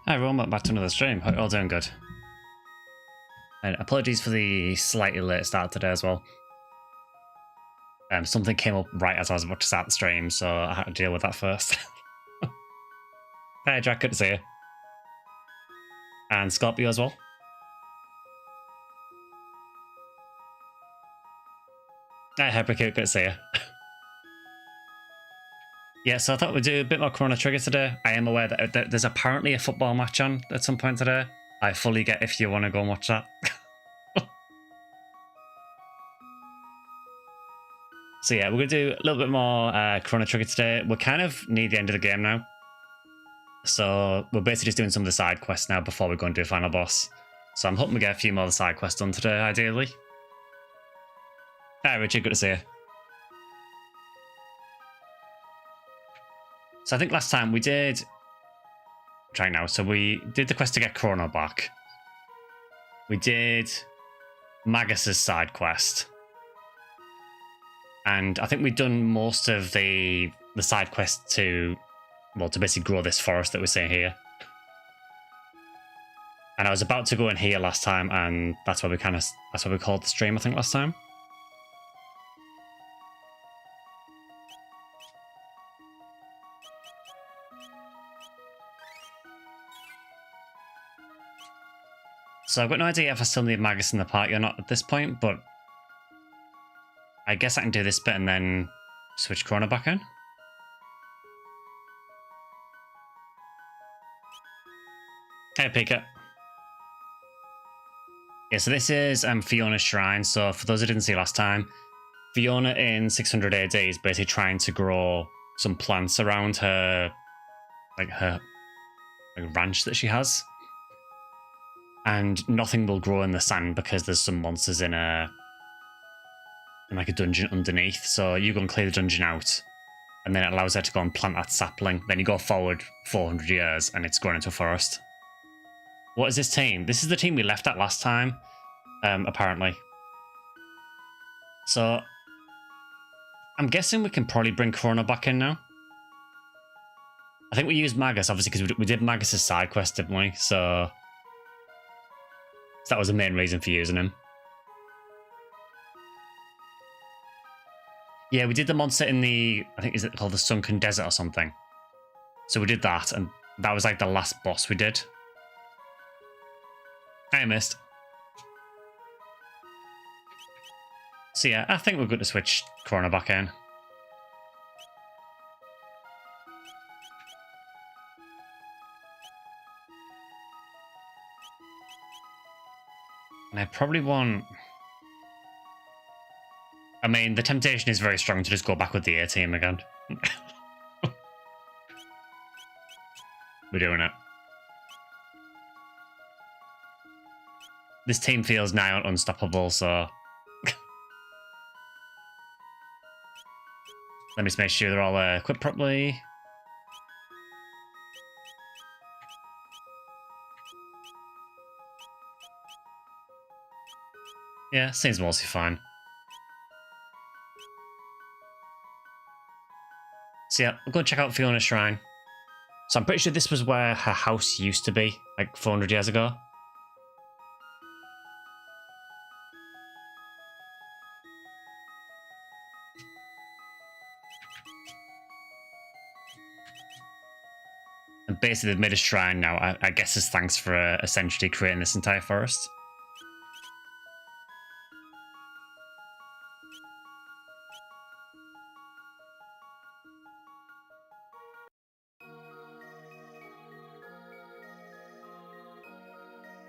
Hi everyone, welcome back to another stream. Hope you're all doing good. And apologies for the slightly late start today as well. Something came up right as I was about to start the stream, so I had to deal with that first. Hi Jack, good to see you. And Scorpio as well. Hi Hypercute, good to see you. Yeah, so I thought we'd do a bit more Chrono Trigger today. I am aware that there's apparently a football match on at some point today. I fully get if you want to go and watch that. So yeah, we're going to do a little bit more Chrono Trigger today. We're kind of near the end of the game now. So we're basically just doing some of the side quests now before we go and do a final boss. So I'm hoping we get a few more of the side quests done today, ideally. Hi Richard, good to see you. So I think last time we did... Trying now. So we did the quest to get Chrono back. We did Magus's side quest. And I think we've done most of the side quest to basically grow this forest that we're seeing here. And I was about to go in here last time, and that's what we called the stream, I think, last time. So I've got no idea if I still need Magus in the party or not at this point, but I guess I can do this bit and then switch Chrono back in. Hey, Pika. Yeah, so this is Fiona's shrine. So for those who didn't see last time, Fiona in 600 AD is basically trying to grow some plants around her, her ranch that she has. And nothing will grow in the sand because there's some monsters in a dungeon underneath. So you go and clear the dungeon out, and then it allows her to go and plant that sapling. Then you go forward 400 years, and it's grown into a forest. What is this team? This is the team we left at last time, apparently. So, I'm guessing we can probably bring Chrono back in now. I think we used Magus, obviously, because we did Magus' side quest, didn't we? So that was the main reason for using him. Yeah, we did the monster in the, I think, is it called the Sunken Desert or something? So we did that, and that was like the last boss we did. I missed. So yeah, I think we're good to switch Chrono back in. And I probably want... I mean, the temptation is very strong to just go back with the A team again. We're doing it. This team feels nigh on unstoppable, so... Let me just make sure they're all equipped properly. Yeah, seems mostly fine. So yeah, we'll go check out Fiona's shrine. So I'm pretty sure this was where her house used to be, like 400 years ago. And basically they've made a shrine now, I guess as thanks for essentially creating this entire forest.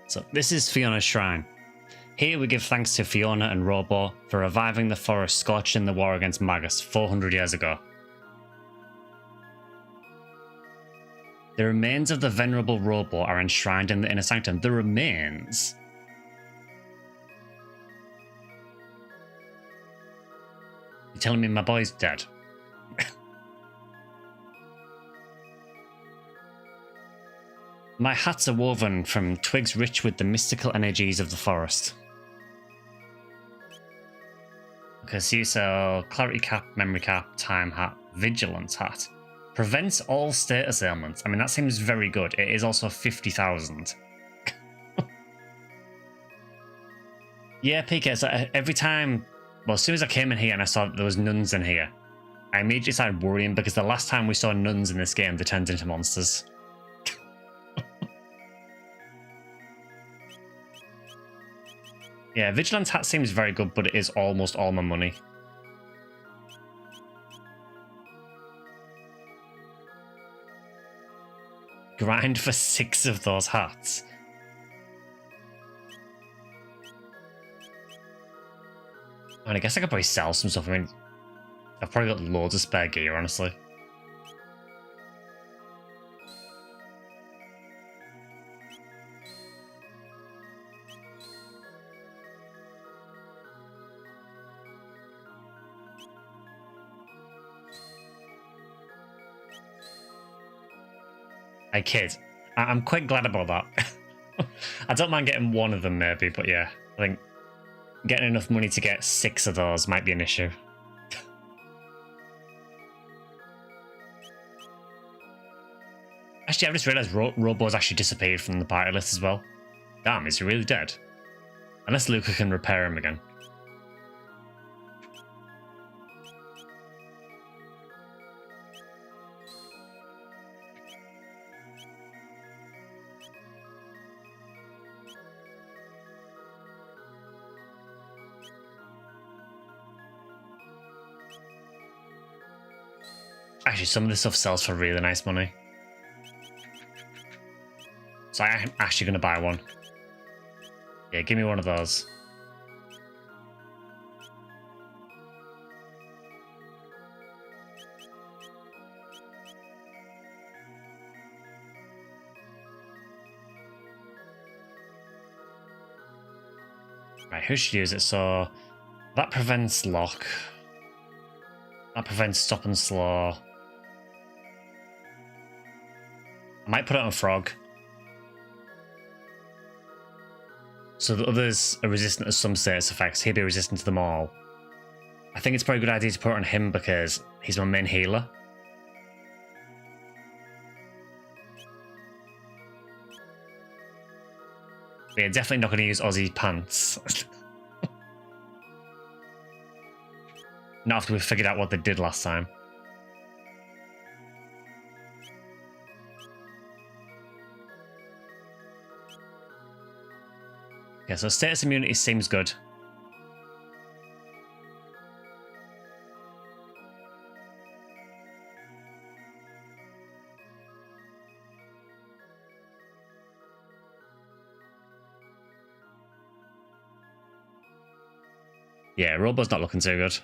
So this is Fiona's shrine. Here we give thanks to Fiona and Robo for reviving the forest scorched in the war against Magus 400 years ago. The remains of the venerable Robo are enshrined in the inner sanctum. The remains? You're telling me my boy's dead? My hats are woven from twigs rich with the mystical energies of the forest. Okay, so you sell clarity cap, memory cap, time hat, vigilance hat. Prevents all status ailments. I mean, that seems very good. It is also 50,000. Yeah, PK, so every time... Well, as soon as I came in here and I saw that there was nuns in here, I immediately started worrying because the last time we saw nuns in this game, they turned into monsters. Yeah, Vigilance Hat seems very good, but it is almost all my money. Grind for 6 of those hats. And I guess I could probably sell some stuff. I mean, I've probably got loads of spare gear, honestly. I kid. I'm quite glad about that. I don't mind getting one of them maybe, but yeah, I think getting enough money to get 6 of those might be an issue. Actually, I've just realised Robo's actually disappeared from the party list as well. Damn, is he really dead? Unless Luca can repair him again. Actually, some of this stuff sells for really nice money. So I'm actually going to buy one. Yeah, give me one of those. Right, who should use it? So that prevents lock. That prevents stop and slow. I might put it on Frog. So the others are resistant to some status effects. He'll be resistant to them all. I think it's probably a good idea to put it on him because he's my main healer. But yeah, definitely not going to use Aussie pants. Not after we figured out what they did last time. Okay, so status immunity seems good. Yeah, Robo's not looking too good.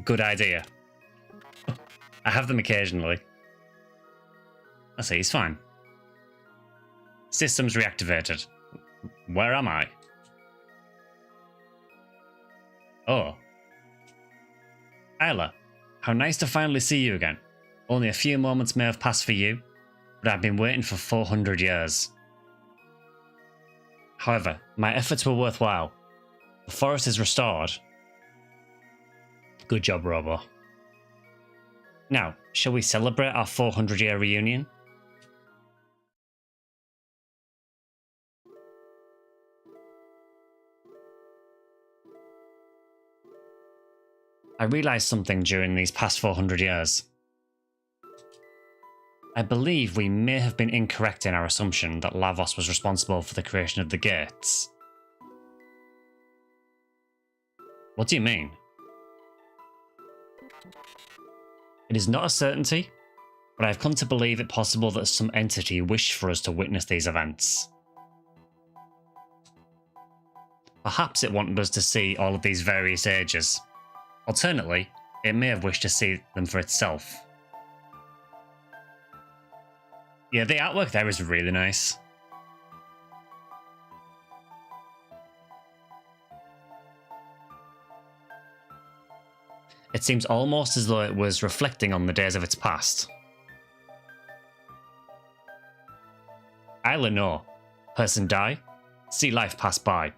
Good idea. I have them occasionally. I see, he's fine. Systems reactivated. Where am I? Oh. Isla, how nice to finally see you again. Only a few moments may have passed for you, but I've been waiting for 400 years. However, my efforts were worthwhile. The forest is restored. Good job, Robo. Now, shall we celebrate our 400-year reunion? I realised something during these past 400 years. I believe we may have been incorrect in our assumption that Lavos was responsible for the creation of the gates. What do you mean? It is not a certainty, but I have come to believe it possible that some entity wished for us to witness these events. Perhaps it wanted us to see all of these various ages. Alternately, it may have wished to see them for itself. Yeah, the artwork there is really nice. It seems almost as though it was reflecting on the days of its past. Isla no. Person die. See life pass by.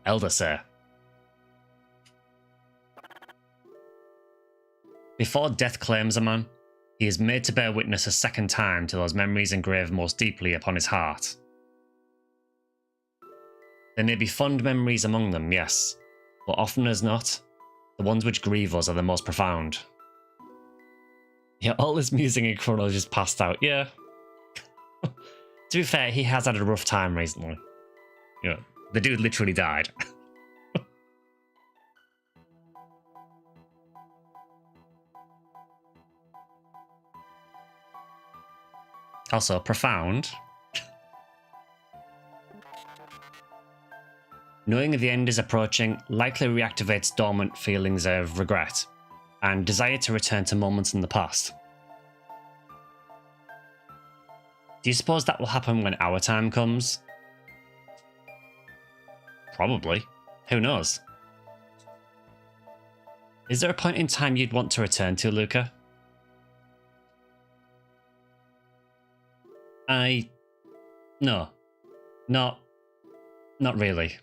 Elder say. Before death claims a man, he is made to bear witness a second time to those memories engraved most deeply upon his heart. There may be fond memories among them, yes, but often as not, the ones which grieve us are the most profound. Yeah, all this musing in Chrono just passed out, yeah. To be fair, he has had a rough time recently. Yeah, the dude literally died. Also, profound. Knowing the end is approaching likely reactivates dormant feelings of regret and desire to return to moments in the past. Do you suppose that will happen when our time comes? Probably. Who knows? Is there a point in time you'd want to return to, Luca? No. Not really.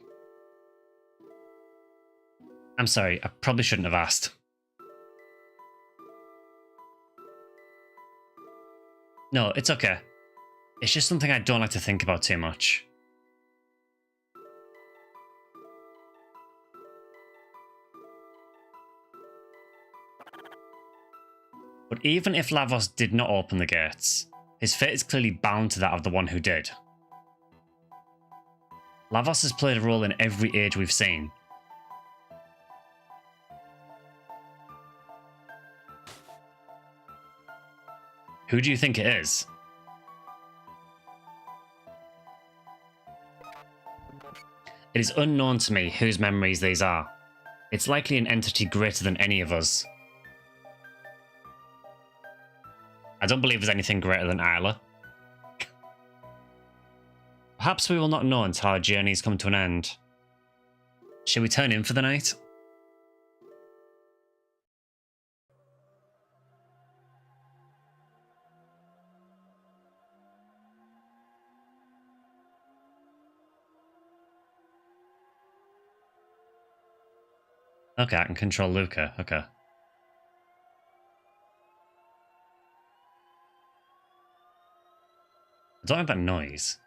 I'm sorry, I probably shouldn't have asked. No, it's okay. It's just something I don't like to think about too much. But even if Lavos did not open the gates, his fate is clearly bound to that of the one who did. Lavos has played a role in every age we've seen. Who do you think it is? It is unknown to me whose memories these are. It's likely an entity greater than any of us. I don't believe there's anything greater than Isla. Perhaps we will not know until our journeys come to an end. Shall we turn in for the night? Okay, I can control Luca. Okay. I don't have that noise.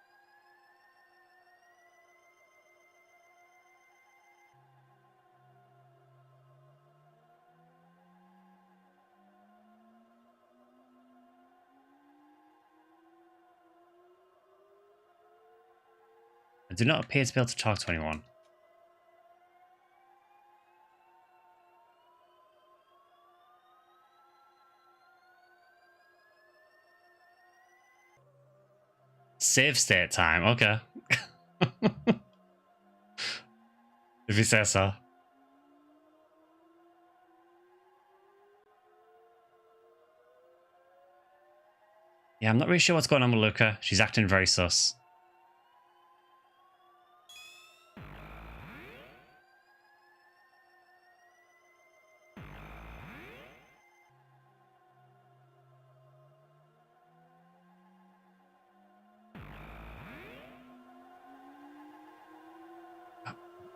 I do not appear to be able to talk to anyone. Save state time, okay. If you say so. Yeah, I'm not really sure what's going on with Luca. She's acting very sus.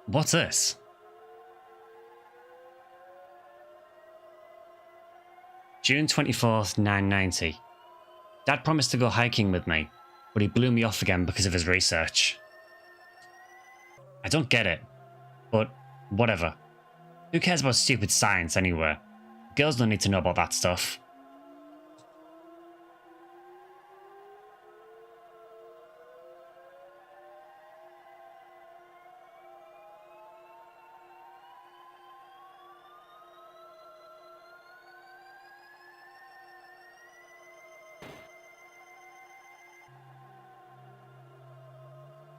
What's this? June 24th, 990. Dad promised to go hiking with me, but he blew me off again because of his research. I don't get it, but whatever. Who cares about stupid science anyway? Girls don't need to know about that stuff.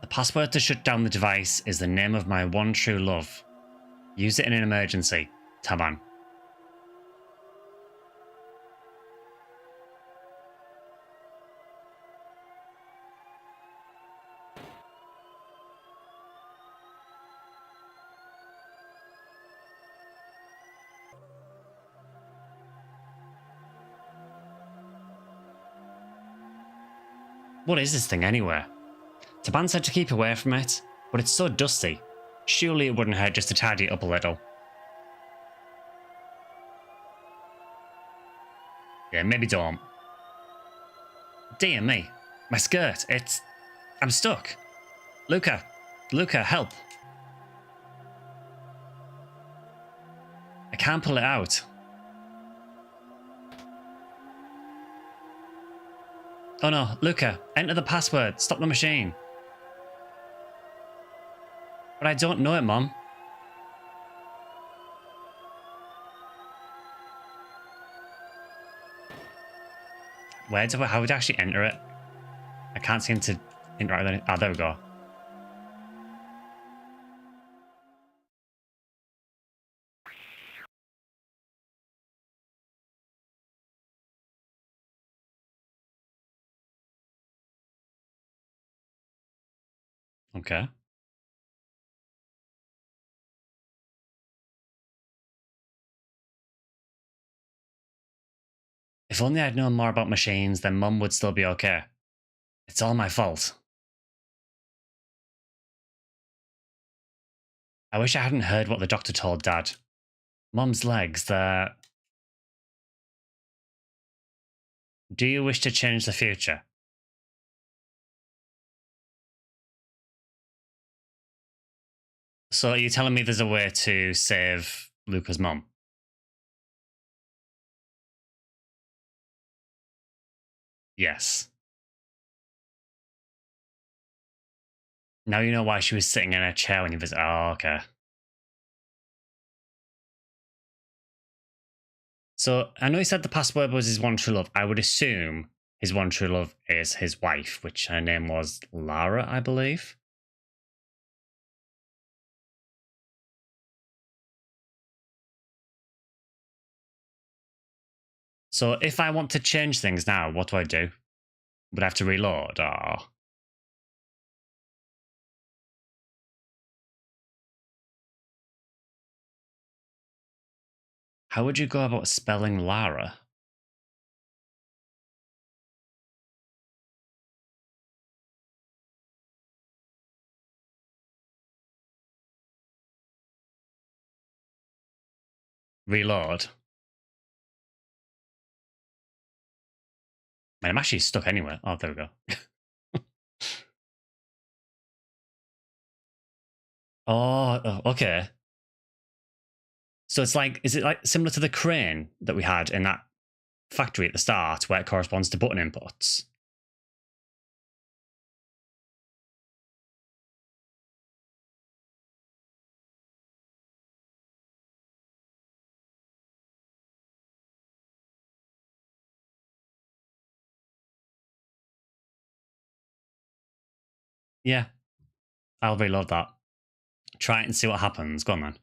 The password to shut down the device is the name of my one true love. Use it in an emergency. Taban. What is this thing anyway? Taban said to keep away from it, but it's so dusty. Surely it wouldn't hurt just to tidy it up a little. Yeah, maybe don't. Dear me. My skirt, I'm stuck. Luca. Luca, help. I can't pull it out. Oh no, Luca, enter the password. Stop the machine. But I don't know it, Mom. How would I actually enter it? I can't seem to interact with it. Ah, there we go. Okay. If only I'd known more about machines, then Mum would still be okay. It's all my fault. I wish I hadn't heard what the doctor told Dad. Mum's legs, they're... Do you wish to change the future? So are you telling me there's a way to save Luca's mum? Yes. Now you know why she was sitting in a chair when you visit. Oh, okay. So I know he said the password was his one true love. I would assume his one true love is his wife, which her name was Lara, I believe. So if I want to change things now, what do I do? Would I have to reload or... How would you go about spelling Lara? Reload. Man, I'm actually stuck anywhere. Oh, there we go. Okay. So it's like, is it like similar to the crane that we had in that factory at the start where it corresponds to button inputs? Yeah, I'll reload that. Try it and see what happens. Go on then.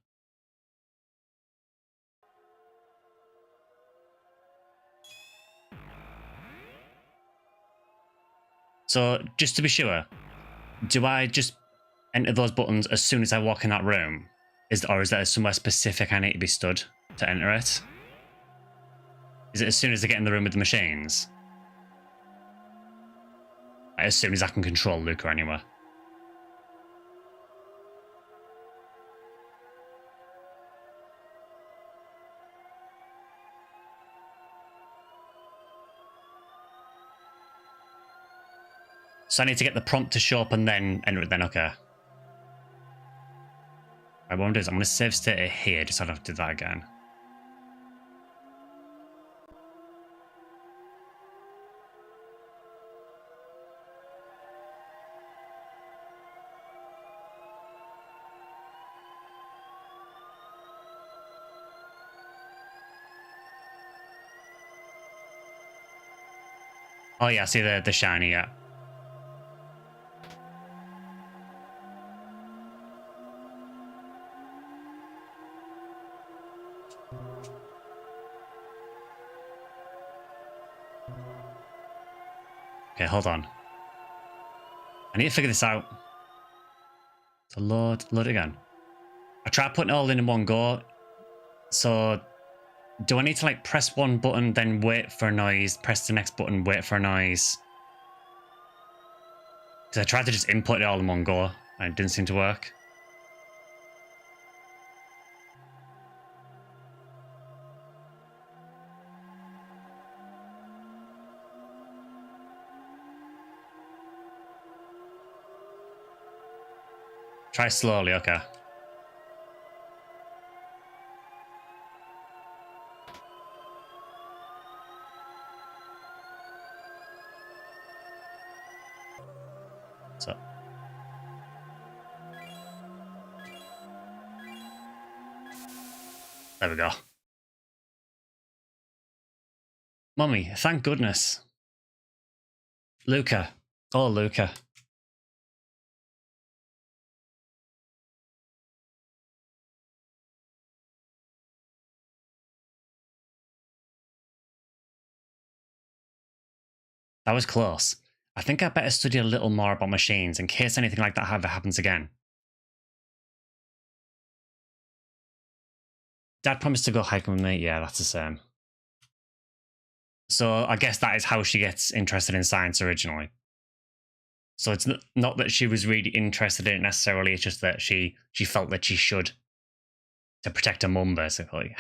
So just to be sure, do I just enter those buttons as soon as I walk in that room? Or is there somewhere specific I need to be stood to enter it? Is it as soon as I get in the room with the machines? As soon as I can control Luca anywhere. So I need to get the prompt to show up and then enter it then, okay. Right, what I'm going to do is I'm going to save state it here, just so I don't have to do that again. Oh yeah, I see the shiny, yeah. Okay, hold on. I need to figure this out. So load it again. I tried putting it all in one go. So do I need to like press one button, then wait for a noise, press the next button, wait for a noise? Because I tried to just input it all in one go and it didn't seem to work. Try slowly, okay. So. There we go. Mummy, thank goodness. Luca. Oh, Luca. That was close. I think I better study a little more about machines in case anything like that ever happens again. Dad promised to go hiking with me. Yeah, that's the same. So I guess that is how she gets interested in science originally. So it's not that she was really interested in it necessarily. It's just that she felt that she should to protect her mum, basically.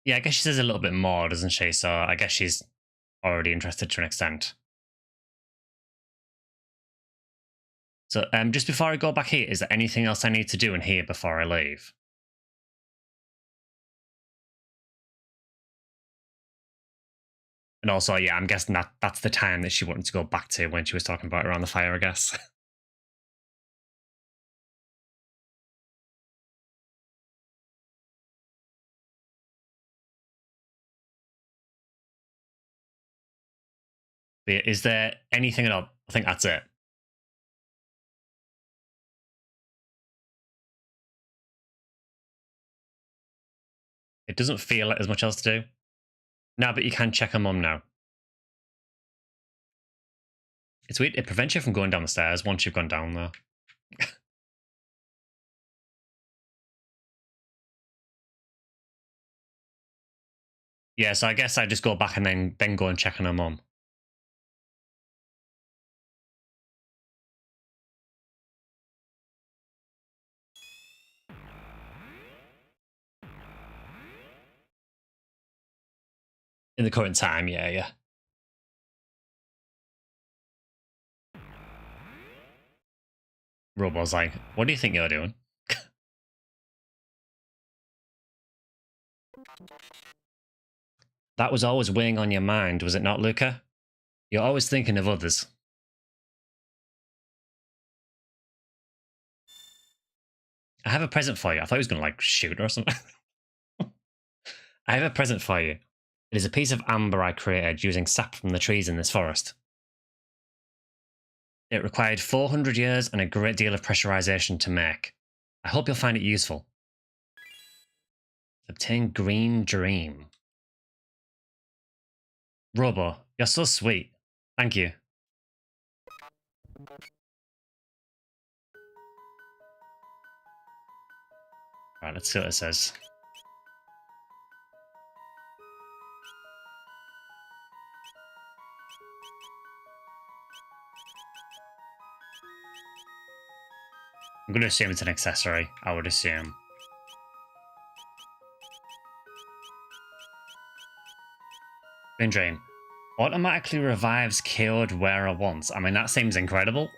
Yeah, I guess she says a little bit more, doesn't she? So I guess she's already interested to an extent. So just before I go back here, is there anything else I need to do in here before I leave? And also, yeah, I'm guessing that's the time that she wanted to go back to when she was talking about around the fire, I guess. But yeah, is there anything at all? I think that's it. It doesn't feel like there's much else to do. No, but you can check her mum now. It's weird. It prevents you from going down the stairs once you've gone down there. Yeah, so I guess I just go back and then go and check on her mum. In the current time, yeah. Robo's like, what do you think you're doing? That was always weighing on your mind, was it not, Luca? You're always thinking of others. I have a present for you. I thought he was going to, like, shoot her or something. I have a present for you. It is a piece of amber I created using sap from the trees in this forest. It required 400 years and a great deal of pressurization to make. I hope you'll find it useful. Obtain Green Dream. Robo, you're so sweet. Thank you. Right, let's see what it says. I'm going to assume it's an accessory, I would assume. Green Dream. Automatically revives KO'd wearer once. I mean, that seems incredible.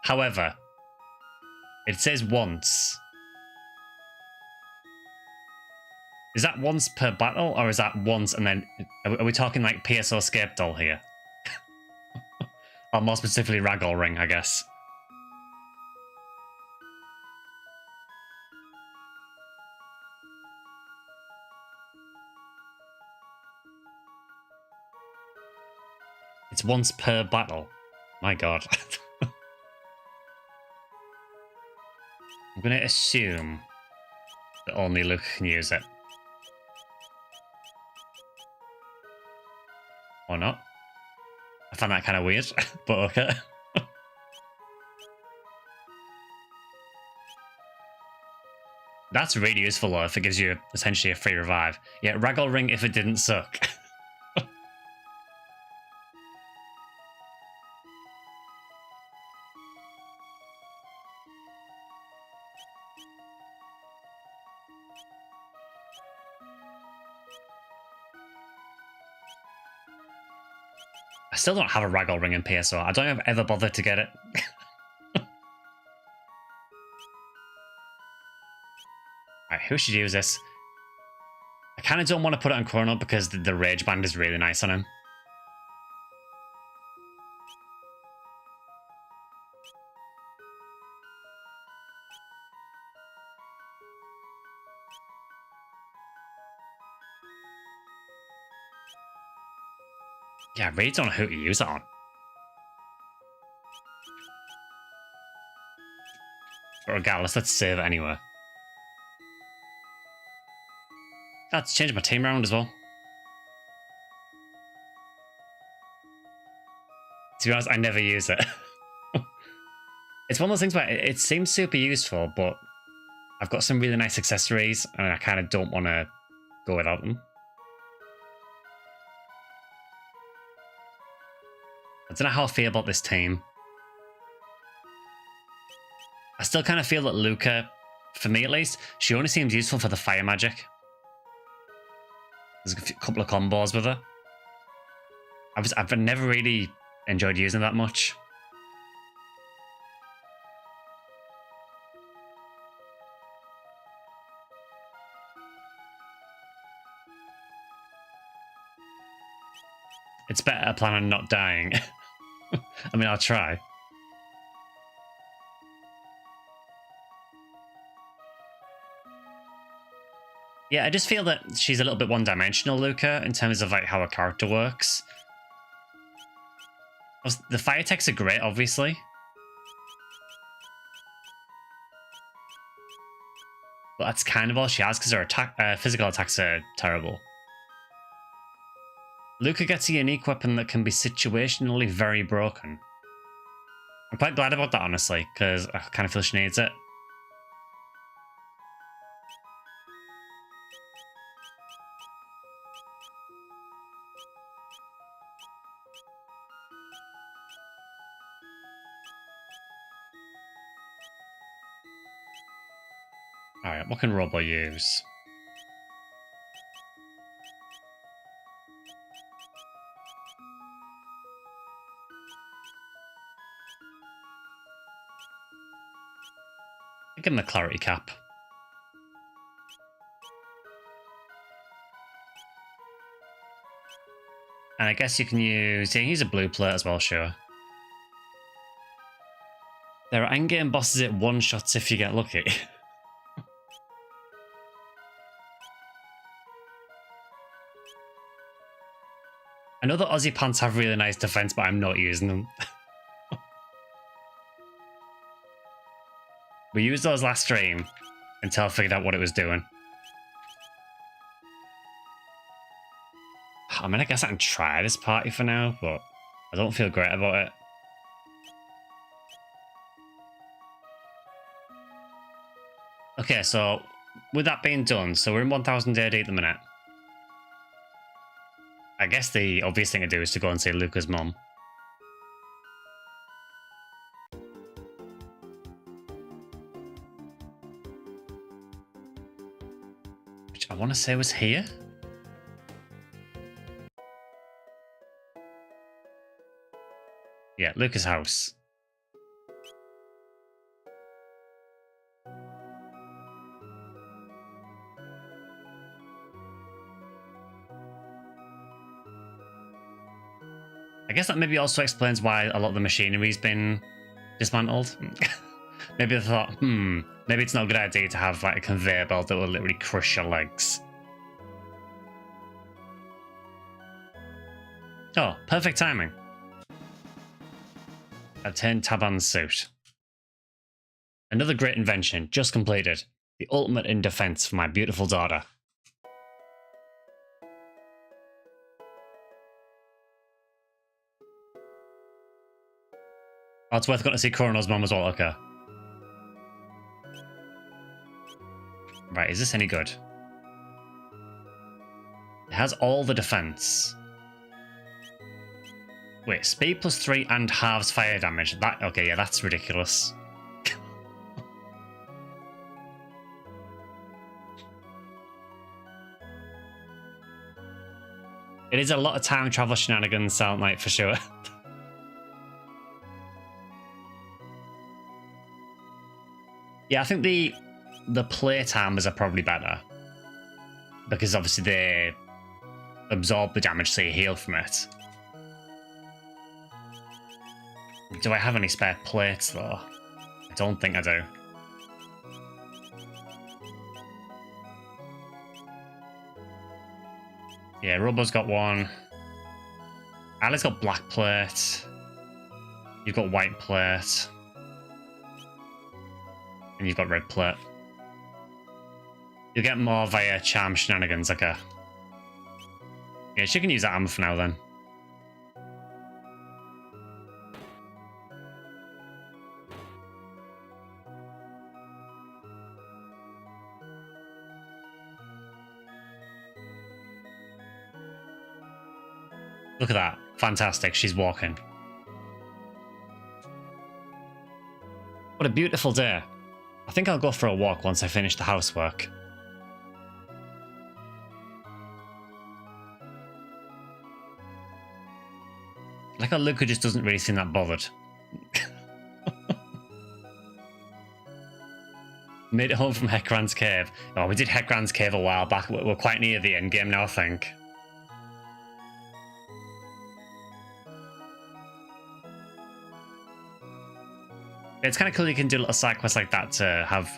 However, it says once. Is that once per battle, or is that once and then... Are we talking like PSO Scape Doll here? Or more specifically Ragdoll Ring, I guess. It's once per battle. My god. I'm going to assume that only Luke can use it. Or not. I found that kind of weird, but okay. That's really useful though if it gives you essentially a free revive. Yeah, Ragdoll Ring if it didn't suck. I still don't have a Ragdoll Ring in PSO. I don't ever bother to get it. Alright, who should use this? I kind of don't want to put it on Chrono because the Rage Band is really nice on him. Yeah, I really don't know who to use it on. But regardless, let's save it anyway. Let's change my team around as well. To be honest, I never use it. It's one of those things where it seems super useful, but I've got some really nice accessories and I kind of don't want to go without them. I don't know how I feel about this team. I still kind of feel that Luca, for me at least, she only seems useful for the fire magic. There's a couple of combos with her. I've never really enjoyed using that much. It's better to plan on not dying. I mean, I'll try. Yeah, I just feel that she's a little bit one-dimensional, Luca, in terms of like how her character works. The fire attacks are great, obviously. But that's kind of all she has because her physical attacks are terrible. Luca gets a unique weapon that can be situationally very broken. I'm quite glad about that, honestly, because I kind of feel she needs it. Alright, what can Robo use? Give him a clarity cap. And I guess you can use... Yeah, use a blue plate as well, sure. There are endgame bosses at one-shots if you get lucky. I know that Aussie pants have really nice defense, but I'm not using them. We used those last stream until I figured out what it was doing. I mean, I guess I can try this party for now, but I don't feel great about it. Okay, so with that being done, so we're in 1000 AD at the minute. I guess the obvious thing to do is to go and see Luca's mum. Which I want to say was here. Yeah, Luca's house. I guess that maybe also explains why a lot of the machinery's been dismantled. Maybe they thought, maybe it's not a good idea to have like a conveyor belt that will literally crush your legs. Oh, perfect timing. Obtain Taban's suit. Another great invention, just completed. The ultimate in defense for my beautiful daughter. Oh, it's worth going to see Chrono's mum as well, okay. Right, is this any good? It has all the defense. Wait, speed +3 and halves fire damage. That okay, yeah, that's ridiculous. It is a lot of time travel shenanigans, sound like, for sure. Yeah, I think the plate hammers are probably better. Because obviously they absorb the damage so you heal from it. Do I have any spare plates though? I don't think I do. Yeah, Robo's got one. Ali's got black plate. You've got white plate. And you've got red plate. You'll get more via charm shenanigans, okay. Yeah, she can use that armor for now then. Look at that. Fantastic. She's walking. What a beautiful day. I think I'll go for a walk once I finish the housework. Like how Luca just doesn't really seem that bothered. Made it home from Hekran's Cave. Oh, we did Hekran's Cave a while back. We're quite near the end game now, I think. It's kind of cool you can do little side quests like that to have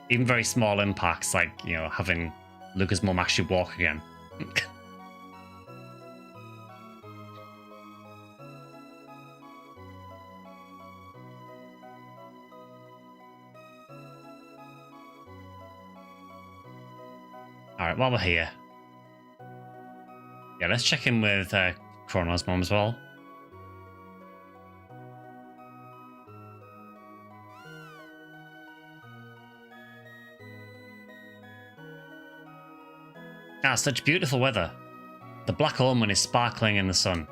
even very small impacts, like, you know, having Luca's mum actually walk again. Alright, while we're here. Yeah, let's check in with Chrono's mum as well. Ah, such beautiful weather. The black almond is sparkling in the sun.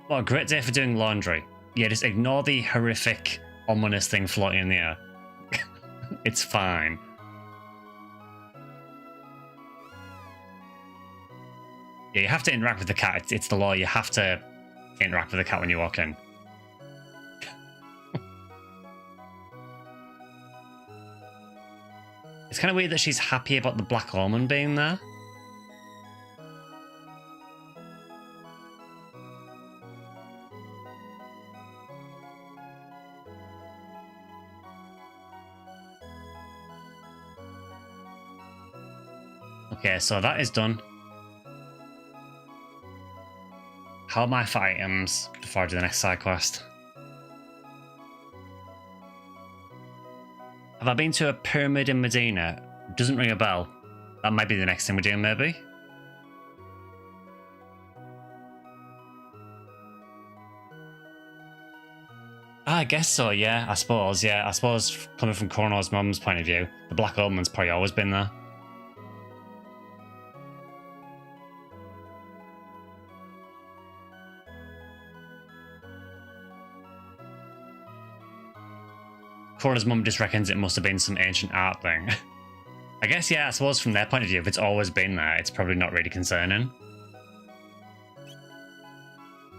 What a great day for doing laundry. Yeah, just ignore the horrific, ominous thing floating in the air. It's fine. Yeah, you have to interact with the cat. It's the law. You have to interact with the cat when you walk in. kind of weird that she's happy about the Black Omen being there. Okay, so that is done. How am I for items before I do the next side quest? Have I been to a pyramid in Medina? Doesn't ring a bell. That might be the next thing we're doing, maybe? I guess so, yeah, I suppose, yeah. I suppose coming from Chrono's mum's point of view, the Black Omen's probably always been there. Chrono's mum just reckons it must have been some ancient art thing. I guess, yeah, I suppose from their point of view, if it's always been there, it's probably not really concerning.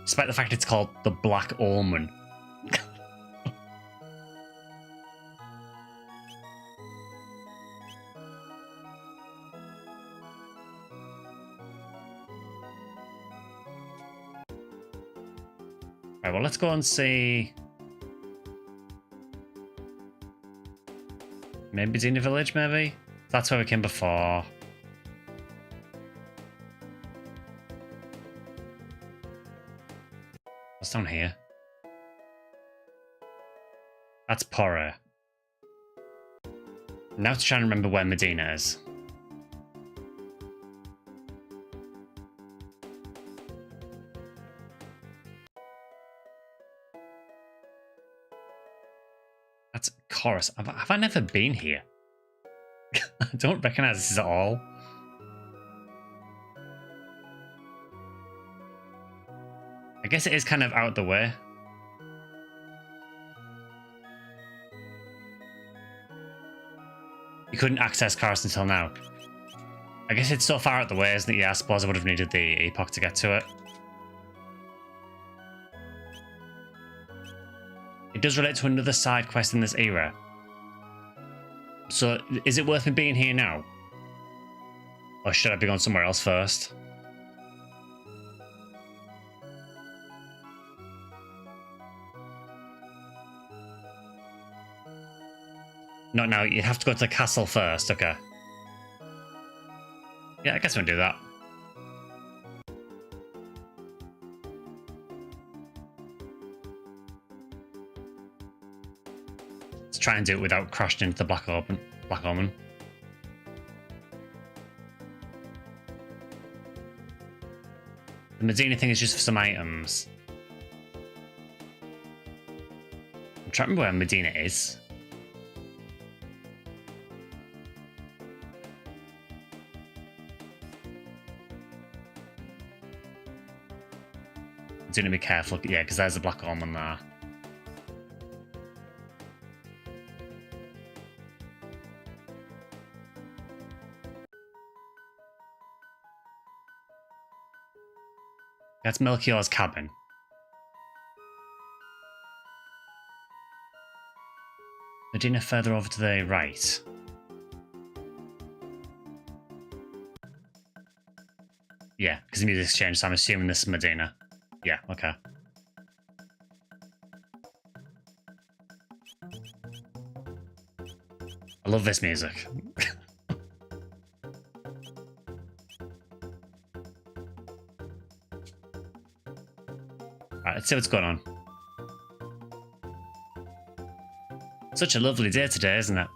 Despite the fact it's called the Black Omen. Right, well, let's go and see... Maybe Medina Village, maybe? That's where we came before. What's down here? That's Pora. Now to try and remember where Medina is. That's Chorus. Have I never been here? I don't recognise this at all. I guess it is kind of out the way. You couldn't access Chorus until now. I guess it's so far out the way, isn't it? Yeah, I suppose I would have needed the epoch to get to it. It does relate to another side quest in this era. So, is it worth me being here now? Or should I be going somewhere else first? Not now, you have to go to the castle first, okay. Yeah, I guess we'll do that. Let's try and do it without crashing into the Black Omen. The Medina thing is just for some items. I'm trying to remember where Medina is. I'm going to be careful, yeah, because there's a Black Omen there. That's Melchior's cabin. Medina further over to the right. Yeah, because the music's changed, so I'm assuming this is Medina. Yeah, okay. I love this music. Alright, let's see what's going on. Such a lovely day today, isn't it?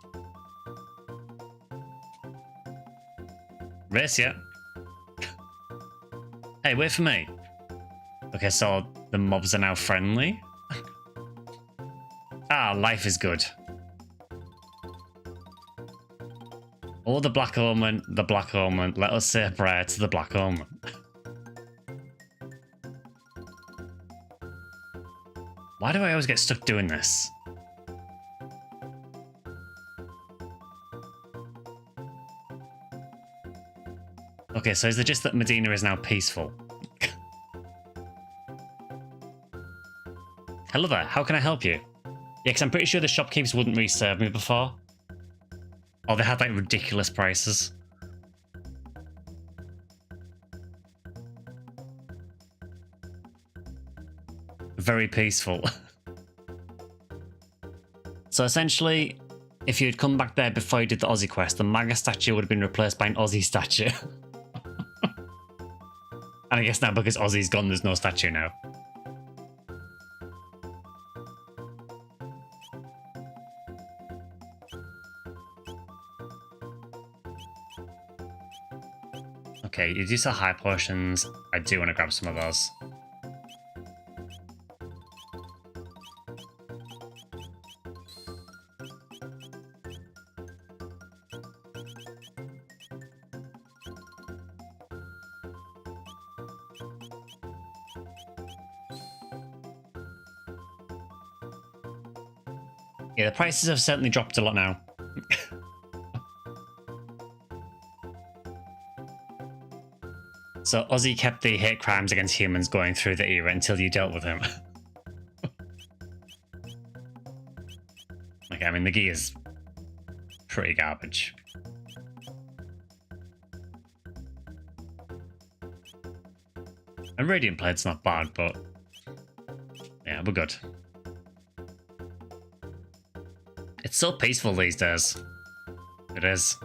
Race, yeah. Hey, wait for me. Okay, so the mobs are now friendly. Ah, life is good. Oh, the Black Omen, let us say a prayer to the Black Omen. Why do I always get stuck doing this? Okay, so is it just that Medina is now peaceful? Hello there, how can I help you? Yeah, because I'm pretty sure the shopkeepers wouldn't really serve me before. Oh, they had like ridiculous prices. Very peaceful. So essentially, if you'd come back there before you did the Aussie quest, the MAGA statue would have been replaced by an Aussie statue. And I guess now because Aussie's gone, there's no statue now. Okay, you do sell high potions. I do want to grab some of those. Yeah, the prices have certainly dropped a lot now. So Ozzy kept the hate crimes against humans going through the era until you dealt with him. Okay, I mean, the gi is pretty garbage. And Radiant Plate's not bad, but yeah, we're good. It's so peaceful these days. It is.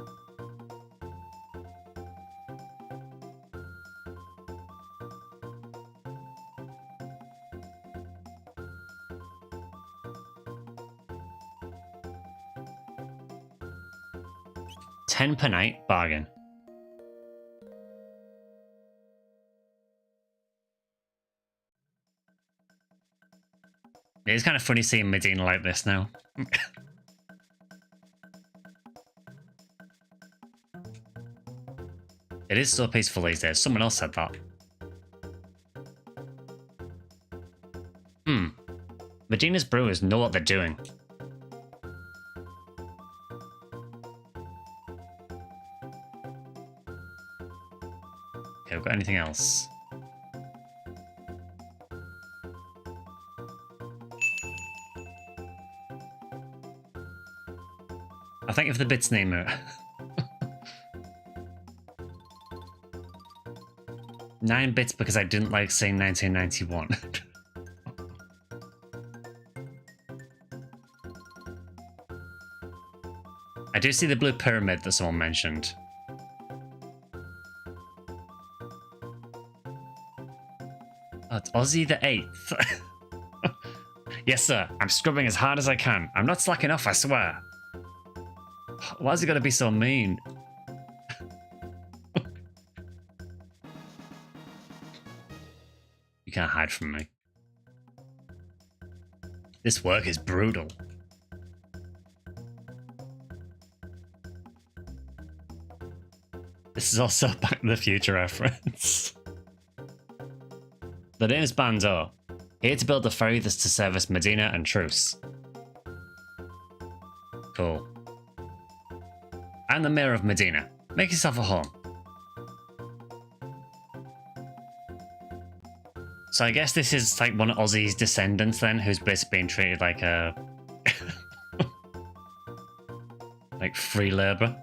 £10 per night, bargain. It's kind of funny seeing Medina like this now. It is so peaceful these days. Someone else said that. Medina's brewers know what they're doing. Okay, we've got anything else? I think if the bits name it. 9 bits because I didn't like saying 1991. I do see the blue pyramid that someone mentioned. Oh, it's Ozzy the 8th. Yes, sir. I'm scrubbing as hard as I can. I'm not slacking off, I swear. Why is he got to be so mean? You can't hide from me. This work is brutal. This is also a Back to the Future reference. The name is Bando. Here to build a ferry that's to service Medina and Truce. Cool. I'm the mayor of Medina. Make yourself a home. So I guess this is like one of Ozzy's descendants then, who's basically being treated like a... like free labour.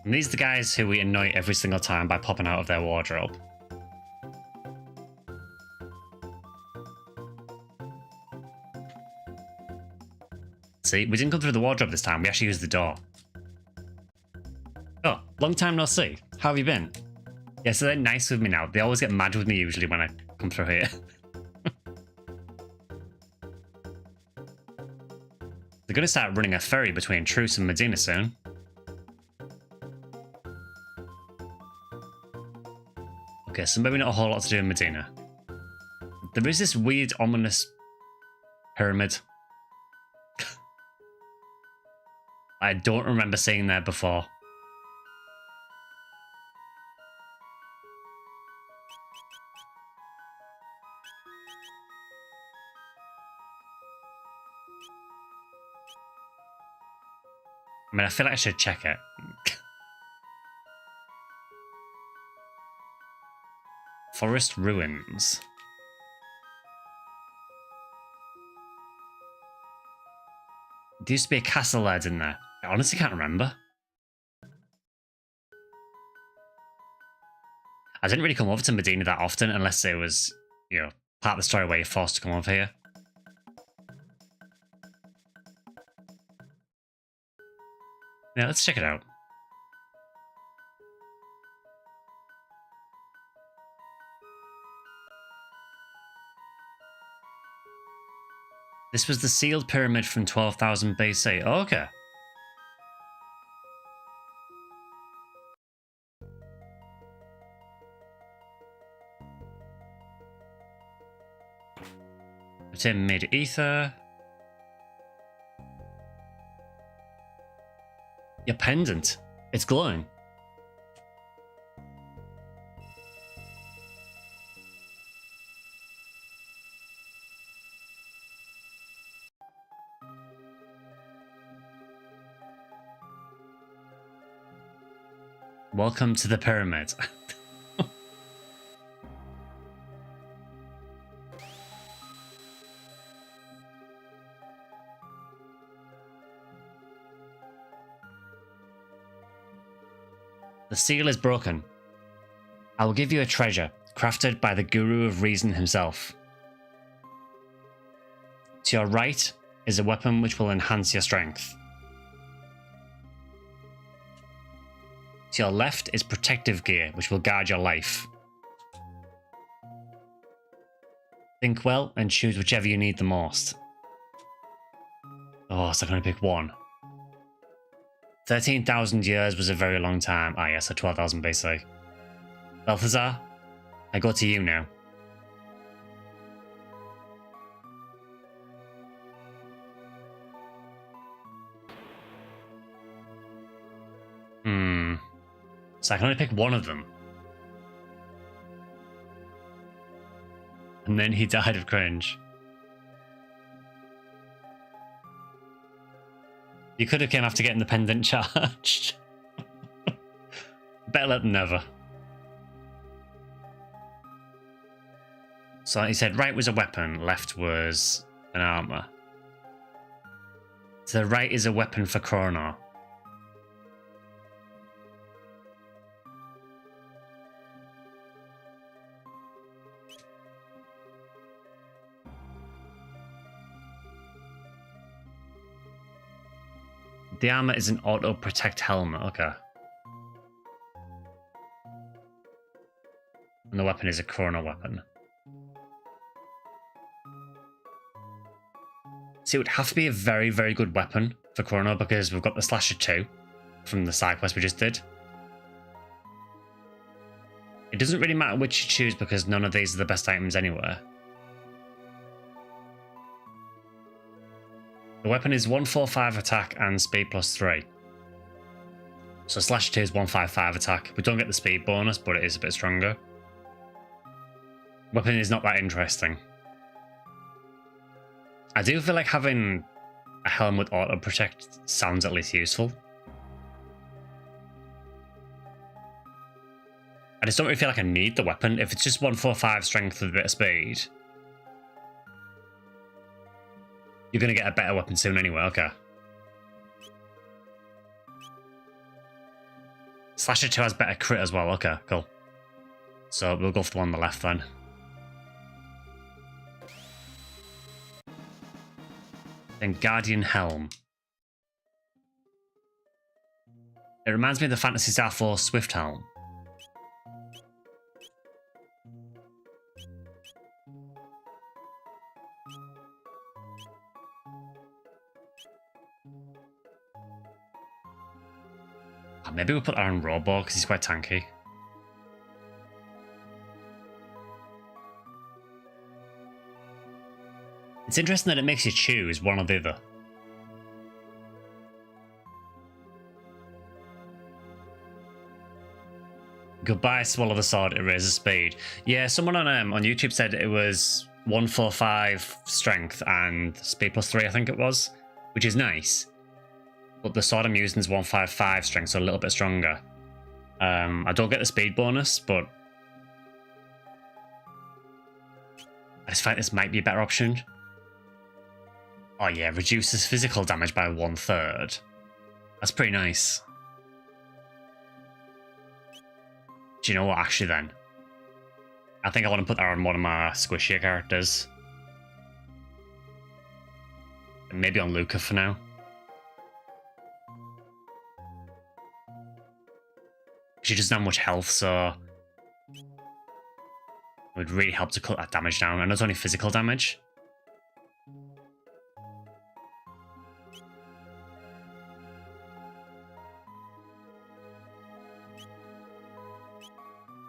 And these are the guys who we annoy every single time by popping out of their wardrobe. See, we didn't come through the wardrobe this time, we actually used the door. Oh, long time no see. How have you been? Yeah, so they're nice with me now. They always get mad with me usually when I come through here. They're gonna start running a ferry between Truce and Medina soon. Okay, so maybe not a whole lot to do in Medina. There is this weird, ominous pyramid. I don't remember seeing there before. I mean, I feel like I should check it. Forest ruins. There used to be a castle there, didn't there? I honestly can't remember. I didn't really come over to Medina that often unless it was, you know, part of the story where you're forced to come over here. Yeah, let's check it out. This was the sealed pyramid from 12,000 BC. Oh, okay. It's in mid-ether. Your pendant. It's glowing. Welcome to the pyramid. The seal is broken. I will give you a treasure, crafted by the Guru of Reason himself. To your right is a weapon which will enhance your strength. To your left is protective gear, which will guard your life. Think well and choose whichever you need the most. Oh, so I can only pick one. 13,000 years was a very long time. Ah, yes, so 12,000 BC. Balthazar, I go to you now. So I can only pick one of them. And then he died of cringe. You could have came after getting the pendant charged. Better late than never. So he said right was a weapon, left was an armor. To the right is a weapon for Chrono. The armor is an auto protect helmet, okay. And the weapon is a Chrono weapon. So it would have to be a very, very good weapon for Chrono because we've got the Slasher 2 from the side quest we just did. It doesn't really matter which you choose because none of these are the best items anywhere. The weapon is 145 attack and speed +3. So Slasher 2 is 155 attack. We don't get the speed bonus, but it is a bit stronger. Weapon is not that interesting. I do feel like having a helm with auto protect sounds at least useful. I just don't really feel like I need the weapon. If it's just 145 strength with a bit of speed, you're going to get a better weapon soon anyway, okay. Slasher 2 has better crit as well, okay, cool. So we'll go for the one on the left then. Then Guardian Helm. It reminds me of the Phantasy Star 4 Swift Helm. Maybe we'll put that on Robo because he's quite tanky. It's interesting that it makes you choose one or the other. Goodbye, swallow the sword, it raises speed. Yeah, someone on YouTube said it was 145 strength and speed +3, I think it was, which is nice. but the sword I'm using is 155 strength, so a little bit stronger. I don't get the speed bonus, but I just think this might be a better option. Oh yeah, reduces physical damage by 1/3. That's pretty nice. Do you know what, actually then? I think I want to put that on one of my squishier characters. And maybe on Luca for now. She doesn't have much health, so it would really help to cut that damage down. And it's only physical damage.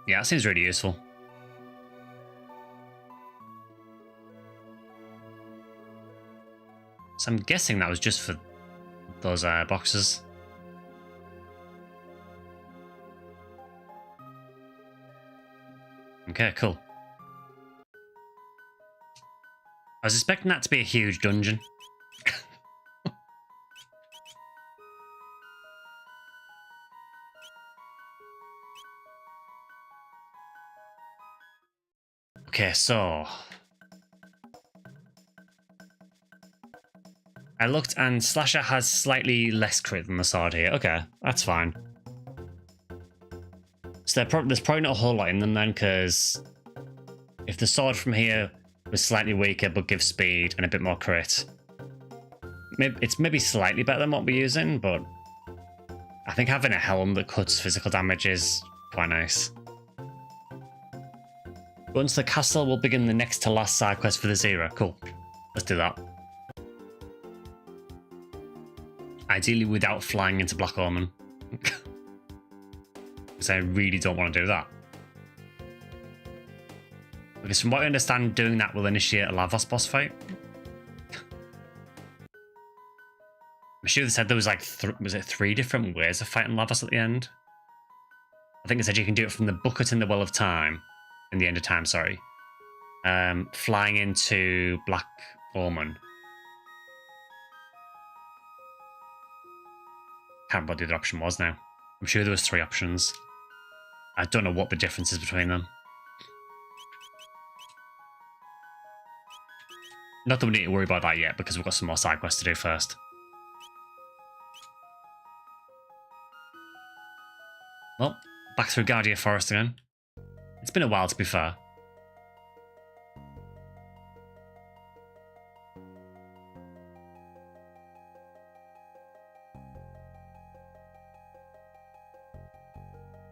Yeah, that seems really useful. So I'm guessing that was just for those boxes. Okay, cool. I was expecting that to be a huge dungeon. Okay, so I looked and Slasher has slightly less crit than the sword here. Okay, that's fine. So there's probably not a whole lot in them then, because if the sword from here was slightly weaker but gives speed and a bit more crit, it's maybe slightly better than what we're using, but I think having a helm that cuts physical damage is quite nice. Once the castle, will begin the next to last side quest for this era. Cool. Let's do that. Ideally without flying into Black Omen. Because I really don't want to do that. Because from what I understand, doing that will initiate a Lavos boss fight. I'm sure they said there was like, was it 3 different ways of fighting Lavos at the end? I think they said you can do it from the bucket in the Well of Time. In the End of Time, sorry. Flying into Black Omen. Can't remember what the other option was now. I'm sure there was 3 options. I don't know what the difference is between them. Not that we need to worry about that yet, because we've got some more side quests to do first. Well, back through Guardia Forest again. It's been a while, to be fair.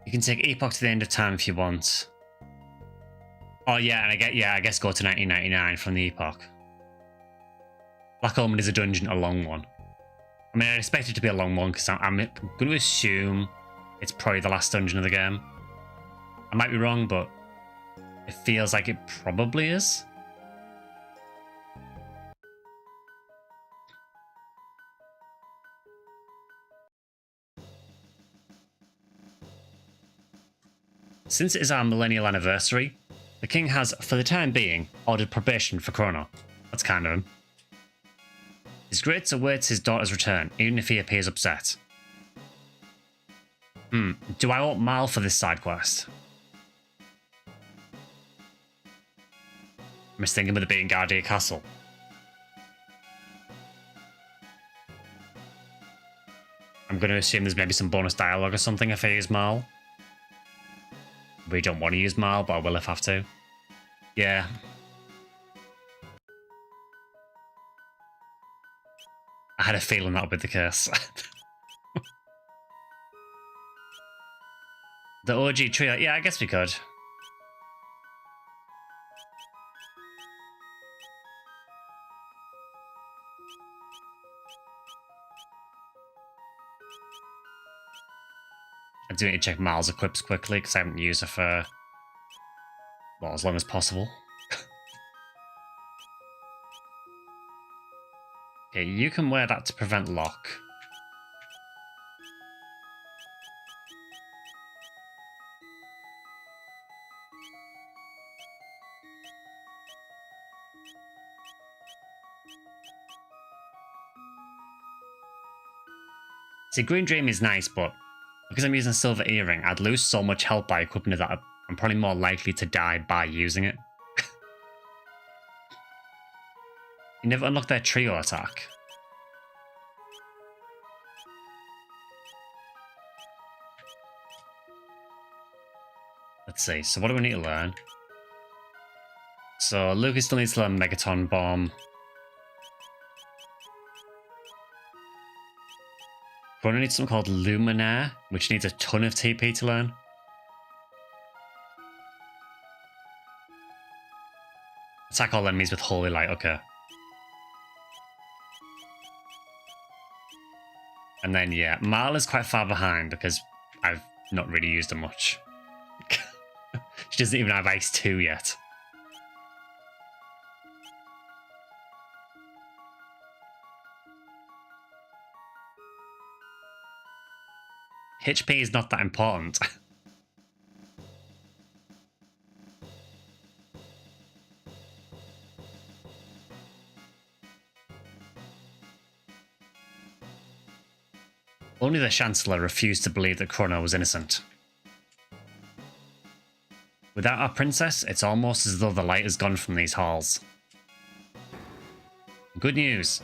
You can take Epoch to the End of Time if you want. Oh yeah, and I guess go to 1999 from the Epoch. Black Omen is a dungeon, a long one. I mean, I expect it to be a long one because I'm going to assume it's probably the last dungeon of the game. I might be wrong, but it feels like it probably is. Since it is our millennial anniversary, the king has, for the time being, ordered probation for Chrono. That's kind of him. His Grace awaits his daughter's return, even if he appears upset. Do I want Mal for this side quest? I'm just thinking with it being Guardia Castle. I'm going to assume there's maybe some bonus dialogue or something if I use Mal. We don't want to use Mal, but I will if I have to. Yeah. I had a feeling that would be the case. The OG trio, yeah, I guess we could. I do need to check Mal's equips quickly because I haven't used her for, well, as long as possible. Okay, you can wear that to prevent lock. See, Green Dream is nice, but because I'm using a Silver Earring, I'd lose so much health by equipping it that I'm probably more likely to die by using it. You never unlock their trio attack. Let's see, so what do we need to learn? So Lucas still needs to learn Megaton Bomb. Chrono needs something called Luminaire, which needs a ton of TP to learn. Attack all enemies with Holy Light, okay. And then, yeah, Marl is quite far behind because I've not really used her much. She doesn't even have Ice 2 yet. HP is not that important. Only the Chancellor refused to believe that Chrono was innocent. Without our princess, it's almost as though the light has gone from these halls. Good news.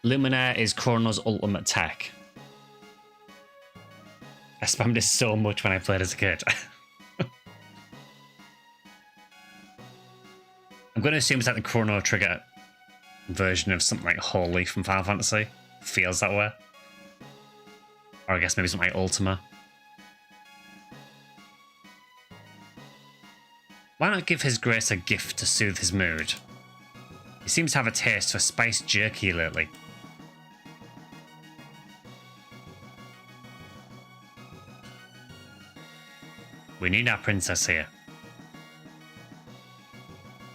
Luminaire is Chrono's ultimate tech. I spammed it so much when I played as a kid. I'm going to assume it's like the Chrono Trigger version of something like Holy from Final Fantasy. Feels that way. Or I guess maybe something like Ultima. Why not give His Grace a gift to soothe his mood? He seems to have a taste for spiced jerky lately. We need our princess here.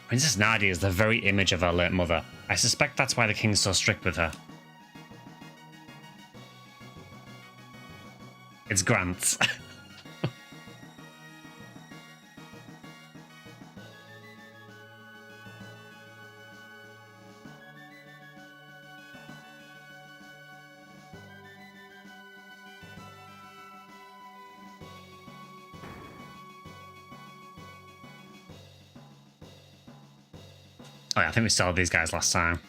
Princess Nadia is the very image of her late mother. I suspect that's why the king's so strict with her. It's grants. Oh yeah, I think we saw these guys last time.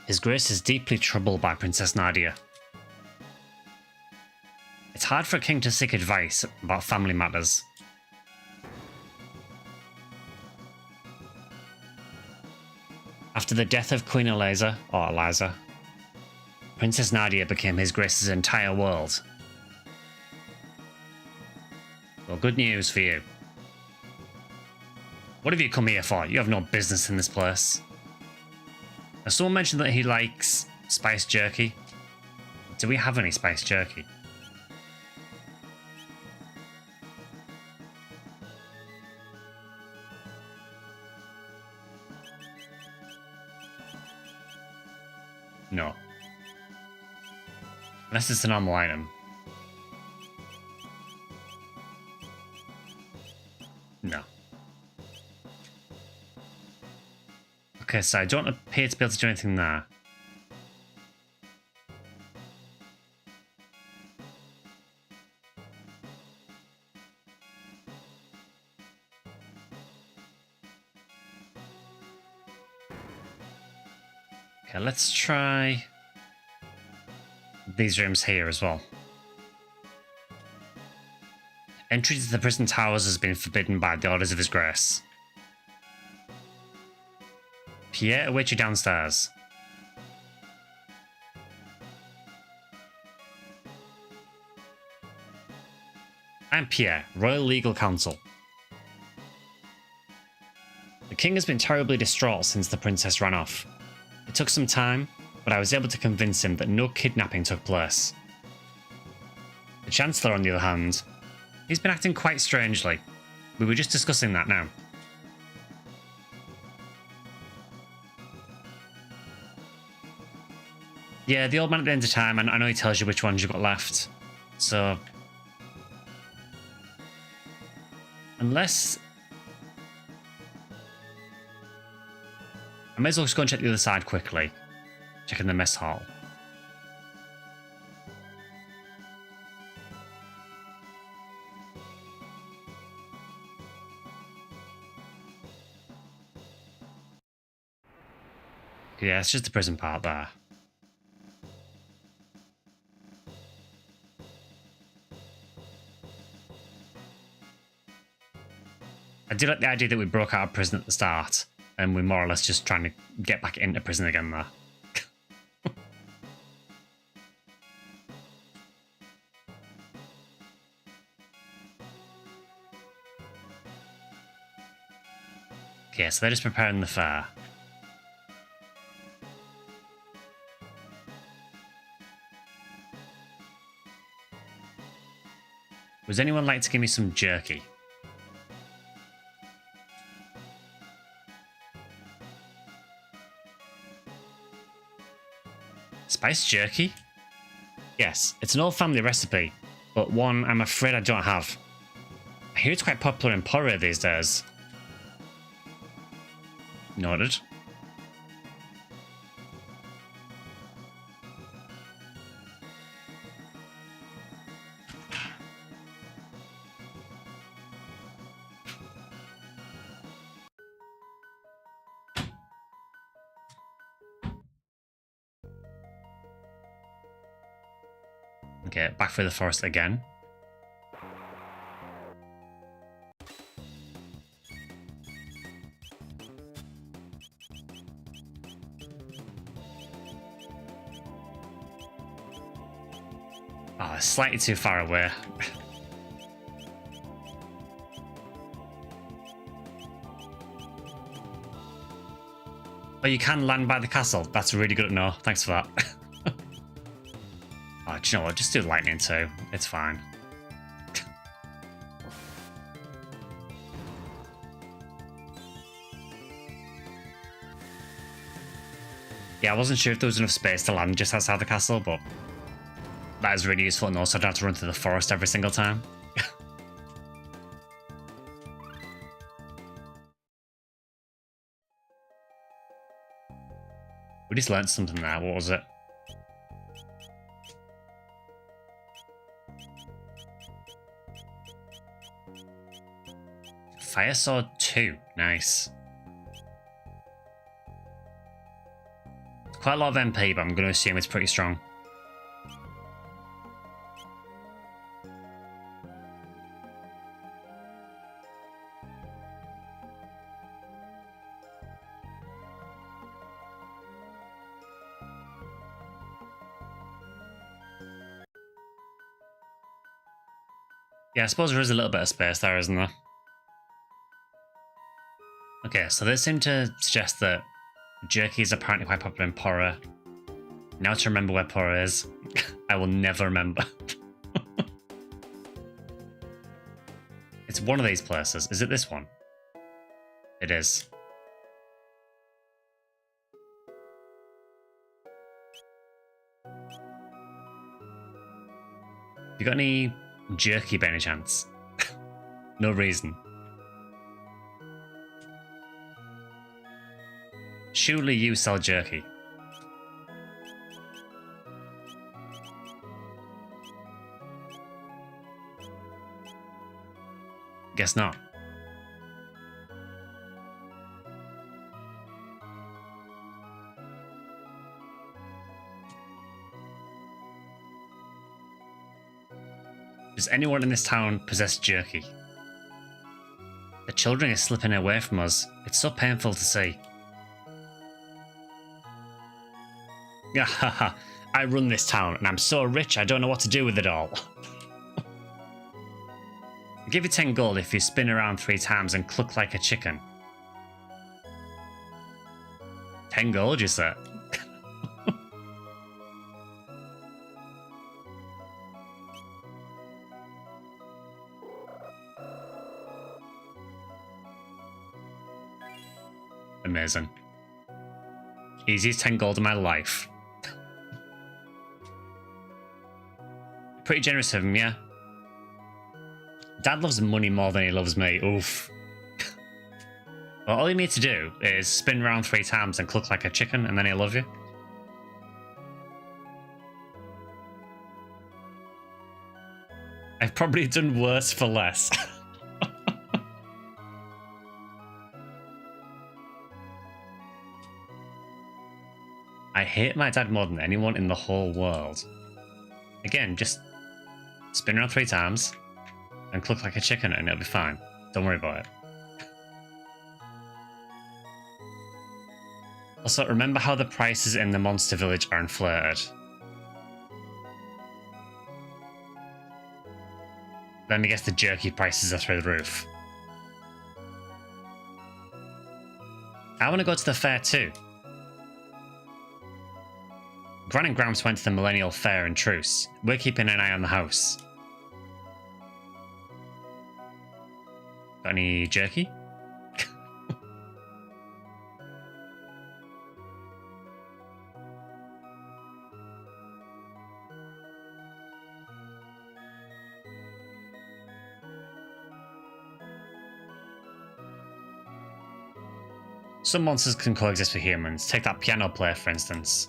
His Grace is deeply troubled by Princess Nadia. It's hard for a king to seek advice about family matters. After the death of Queen Eliza, or Eliza, Princess Nadia became His Grace's entire world. Well, good news for you. What have you come here for? You have no business in this place. Now, someone mentioned that he likes spiced jerky. Do we have any spiced jerky? No. Unless it's a normal item. No. Okay, so I don't appear to be able to do anything there. Okay, let's try these rooms here as well. Entry to the prison towers has been forbidden by the orders of His Grace. Pierre awaits you downstairs. I'm Pierre, Royal Legal Counsel. The king has been terribly distraught since the princess ran off. It took some time, but I was able to convince him that no kidnapping took place. The Chancellor, on the other hand, he's been acting quite strangely. We were just discussing that now. Yeah, the old man at the end of time, and I know he tells you which ones you've got left. So... unless... I may as well just go and check the other side quickly. Checking the mess hall. Yeah, it's just the prison part there. I do like the idea that we broke out of prison at the start, and we're more or less just trying to get back into prison again there. Okay, so they're just preparing the fair. Would anyone like to give me some jerky? Spiced jerky? Yes, it's an old family recipe, but one I'm afraid I don't have. I hear it's quite popular in Porria these days. Noted. Okay, back through the forest again. Oh, it's slightly too far away. But you can land by the castle. That's really good to know. Thanks for that. Oh, do you know what? Just do lightning too. It's fine. Yeah, I wasn't sure if there was enough space to land just outside the castle, but that is really useful to know, so I don't have to run through the forest every single time. We just learned something there. What was it? Fire Sword 2. Nice. Quite a lot of MP, but I'm going to assume it's pretty strong. Yeah, I suppose there is a little bit of space there, isn't there? Okay, so they seem to suggest that jerky is apparently quite popular in Porria. Now to remember where Porria is, I will never remember. It's one of these places. Is it this one? It is. You got any jerky by any chance? No reason. Surely you sell jerky. Guess not. Does anyone in this town possess jerky? The children are slipping away from us. It's so painful to see. Haha, I run this town and I'm so rich I don't know what to do with it all. I'll give you 10 gold if you spin around 3 times and cluck like a chicken. 10 gold, you said. Amazing. Easiest 10 gold of my life. Pretty generous of him, yeah? Dad loves money more than he loves me. Oof. Well, all you need to do is spin around 3 times and cluck like a chicken, and then he'll love you. I've probably done worse for less. I hate my dad more than anyone in the whole world. Again, just spin around 3 times and cluck like a chicken and it'll be fine. Don't worry about it. Also, remember how the prices in the monster village are inflated. Let me guess, the jerky prices are through the roof. I want to go to the fair too. Gran and Gramps went to the Millennial Fair in Truce. We're keeping an eye on the house. Got any jerky? Some monsters can coexist with humans. Take that piano player, for instance.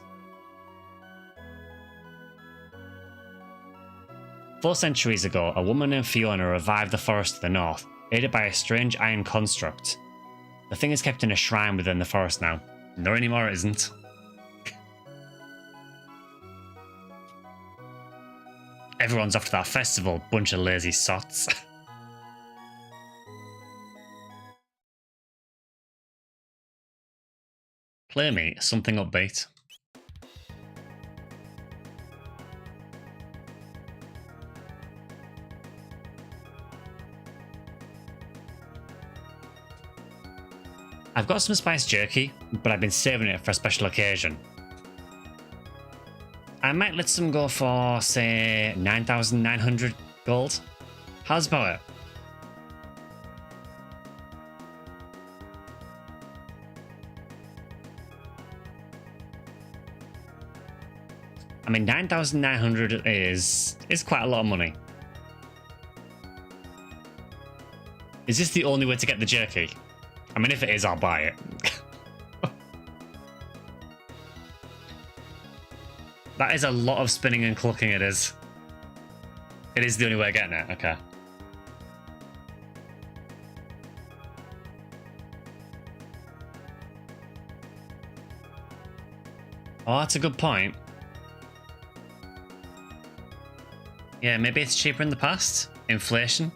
4 centuries ago, a woman named Fiona revived the forest to the north, aided by a strange iron construct. The thing is kept in a shrine within the forest now. No anymore it isn't. Everyone's off to that festival, bunch of lazy sots. Play me something upbeat. I've got some spiced jerky, but I've been saving it for a special occasion. I might let some go for, say, 9,900 gold. How's about it? I mean, 9,900 is quite a lot of money. Is this the only way to get the jerky? I mean, if it is, I'll buy it. That is a lot of spinning and clucking, it is. It is the only way of getting it, okay. Oh, that's a good point. Yeah, maybe it's cheaper in the past. Inflation.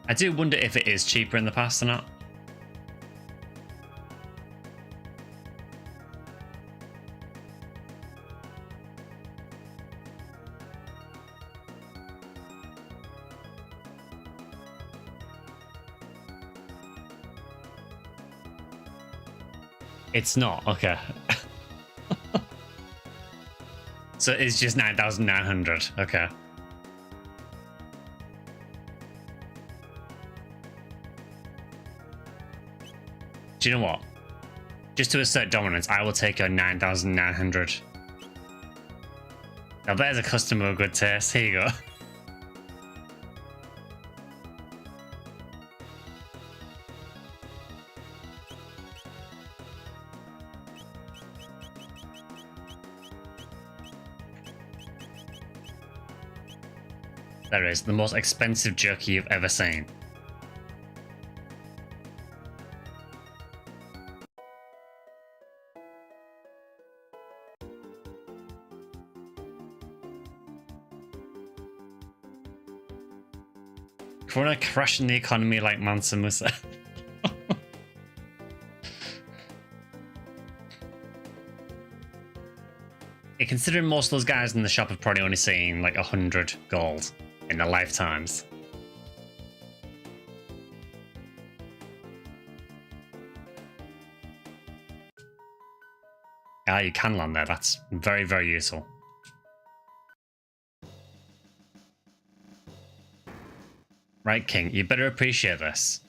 I do wonder if it is cheaper in the past or not. It's not, okay. So it's just 9,900, okay. Do you know what? Just to assert dominance, I will take your 9,900. Now there's a customer of good taste. Here you go. There is the most expensive jerky you've ever seen. Corona crashing the economy like Mansa Musa. Yeah, considering most of those guys in the shop have probably only seen like 100 gold. in their lifetimes. Ah, you can land there. That's very, very useful. Right, King, you better appreciate this.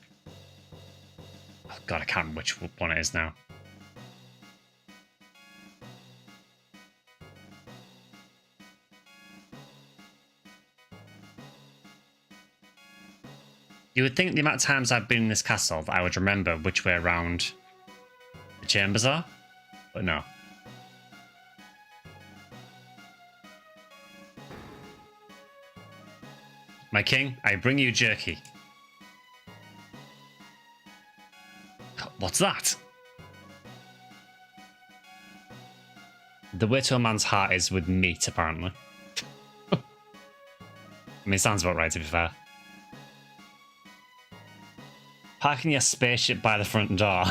Oh god, I can't remember which one it is now. You would think the amount of times I've been in this castle that I would remember which way around the chambers are, but no. My king, I bring you jerky. What's that? The way to a man's heart is with meat, apparently. I mean, it sounds about right, to be fair. Parking your spaceship by the front door.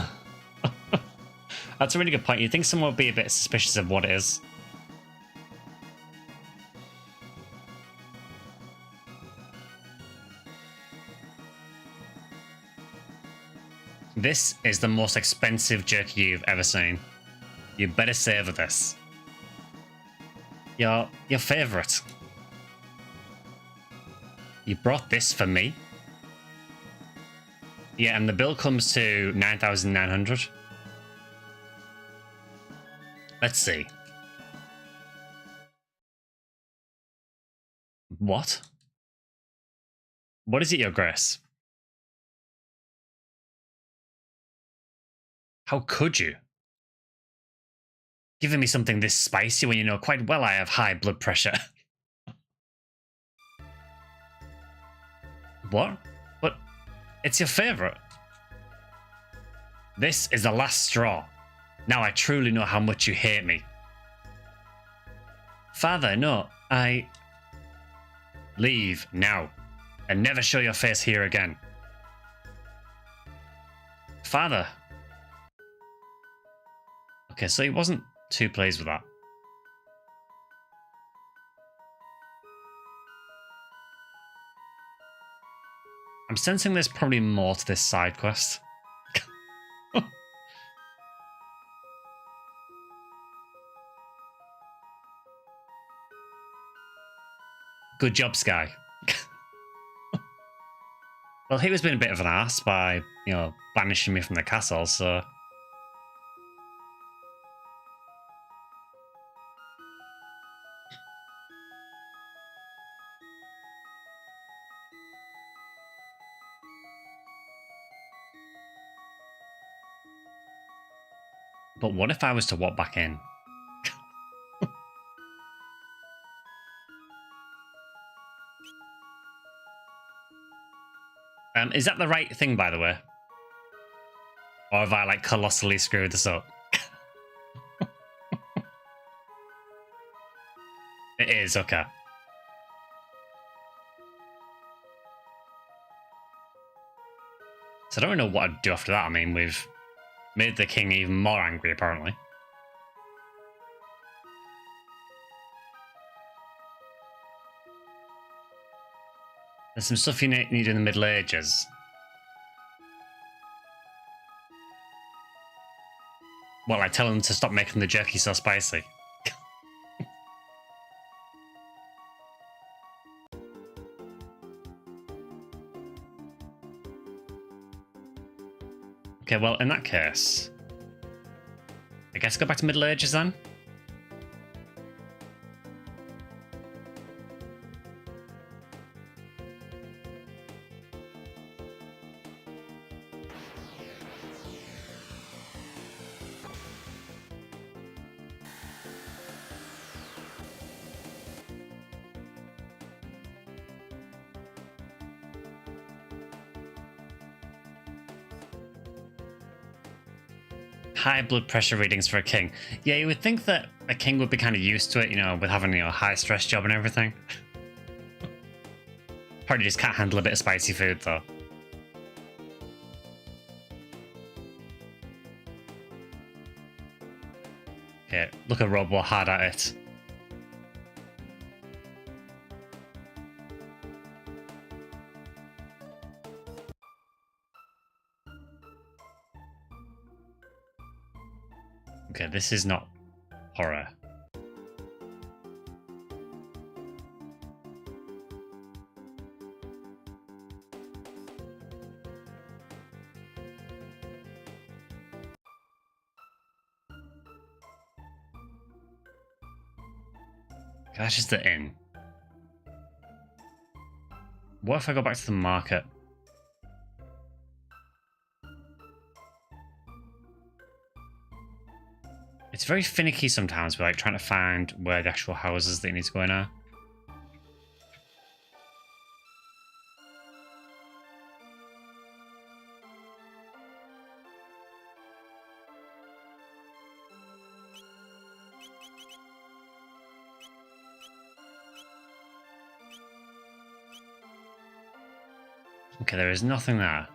That's a really good point. You'd think someone would be a bit suspicious of what it is. This is the most expensive jerky you've ever seen. You better savor this. Your favourite. You brought this for me? Yeah, and the bill comes to 9,900. Let's see. What? What is it, Your Grace? How could you? Giving me something this spicy when you know quite well I have high blood pressure. What? But it's your favourite. This is the last straw. Now I truly know how much you hate me. Father, no, I... Leave now, and never show your face here again. Father. Okay, so he wasn't too pleased with that. I'm sensing there's probably more to this side quest. Good job, Sky. Well, he was being a bit of an ass by, you know, banishing me from the castle, so... But what if I was to walk back in? Is that the right thing, by the way? Or have I, like, colossally screwed this up? It is, okay. So I don't really know what I'd do after that. I mean, we've made the king even more angry, apparently. There's some stuff you need in the Middle Ages. Well, I tell them to stop making the jerky so spicy. Okay, well, in that case, I guess go back to Middle Ages then? High blood pressure readings for a king. Yeah, you would think that a king would be kind of used to it, you know, with having, you know, a high stress job and everything. Probably just can't handle a bit of spicy food, though. Okay, look at Robo hard at it. Okay, this is not horror. That's just the inn. What if I go back to the market? It's very finicky sometimes, like trying to find where the actual houses that you need to go in are. Okay, there is nothing there.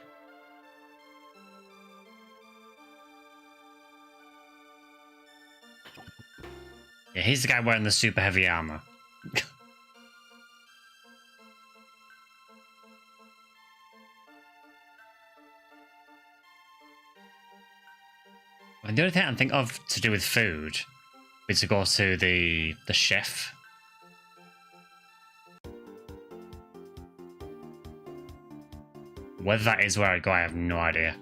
Yeah, he's the guy wearing the super heavy armor. And the only thing I can think of to do with food is to go to the chef. Whether that is where I go, I have no idea.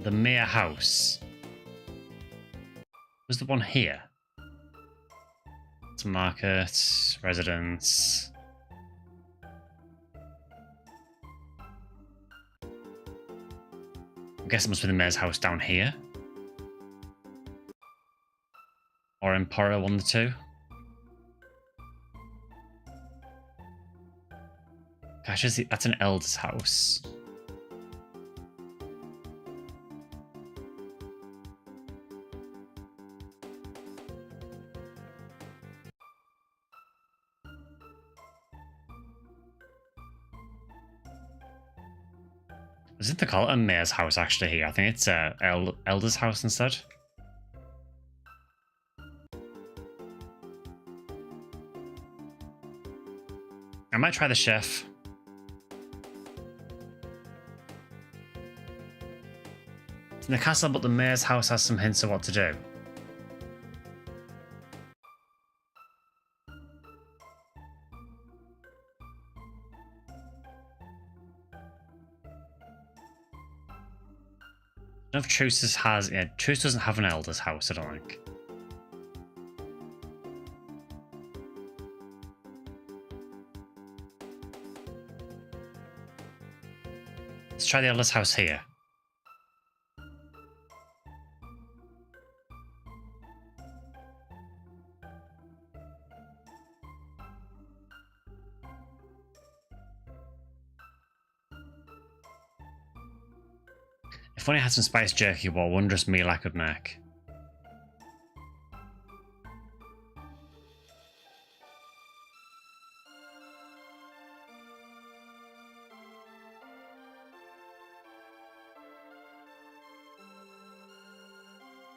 The mayor house. Was the one here? It's market, residence. I guess it must be the mayor's house down here. Or Emporial, one of the two. Gosh, that's an elder's house. Is it they call it a mayor's house actually here? I think it's a elder's house instead. I might try the chef. It's in the castle, but the mayor's house has some hints of what to do. I don't know if Truce's has... Yeah, Truce doesn't have an elder's house, I don't think. Let's try the elder's house here. If only I had some spiced jerky, what a wondrous meal I could make.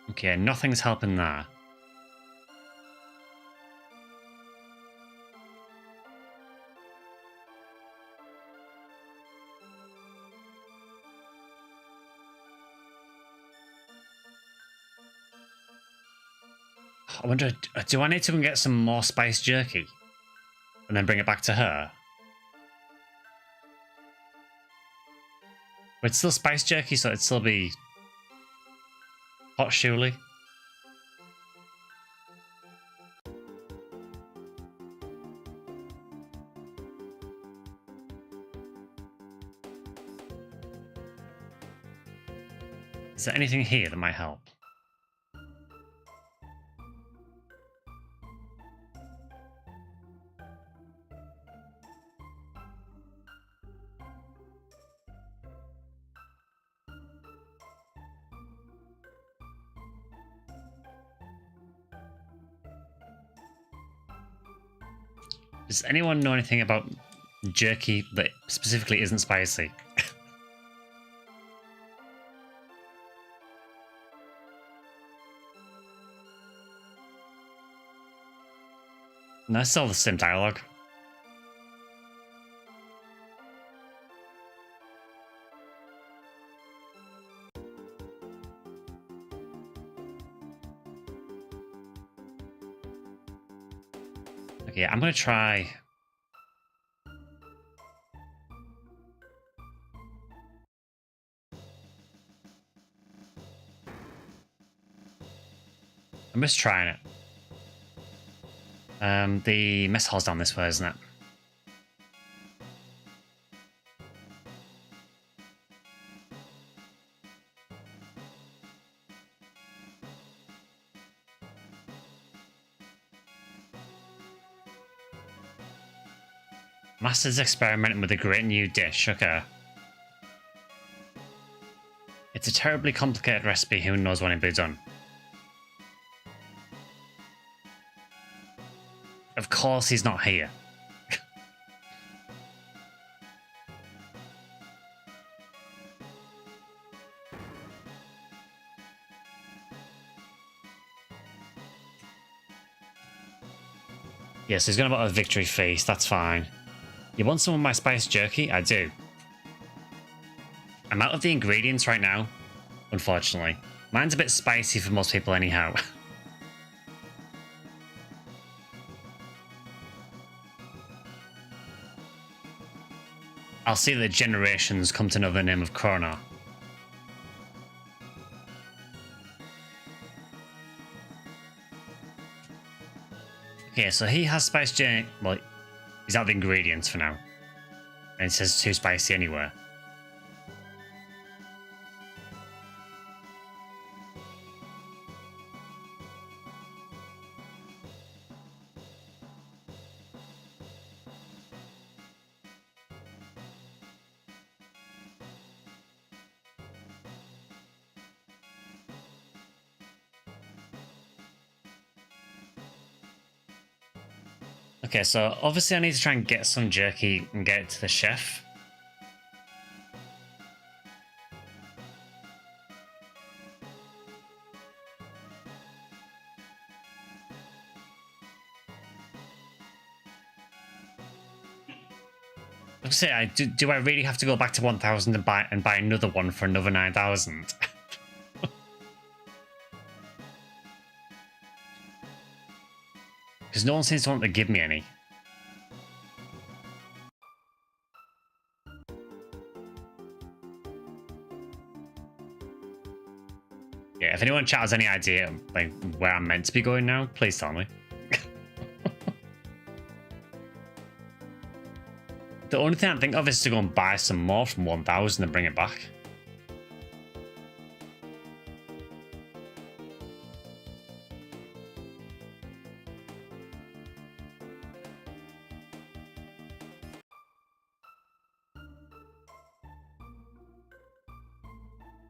Okay, nothing's helping there. I wonder, do I need to get some more spiced jerky? And then bring it back to her? But it's still spiced jerky, so it'd still be hot surely. Is there anything here that might help? Does anyone know anything about jerky that specifically isn't spicy? No, it's still the same dialogue. Okay, I'm gonna try. I'm just trying it. The mess hall's down this way, isn't it? Master's experimenting with a great new dish. Okay. It's a terribly complicated recipe. Who knows when it'll be done? Of course he's not here. Yes, he's going to have a victory feast. That's fine. You want some of my spiced jerky? I do. I'm out of the ingredients right now, unfortunately. Mine's a bit spicy for most people anyhow. I'll see that generations come to know the name of Chrono. Okay, so he has spiced jerky. Well, he's out of the ingredients for now. And it says too spicy anywhere. Okay, so obviously I need to try and get some jerky and get it to the chef. Like I say, do I really have to go back to 1,000 and buy another one for another 9,000? Because no one seems to want to give me any. Yeah, if anyone chat has any idea like where I'm meant to be going now, please tell me. The only thing I think of is to go and buy some more from 1,000 and bring it back.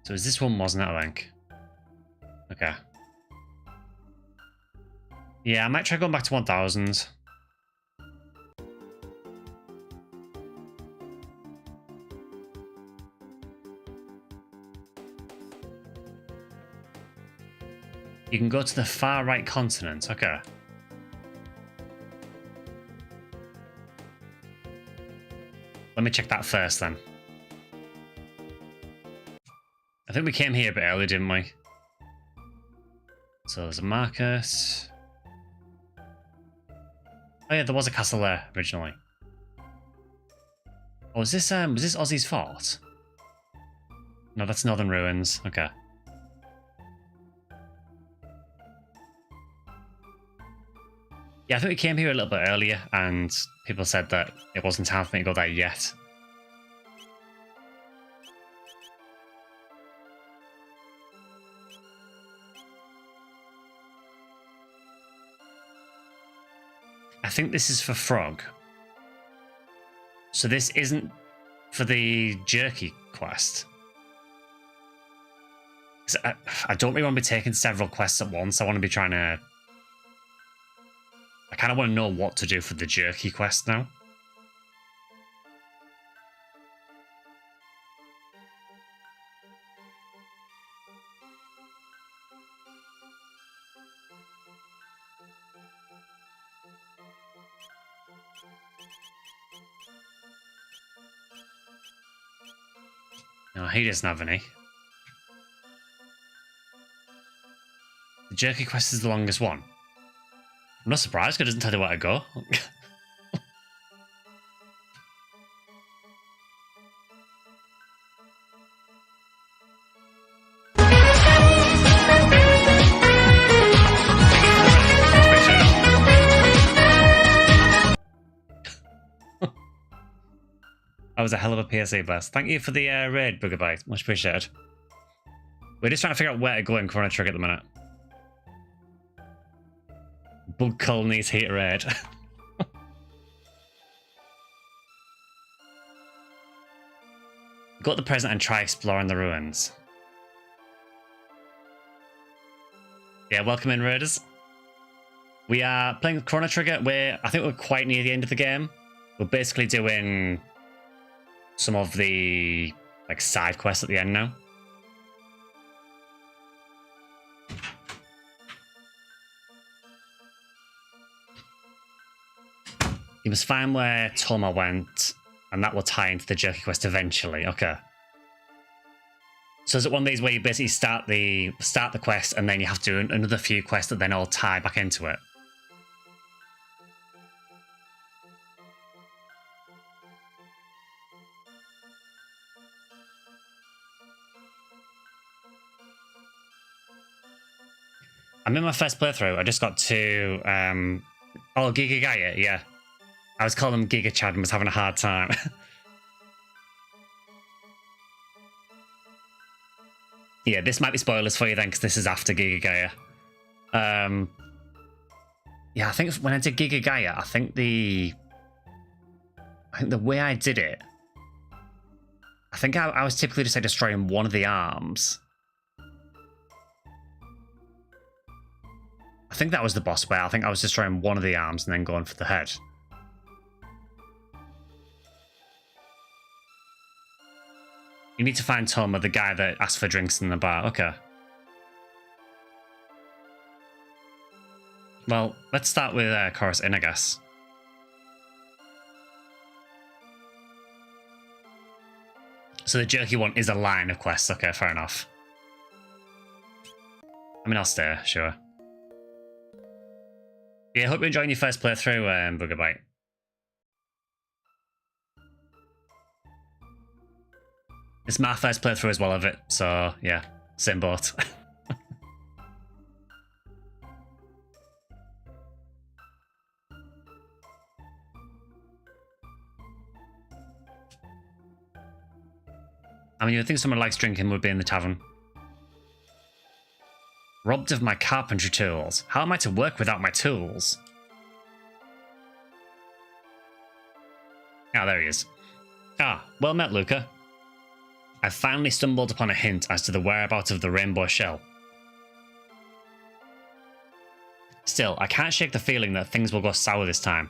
So is this one, wasn't it, I think? Okay. Yeah, I might try going back to 1,000. You can go to the far right continent. Okay. Let me check that first then. I think we came here a bit early, didn't we? So there's a market. Oh yeah, there was a castle there originally. Oh, was this Ozzy's fort? No, that's Northern Ruins. Okay. Yeah, I think we came here a little bit earlier, and people said that it wasn't time for me to go there yet. I think this is for Frog. So this isn't for the jerky quest. I don't really want to be taking several quests at once. I want to be trying to... I kind of want to know what to do for the jerky quest now. No, he doesn't have any. The jerky quest is the longest one. I'm not surprised because it doesn't tell you where to go. That was a hell of a PSA blast. Thank you for the raid, Boogerbite. Much appreciated. We're just trying to figure out where to go in Chrono Trigger at the minute. Bug colonies hate raid. Go to the present and try exploring the ruins. Yeah, welcome in, raiders. We are playing Chrono Trigger. I think we're quite near the end of the game. We're basically doing some of the side quests at the end now. You must find where Toma went, and that will tie into the jerky quest eventually. Okay. So is it one of these where you basically start the quest and then you have to do another few quests that then all tie back into it? I'm in my first playthrough. I just got to Giga Gaia, yeah. I was calling him Giga Chad and was having a hard time. Yeah, this might be spoilers for you then, because this is after Giga Gaia. Yeah, I think when I did Giga Gaia, I think the way I did it, I think I was typically just destroying one of the arms. I think that was the boss where I think I was destroying one of the arms and then going for the head. You need to find Toma, the guy that asked for drinks in the bar. Okay. Well, let's start with Chorus In, I guess. So the jerky one is a line of quests. Okay, fair enough. I mean, I'll stay, sure. Yeah, hope you're enjoying your first playthrough, Boogerbite. It's my first playthrough as well of it, so yeah, same boat. I mean, you would think someone likes drinking would be in the tavern. Robbed of my carpentry tools. How am I to work without my tools? Ah, there he is. Ah, well met, Luca. I've finally stumbled upon a hint as to the whereabouts of the rainbow shell. Still, I can't shake the feeling that things will go sour this time.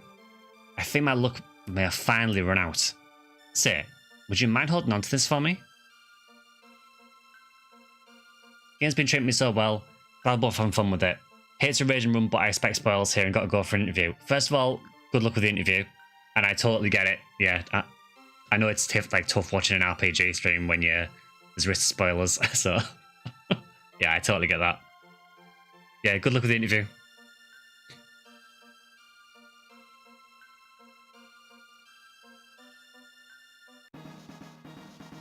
I think my luck may have finally run out. Say, would you mind holding on to this for me? Game's been treating me so well. Glad we're both having fun with it. Hate to rage and run, but I expect spoils here and got to go for an interview. First of all, good luck with the interview. And I totally get it. Yeah, I know it's tough watching an RPG stream when there's risk of spoilers. So, yeah, I totally get that. Yeah, good luck with the interview.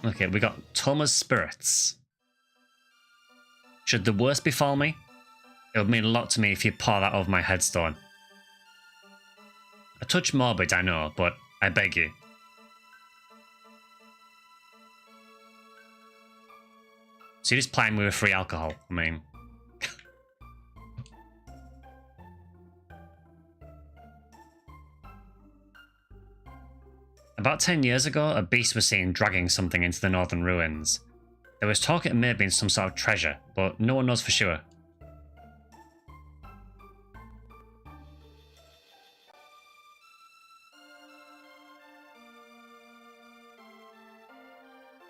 Okay, we got Toma's Spirits. Should the worst befall me, it would mean a lot to me if you pour that over my headstone. A touch morbid, I know, but I beg you. So you're just playing with free alcohol, I mean. About 10 years ago, a beast was seen dragging something into the northern ruins. There was talk it may have been some sort of treasure, but no one knows for sure.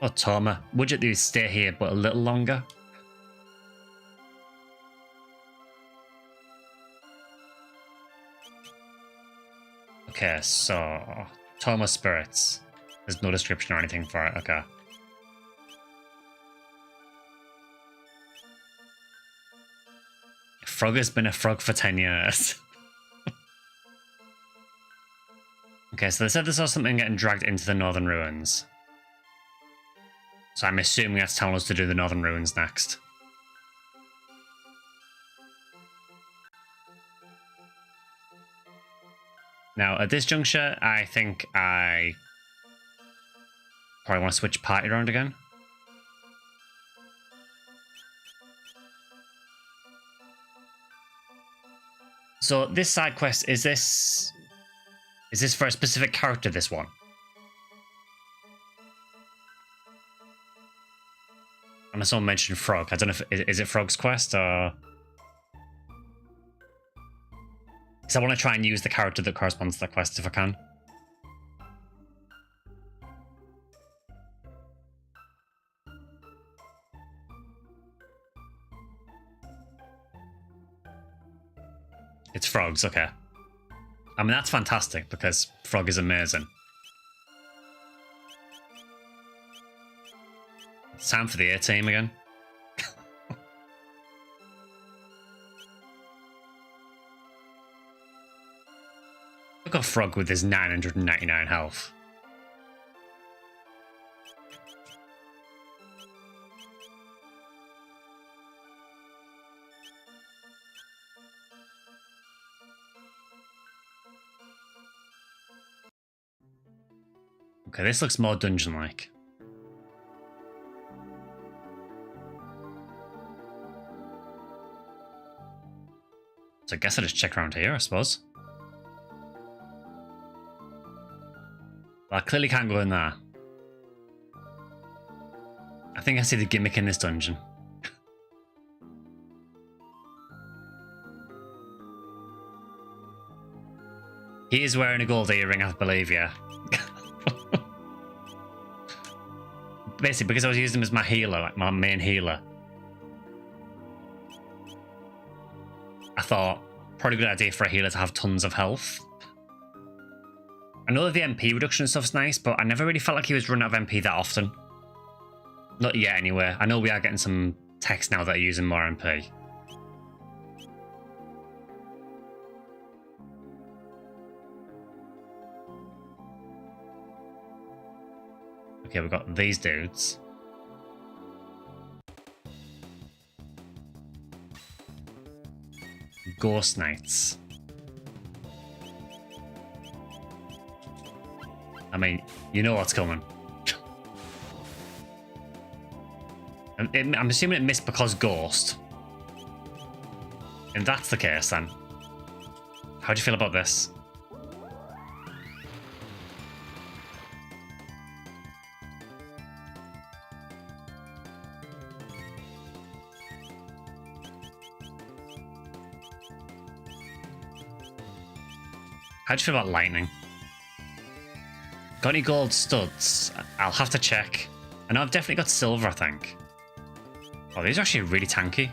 Oh, Toma, would you stay here but a little longer? Okay, so Tome of Spirits. There's no description or anything for it. Okay. Frog has been a frog for 10 years. Okay, so they said they saw something getting dragged into the Northern Ruins. So I'm assuming that's telling us to do the Northern Ruins next. Now, at this juncture, I think I probably want to switch party around again. So this side quest, is this for a specific character, this one? And someone mentioned Frog. I don't know if is it Frog's quest or... Because I want to try and use the character that corresponds to the quest if I can. It's Frog's, okay. I mean, that's fantastic because Frog is amazing. It's time for the A-team again. Look at Frog with his 999 health. Okay, this looks more dungeon-like. So I guess I just check around here, I suppose. Well, I clearly can't go in there. I think I see the gimmick in this dungeon. He is wearing a gold earring, I believe, yeah. Basically, because I was using him as my healer, like my main healer. I thought, probably a good idea for a healer to have tons of health. I know that the MP reduction and stuff's nice, but I never really felt like he was running out of MP that often. Not yet, anyway. I know we are getting some techs now that are using more MP. Okay, we've got these dudes. Ghost Knights. I mean, you know what's coming. I'm assuming it missed because Ghost. And that's the case then. How do you feel about this? How do you feel about lightning? Got any gold studs? I'll have to check. I know I've definitely got silver, I think. Oh, these are actually really tanky.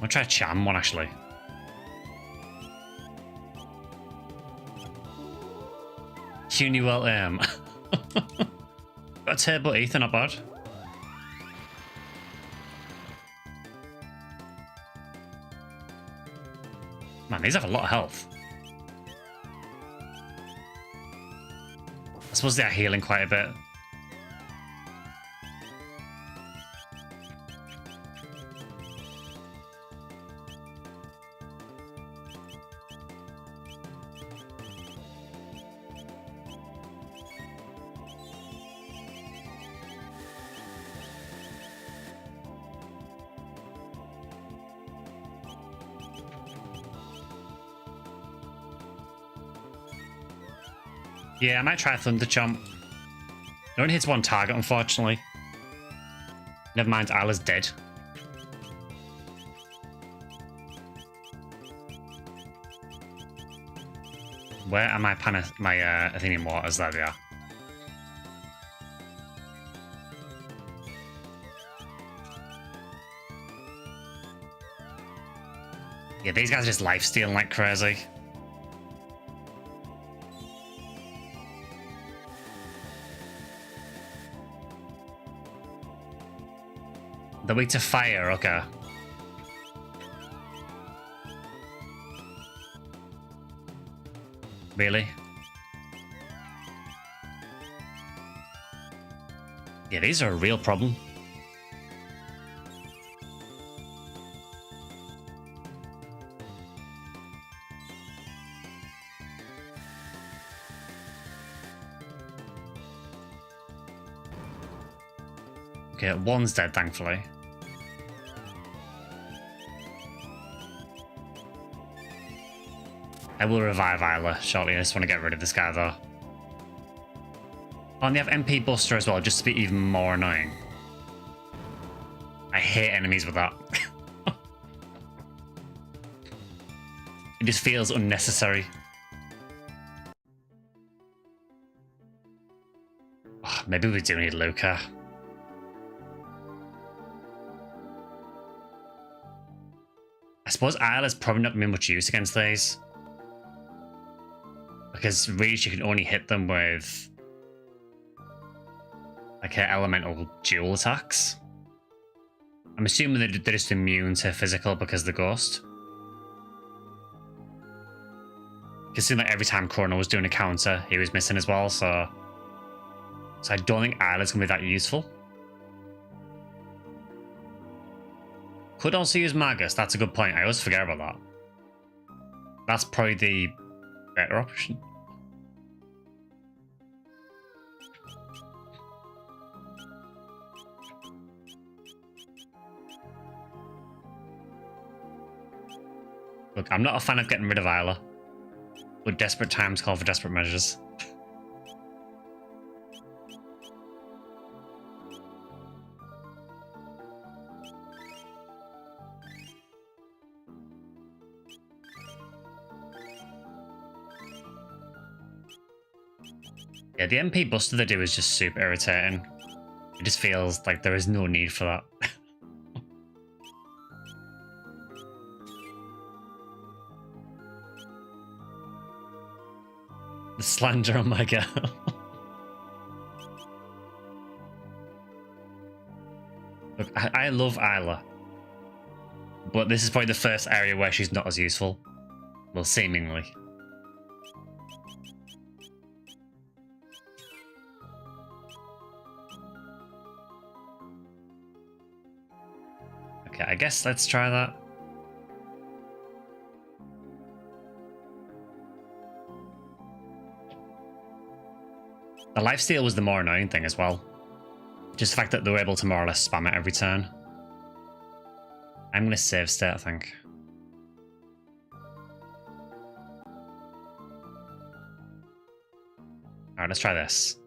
I'll try a Cham one, actually. Unywell aim. Got a turbo ether, not bad. Man, these have a lot of health. I suppose they are healing quite a bit. Yeah, I might try Thunder Chomp. It only hits one target, unfortunately. Never mind, Isla's dead. Where are my Athenian waters? There they are. Yeah, these guys are just life-stealing like crazy. They're weak to fire, okay. Really? Yeah, these are a real problem. Okay, one's dead, thankfully. I will revive Isla shortly. I just want to get rid of this guy, though. Oh, and they have MP Buster as well, just to be even more annoying. I hate enemies with that. It just feels unnecessary. Oh, maybe we do need Luca. I suppose Isla's probably not been much use against these. Because really she can only hit them with like her elemental dual attacks. I'm assuming they're just immune to physical because of the ghost. Because it seemed like every time Chrono was doing a counter, he was missing as well, so I don't think Isla's gonna be that useful. Could also use Magus, that's a good point. I always forget about that. That's probably the better option. Look, I'm not a fan of getting rid of Isla, but desperate times call for desperate measures. Yeah, the MP Buster they do is just super irritating. It just feels like there is no need for that. The slander on my girl. Look, I love Isla, but this is probably the first area where she's not as useful. Well, seemingly. Okay, I guess let's try that. The lifesteal was the more annoying thing as well. Just the fact that they were able to more or less spam it every turn. I'm going to save state, I think. Alright, let's try this.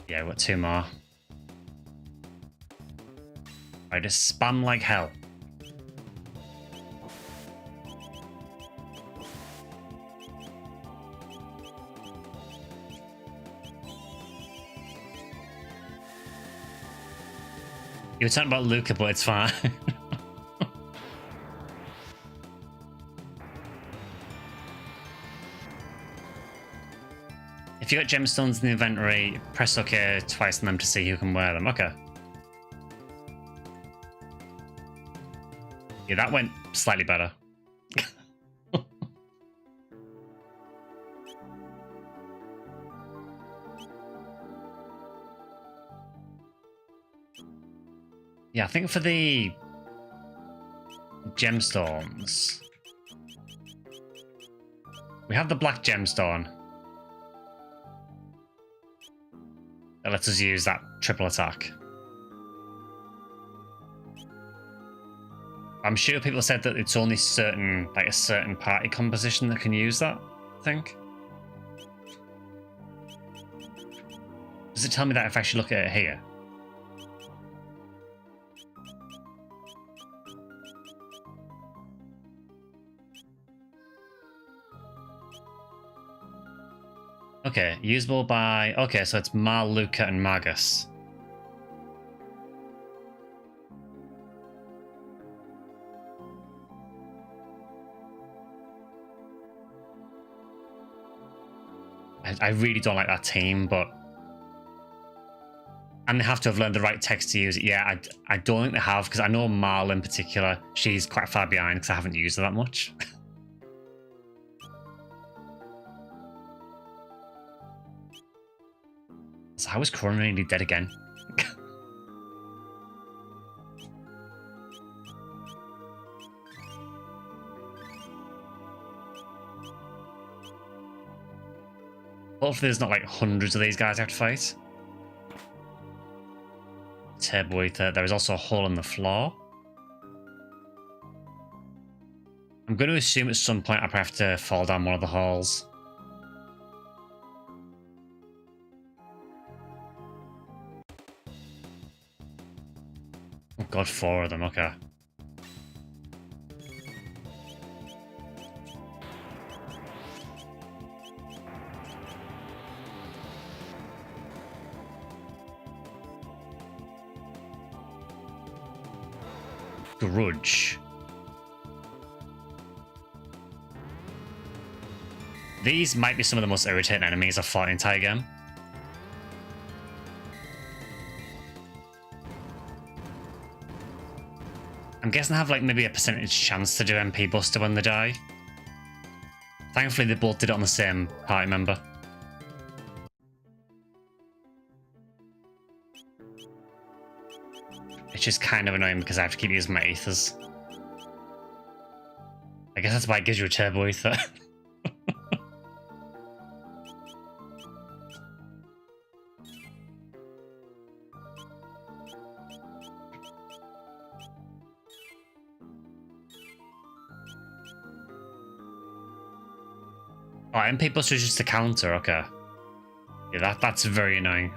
Yeah, we've got two more. I just spam like hell. You were talking about Luca, but it's fine. If you got gemstones in the inventory, press OK twice on them to see who can wear them. Okay. Yeah, that went slightly better. Yeah, I think for the gemstones, we have the black gemstone that lets us use that triple attack. I'm sure people said that it's only certain, like a certain party composition that can use that, I think. Does it tell me that if I actually look at it here? Okay, usable by... Okay, so it's Mar, Luca, and Magus. I really don't like that team, but... And they have to have learned the right text to use it. Yeah, I don't think they have, because I know Marl in particular, she's quite far behind because I haven't used her that much. So how is Chrono nearly dead again? Hopefully there's not like hundreds of these guys I have to fight. Turbo Ether. There is also a hole in the floor. I'm going to assume at some point I probably have to fall down one of the halls. Oh god, 4 of them, okay. Grudge. These might be some of the most irritating enemies I've fought in entire game. I'm guessing I have like maybe a percentage chance to do MP Buster when they die. Thankfully they both did it on the same party member. It's just kind of annoying because I have to keep using my ethers. I guess that's why it gives you a turbo ether. Oh, MP Buster is just a counter, okay. Yeah, that's very annoying.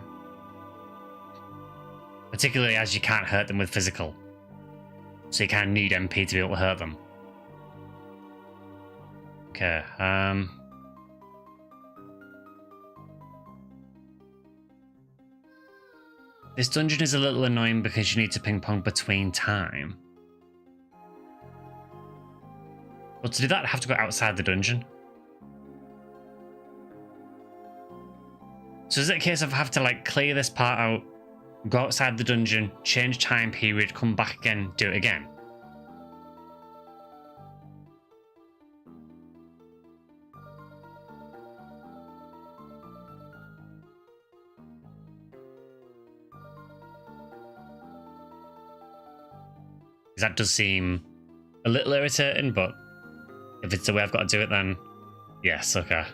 Particularly as you can't hurt them with physical. So you kind of need MP to be able to hurt them. Okay, this dungeon is a little annoying because you need to ping pong between time. But to do that, I have to go outside the dungeon. So is it a case of I have to like clear this part out, go outside the dungeon, change time period, come back again, do it again? That does seem a little irritating, but if it's the way I've got to do it, then yes, okay.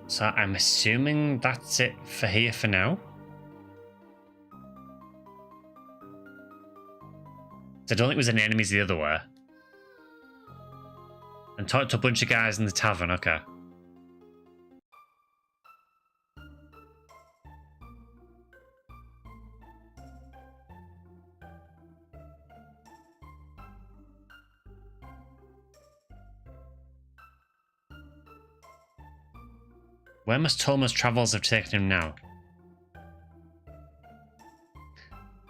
So I'm assuming that's it for here for now. So I don't think there's any enemies the other way. And talked to a bunch of guys in the tavern, okay. Where must Toma's travels have taken him now?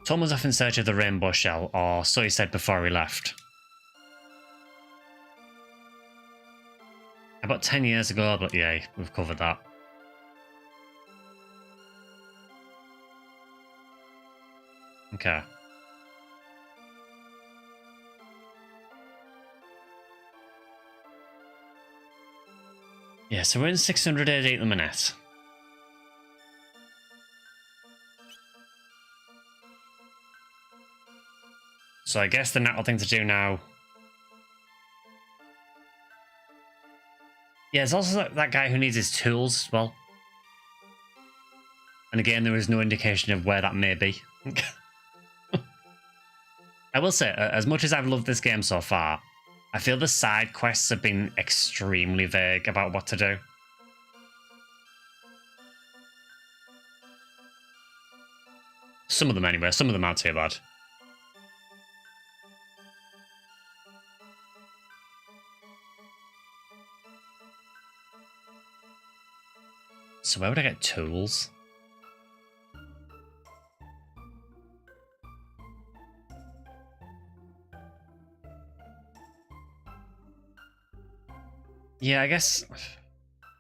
Toma's off in search of the rainbow shell, or so he said before he left. About 10 years ago, but yeah, we've covered that. Okay. Yeah, so we're in 600 AD at the minute. So I guess the natural thing to do now... Yeah, there's also that guy who needs his tools as well. And again, there is no indication of where that may be. I will say, as much as I've loved this game so far, I feel the side quests have been extremely vague about what to do. Some of them anyway, some of them aren't too bad. So where would I get tools? Yeah, I guess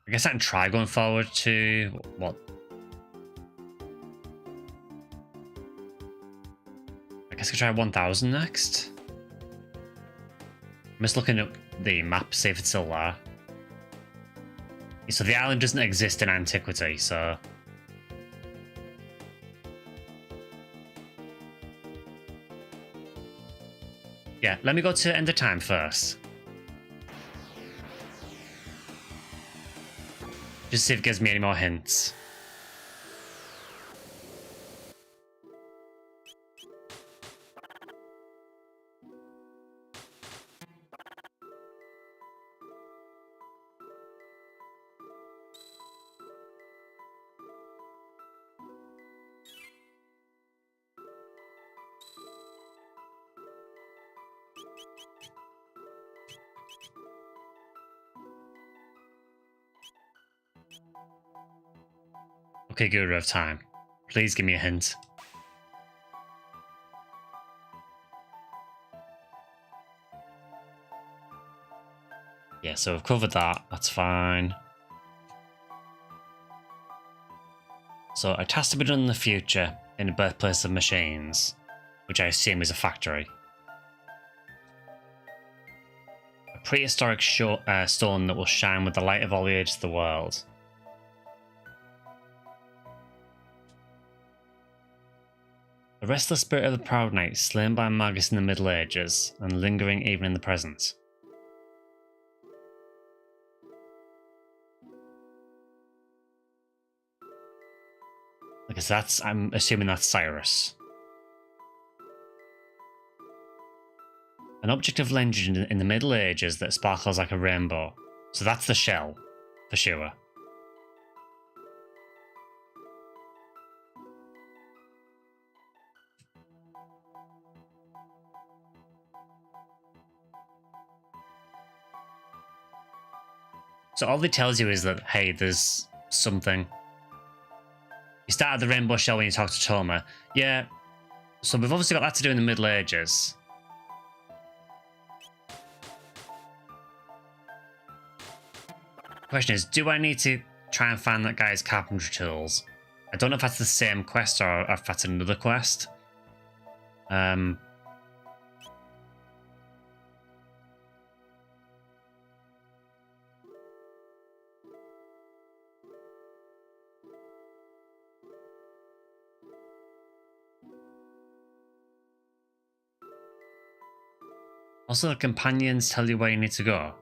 I can try going forward to what? I guess I could try 1000 next. I'm just looking at the map, see if it's still there. So the island doesn't exist in antiquity, so... Yeah, let me go to End of Time first. Just see if it gives me any more hints. Okay, Guru of Time. Please give me a hint. Yeah, so we've covered that. That's fine. So a task to be done in the future in the birthplace of machines, which I assume is a factory. A prehistoric stone that will shine with the light of all the ages of the world. The restless spirit of the proud knight slain by Magus in the Middle Ages and lingering even in the present. Because that's, I'm assuming that's Cyrus. An object of legend in the Middle Ages that sparkles like a rainbow. So that's the shell, for sure. So all it tells you is that, hey, there's something. You start at the rainbow shell when you talk to Toma. Yeah, so we've obviously got that to do in the Middle Ages. Question is, do I need to try and find that guy's carpentry tools? I don't know if that's the same quest or if that's another quest. Also, the companions tell you where you need to go.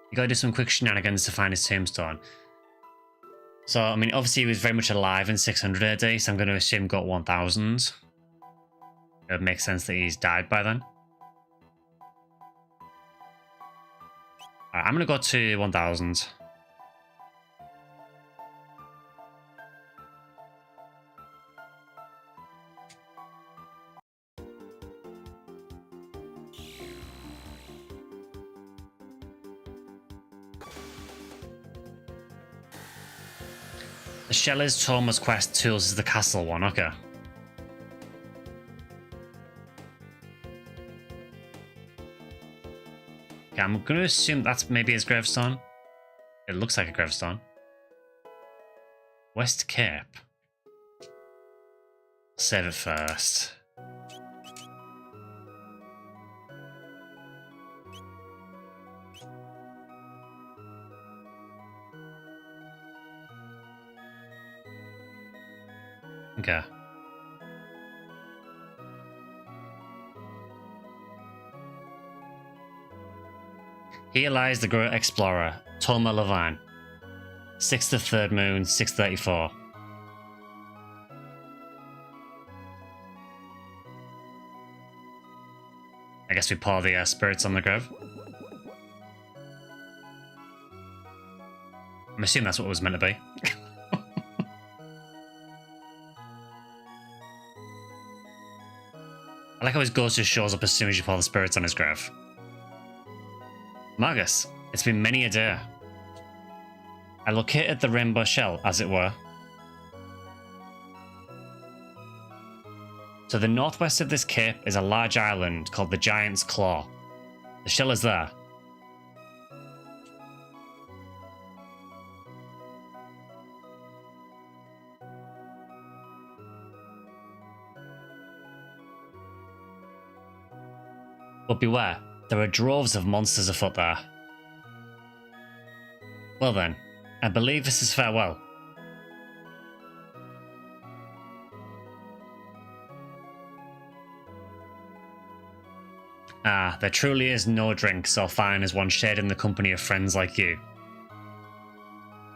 You gotta do some quick shenanigans to find his tombstone. So, I mean, obviously he was very much alive in 600 AD, so I'm going to assume got 1000. It would make sense that he's died by then. Alright, I'm going to go to 1000. The shell is Toma's quest, tools is the castle one, okay. Okay, I'm going to assume that's maybe his gravestone. It looks like a gravestone. West Cape. Save it first. Okay. Here lies the great explorer, Toma Levine. 6th of 3rd moon, 634. I guess we pour the spirits on the grave. I'm assuming that's what it was meant to be. I like how his ghost just shows up as soon as you pour the spirits on his grave. Magus, it's been many a day. I located the rainbow shell, as it were. To the northwest of this cape is a large island called the Giant's Claw. The shell is there. But beware, there are droves of monsters afoot there. Well then, I believe this is farewell. Ah, there truly is no drink so fine as one shared in the company of friends like you.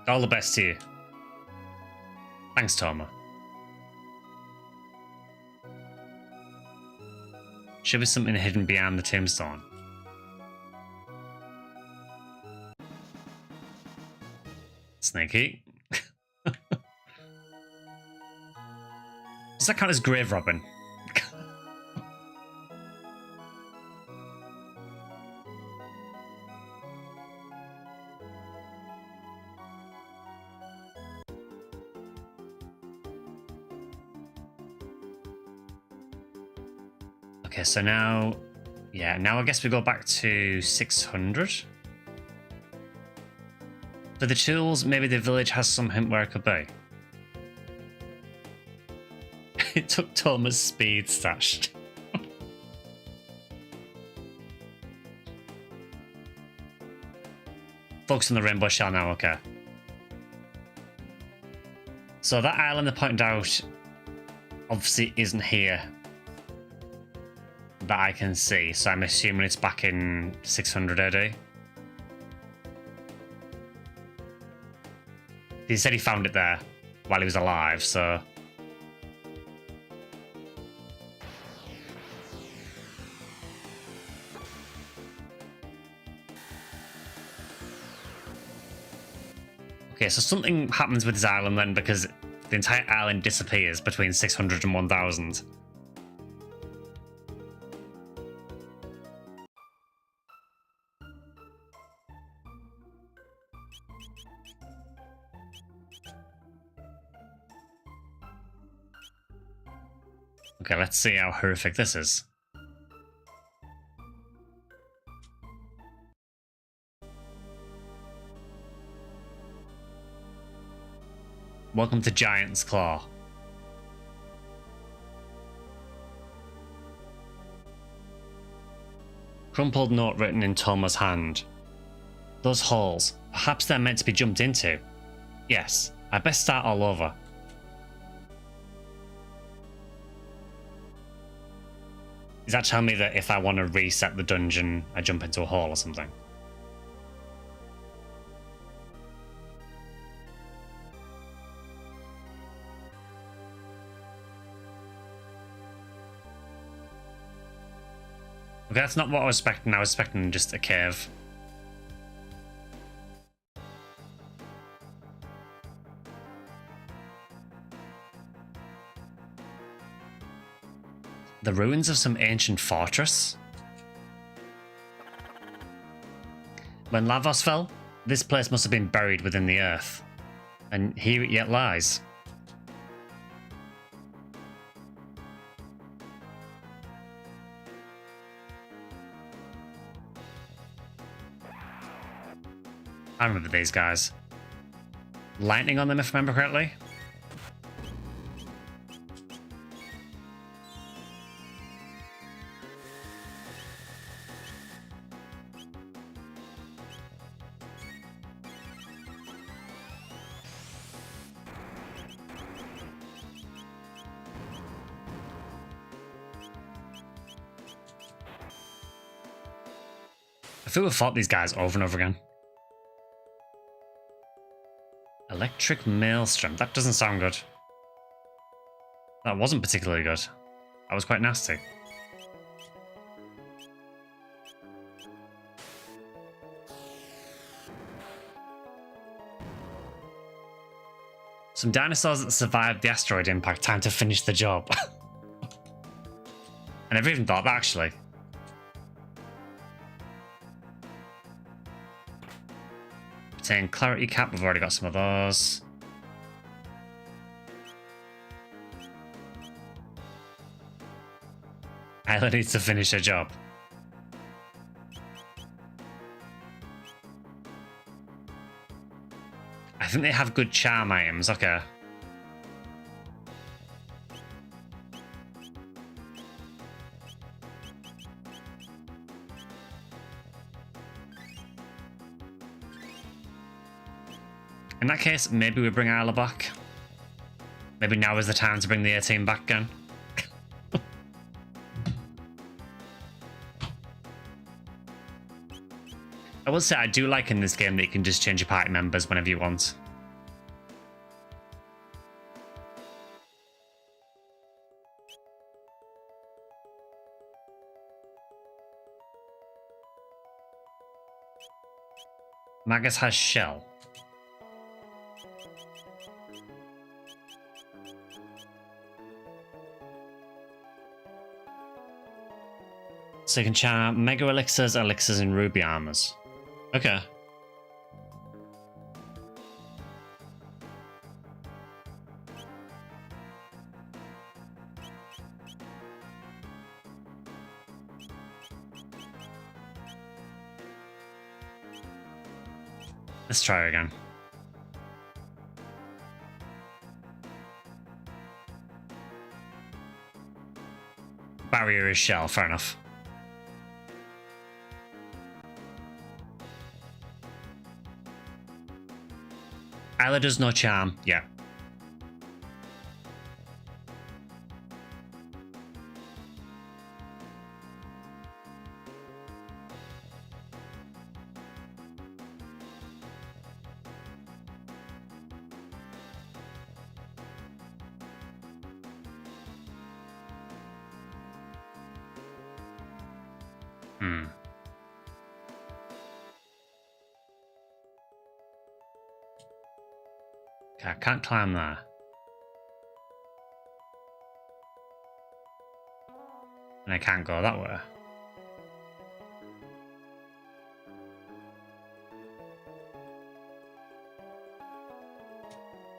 All the best to you. Thanks, Toma. Should be something hidden behind the tombstone. Sneaky. Does that count as grave robbing? Okay, so now, yeah, now I guess we go back to 600. For the tools, maybe the village has some hint where it could be. It took Thomas' speed stashed. Focus on the rainbow shell now, okay. So that island they pointed out obviously isn't here. That I can see, so I'm assuming it's back in 600 AD. He said he found it there while he was alive, so... Okay, so something happens with this island then, because the entire island disappears between 600 and 1000. Okay, let's see how horrific this is. Welcome to Giant's Claw. Crumpled note written in Toma's hand. Those holes, perhaps they're meant to be jumped into. Yes, I best start all over. Does that tell me that if I want to reset the dungeon, I jump into a hole or something? Okay, that's not what I was expecting. I was expecting just a cave. The ruins of some ancient fortress? When Lavos fell, this place must have been buried within the earth. And here it yet lies. I remember these guys. Lightning on them, if I remember correctly. I feel we've fought these guys over and over again. Electric Maelstrom. That doesn't sound good. That wasn't particularly good. That was quite nasty. Some dinosaurs that survived the asteroid impact. Time to finish the job. I never even thought that, actually. Obtain Clarity Cap. We've already got some of those. Isla needs to finish her job. I think they have good charm items. Okay. In that case, maybe we bring Isla back. Maybe now is the time to bring the 18 back again. I will say I do like in this game that you can just change your party members whenever you want. Magus has shell. So you can charm Mega Elixirs, Elixirs, and Ruby Armors. Okay. Let's try again. Barrier is shell, fair enough. Isla does no charm, yeah. Okay, I can't climb there. And I can't go that way.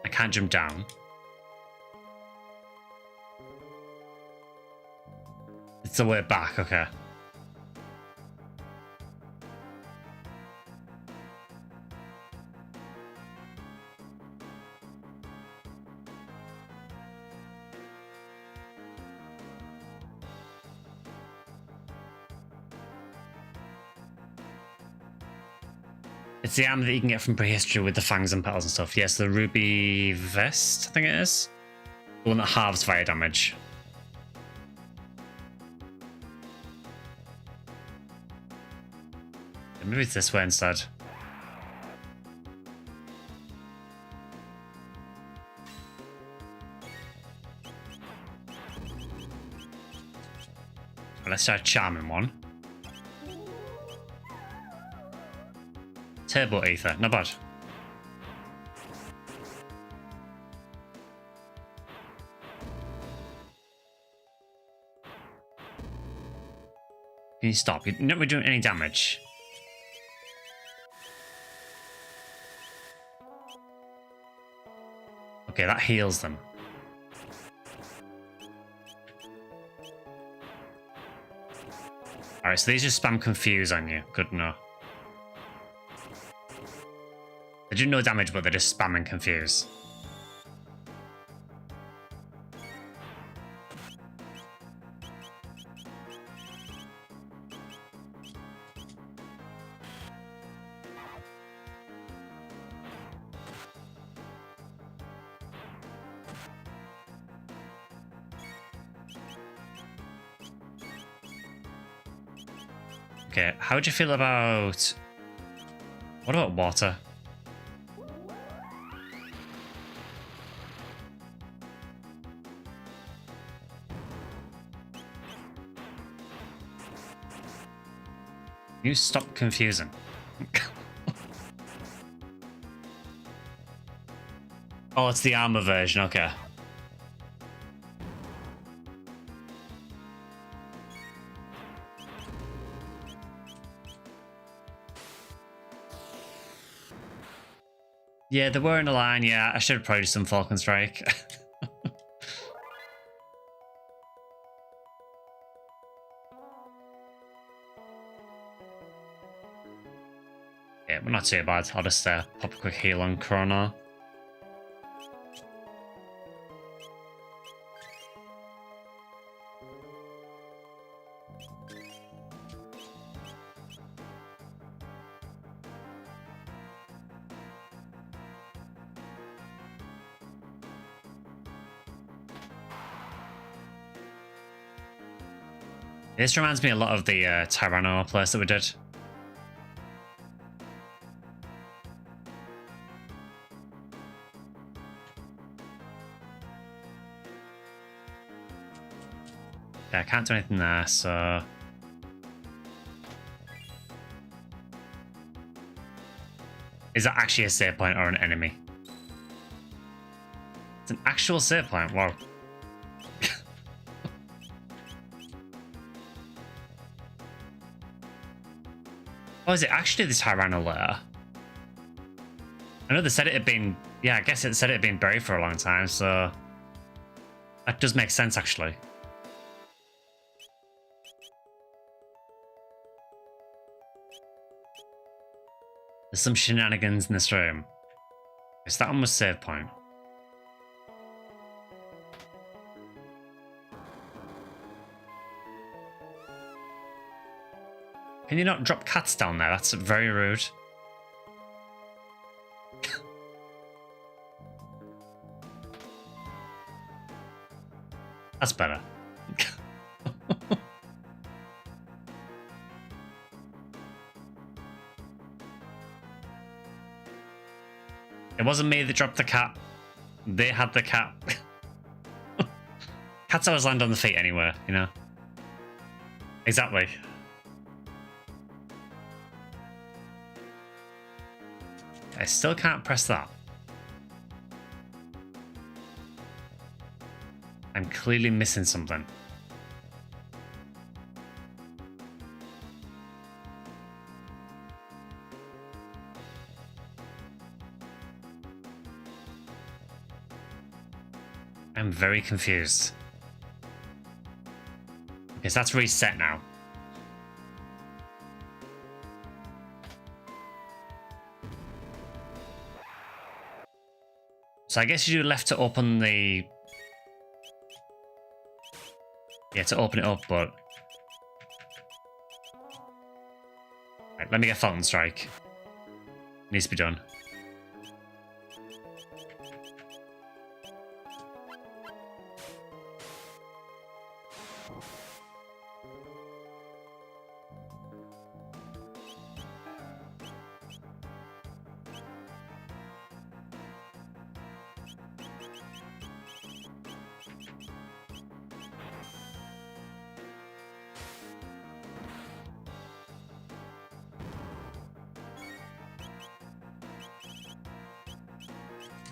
I can't jump down. It's the way back, okay. It's the armor that you can get from prehistory with the fangs and petals and stuff. Yes, the ruby vest, I think it is. The one that halves fire damage. Maybe it's this way instead. Let's start charming one. Turbo Ether, not bad. Can you stop? You're not really doing any damage. Okay, that heals them. Alright, so these just spam confuse on you. Good to know. They do no damage, but they just spam and confuse. Okay, how would you feel about... What about water? You stop confusing. Oh, it's the armor version, okay. Yeah, they were in a line, yeah. I should have probably done Falcon Strike. not too bad. I'll just pop a quick heal on Chrono. This reminds me a lot of the Tyranno place that we did. Okay, I can't do anything there, so... Is that actually a save point or an enemy? It's an actual save point, wow. Oh, is it actually the Tyranno lair? I know they said it had been... Yeah, I guess it said it had been buried for a long time, so... That does make sense, actually. There's some shenanigans in this room. Yes, that one was save point. Can you not drop cats down there? That's very rude. That's better. It wasn't me that dropped the cat. They had the cat. Cats always land on the feet anywhere, you know? Exactly. I still can't press that. I'm clearly missing something. I'm very confused. Because that's reset now. So I guess you do left to open the... Yeah, to open it up, but... Right, let me get Fountain Strike. Needs to be done.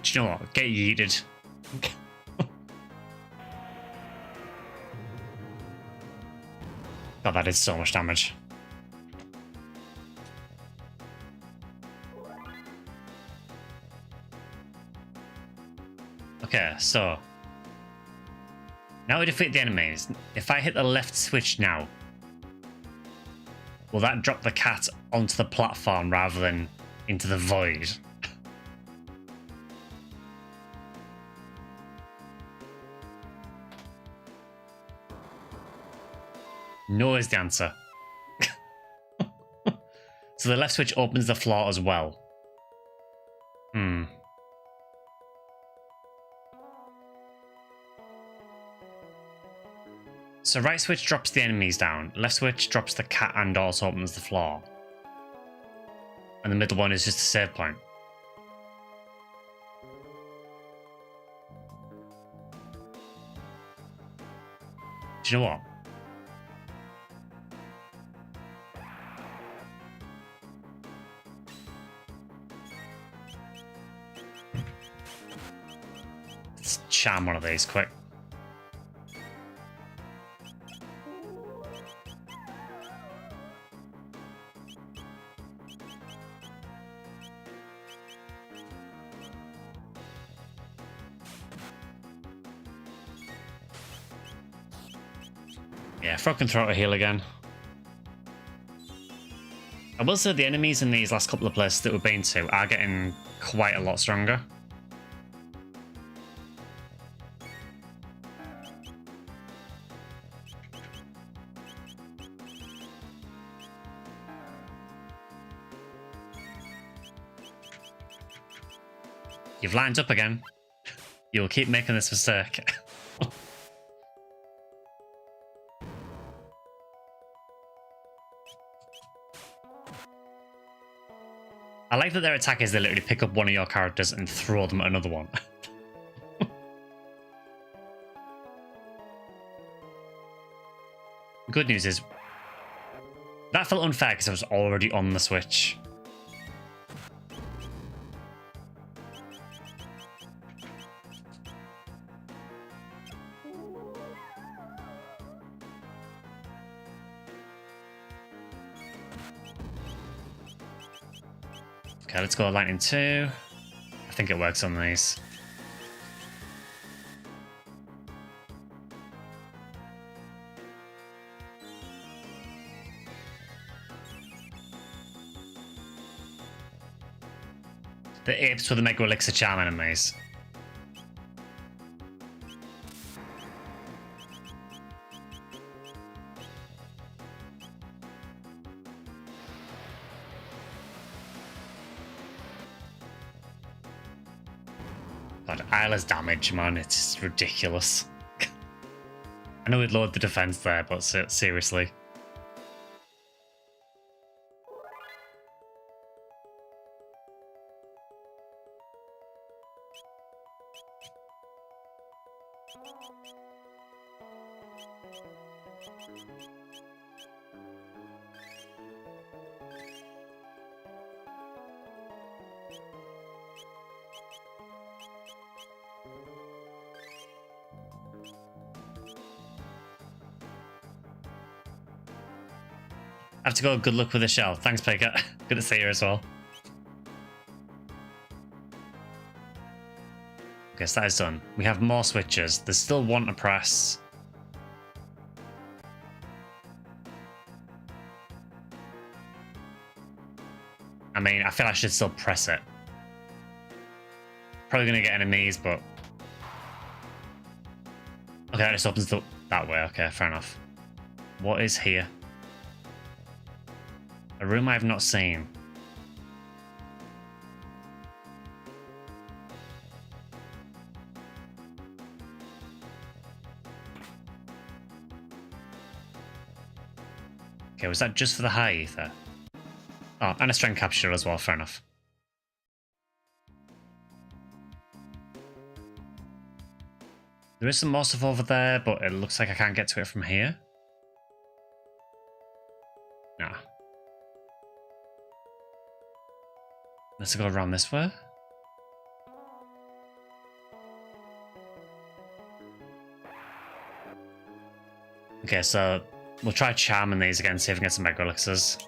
Do you know what? Get yeeted. God, that did so much damage. Okay, so... Now we defeat the enemies. If I hit the left switch now, will that drop the cat onto the platform rather than into the void? No is the answer. So the left switch opens the floor as well. So right switch drops the enemies down. Left switch drops the cat and also opens the floor. And the middle one is just a save point. Do you know what? Let's charm one of these quick. Yeah, Frog can throw out a heal again. I will say the enemies in these last couple of places that we've been to are getting quite a lot stronger. You've lined up again. You'll keep making this mistake. I like that their attack is they literally pick up one of your characters and throw them at another one. The good news is that felt unfair because I was already on the Switch. Okay, let's go lightning 2. I think it works on these. The apes with the Mega Elixir charm enemies. God, Isla's damage, man, it's ridiculous. I know we'd lowered the defense there, but seriously. I have to go. Good luck with the shell. Thanks, Pika. Good to see you as well. Okay, so that is done. We have more switches. There's still one to press. I mean, I feel I should still press it. Probably going to get enemies, but... Okay, that just opens that way. Okay, fair enough. What is here? A room I have not seen. Okay, was that just for the high ether? Oh, and a strength capture as well, fair enough. There is some more stuff over there, but it looks like I can't get to it from here. Nah. Let's go around this way. Okay, so we'll try charming these again, see if we can get some Mega Elixirs.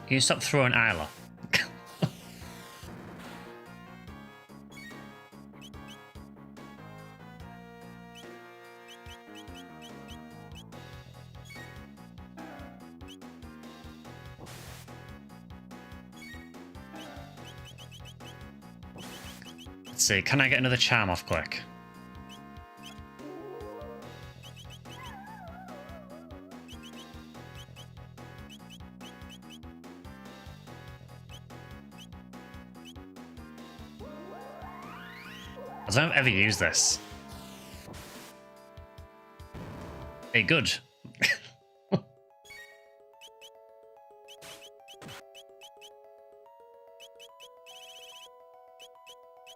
Can you stop throwing Isla? Let's see, can I get another charm off quick? I don't ever use this. Hey, good.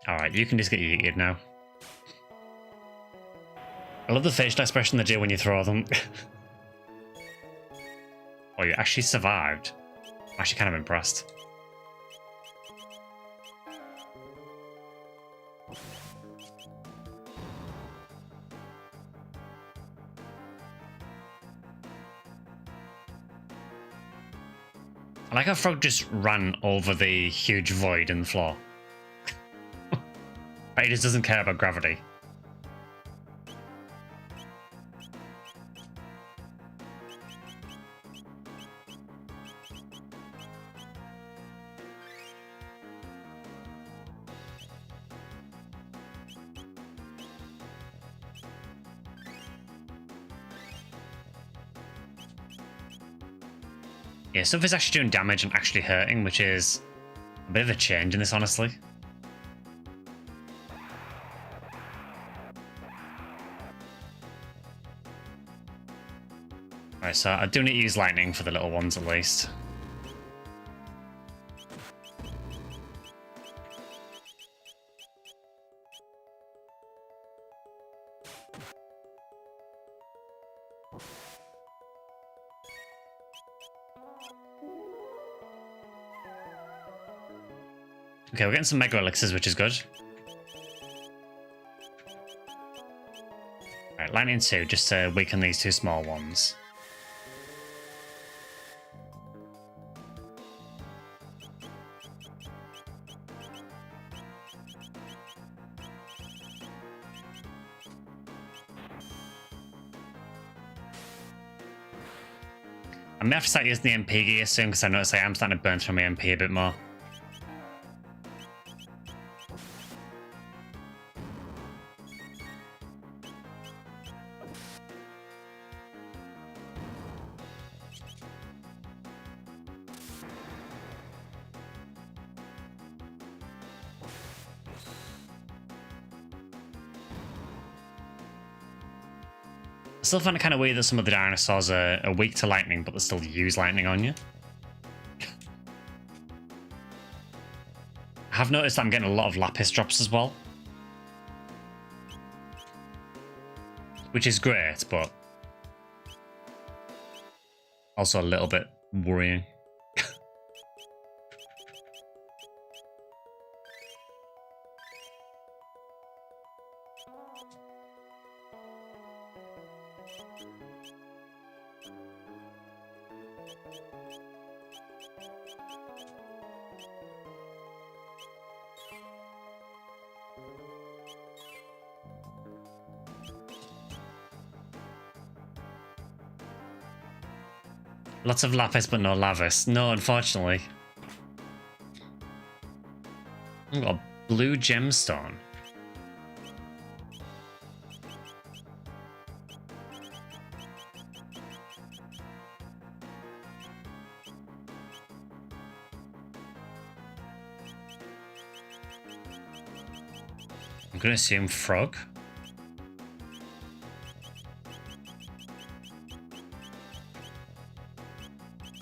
Alright, you can just get yeeted now. I love the facial expression they do when you throw them. Oh, you actually survived. I'm actually kind of impressed. I like how Frog just ran over the huge void in the floor. But he just doesn't care about gravity. Yeah, stuff is actually doing damage and actually hurting, which is a bit of a change in this, honestly. Right, so I do need to use lightning for the little ones at least. Okay, we're getting some Mega Elixirs, which is good. Right, lightning 2, just to weaken these two small ones. I may have to start using the MP gear soon, because I noticed I am starting to burn through my MP a bit more. I still find it kind of weird that some of the dinosaurs are weak to lightning, but they still use lightning on you. I have noticed that I'm getting a lot of lapis drops as well. Which is great, but also a little bit worrying. Lots of lapis, but no lavis. No, unfortunately. I've got a blue gemstone. I'm going to assume frog.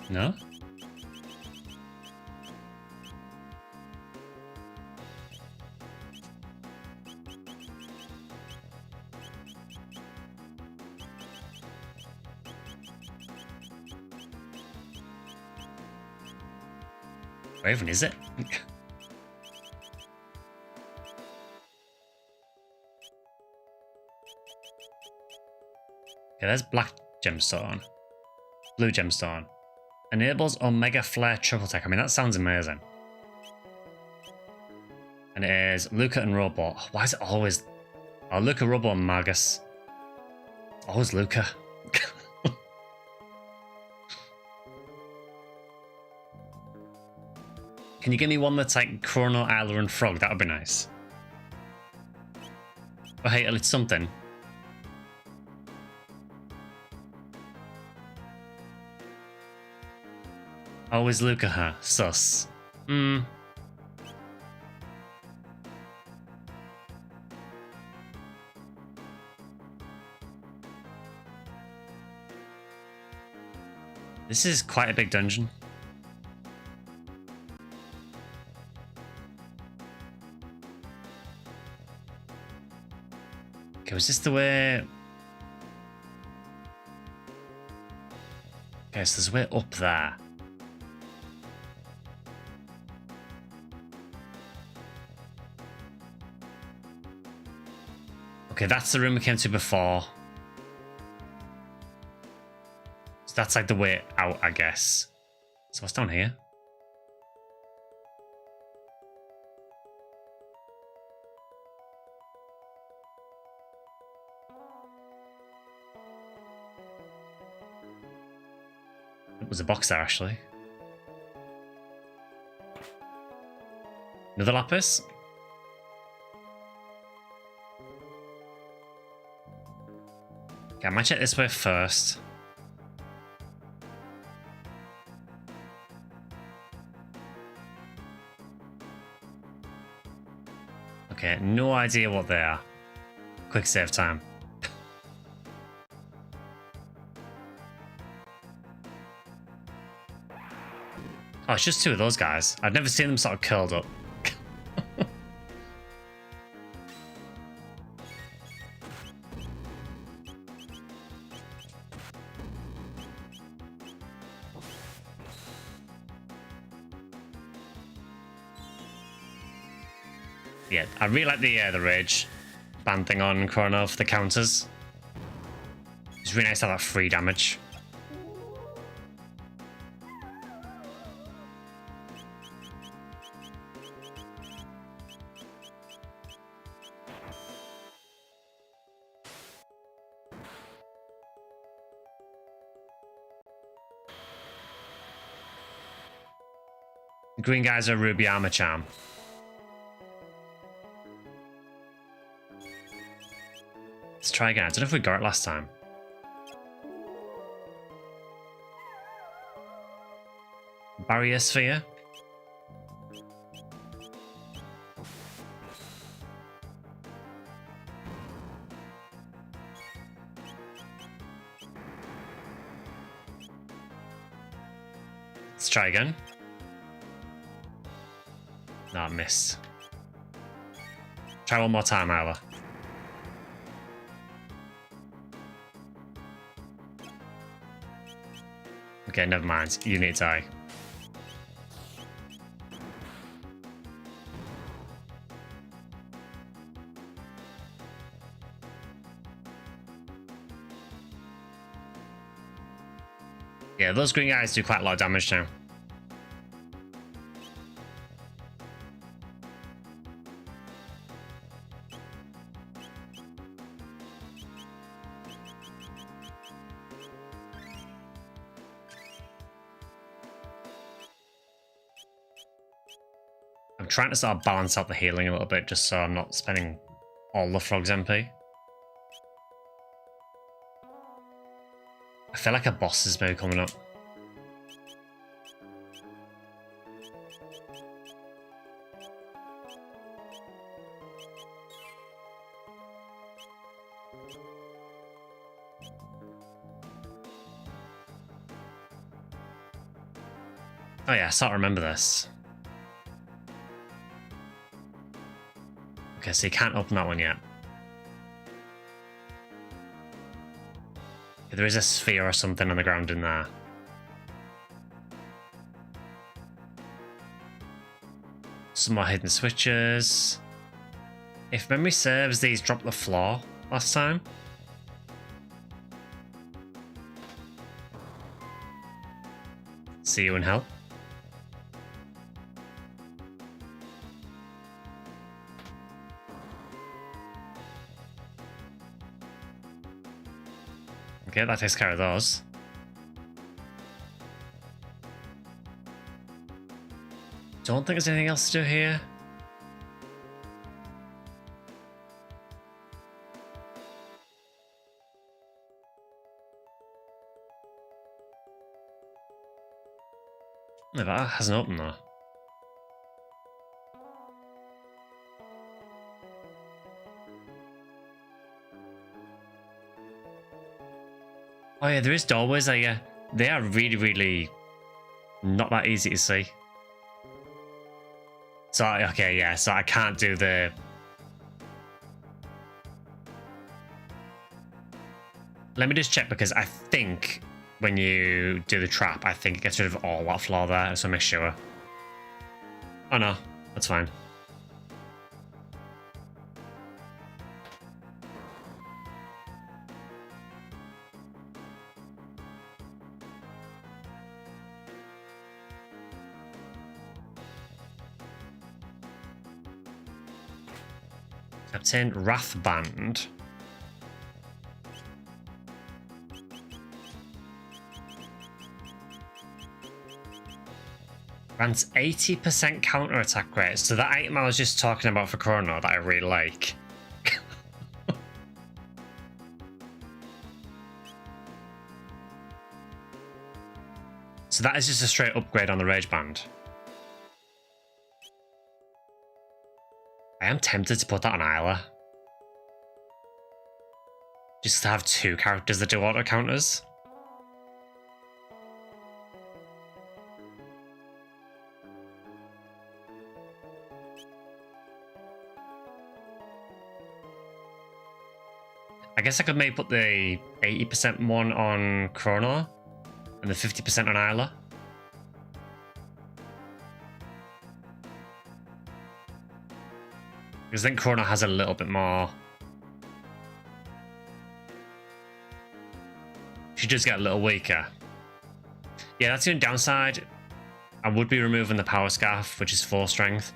No? Where even is it? Okay, there's black gemstone. Blue gemstone. Enables Omega Flare Triple Tech. I mean, that sounds amazing. And it is Luca and Robo. Why is it always... Oh, Luca, Robo, and Magus. Always Luca. Can you give me one that's like Chrono, Isla, and Frog? That would be nice. But hey, it's something. Always Luca, huh? Sus. This is quite a big dungeon. Okay, was this the way... Okay, so there's a way up there. Okay, that's the room we came to before. So that's like the way out, I guess. So what's down here? It was a box there, actually. Another lapis? Okay, I might check this way first. Okay, no idea what they are. Quick save time. Oh, it's just two of those guys. I've never seen them sort of curled up. Yeah, I really like the rage band thing on Chrono for the counters. It's really nice to have that free damage. Green guys are Ruby Armor Charm. Let's try again. I don't know if we got it last time. Barrier Sphere. Let's try again. No, I missed. Try one more time, Isla. Okay, never mind. You need to die. Yeah, those green guys do quite a lot of damage now. I'm trying to sort of balance out the healing a little bit just so I'm not spending all the frog's MP. I feel like a boss is maybe coming up. Oh yeah, I sort of remember this. Okay, so you can't open that one yet. There is a sphere or something on the ground in there. Some more hidden switches. If memory serves, these dropped the floor last time. See you in hell. Okay, that takes care of those. Don't think there's anything else to do here. No, but that hasn't opened though. Oh yeah, there is doorways there. They are really, really not that easy to see. So, okay, yeah, so I can't do the... Let me just check, because I think when you do the trap, I think it gets rid of all that floor there, so make sure. Oh no, that's fine. Obtained Wrath Band. Grants 80% counter attack rate. So that item I was just talking about for Chrono that I really like. So that is just a straight upgrade on the Rage Band. I am tempted to put that on Isla. Just to have two characters that do auto counters. I guess I could maybe put the 80% one on Chrono and the 50% on Isla. Because I think Chrono has a little bit more. She does get a little weaker. Yeah, that's the only downside. I would be removing the Power Scarf, which is 4 strength.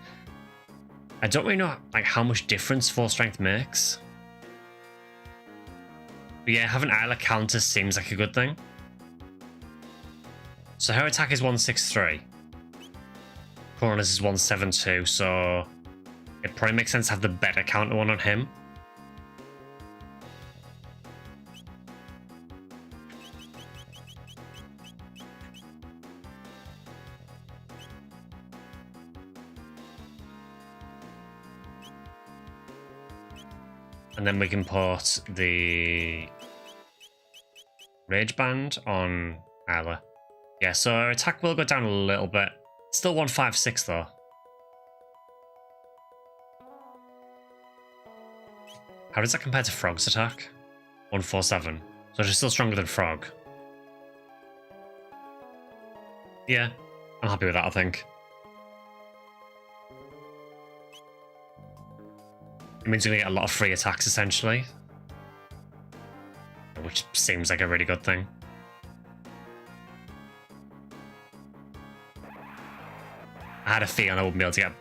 I don't really know like how much difference 4 strength makes. But yeah, having Isla counter seems like a good thing. So her attack is 163. Chrono's is 172, so it probably makes sense to have the better counter one on him. And then we can put the Rage Band on Isla. Yeah, so our attack will go down a little bit. Still 156 though. How does that compare to Frog's attack? 147. So she's still stronger than Frog. Yeah, I'm happy with that, I think. It means you're going to get a lot of free attacks, essentially. Which seems like a really good thing. I had a feeling I wouldn't be able to get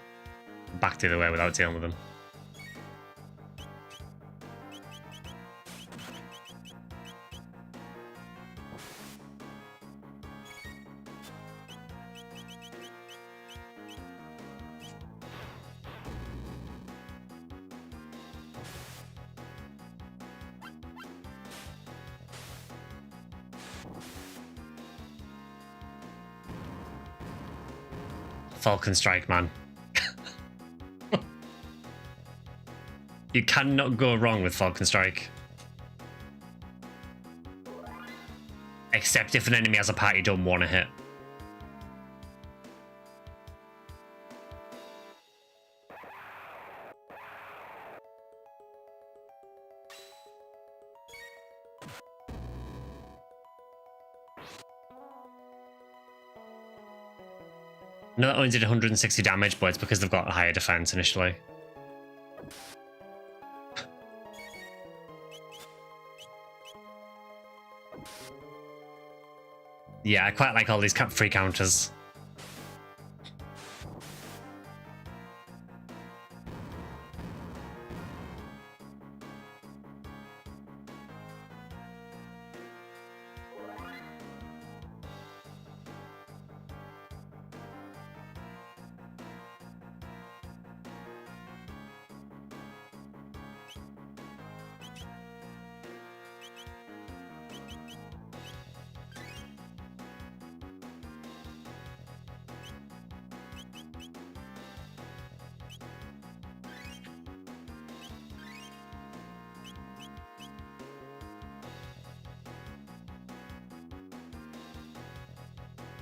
back the other way without dealing with them. Falcon Strike, man. You cannot go wrong with Falcon Strike. Except if an enemy has a part you don't want to hit. No, that only did 160 damage, but it's because they've got a higher defense initially. Yeah, I quite like all these free counters.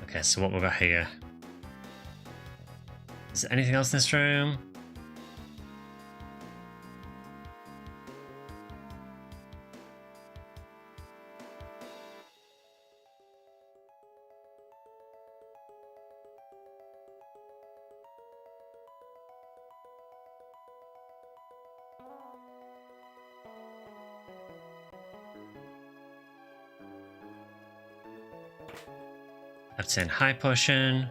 Okay, so what we've got here. Is there anything else in this room? That's in High Potion.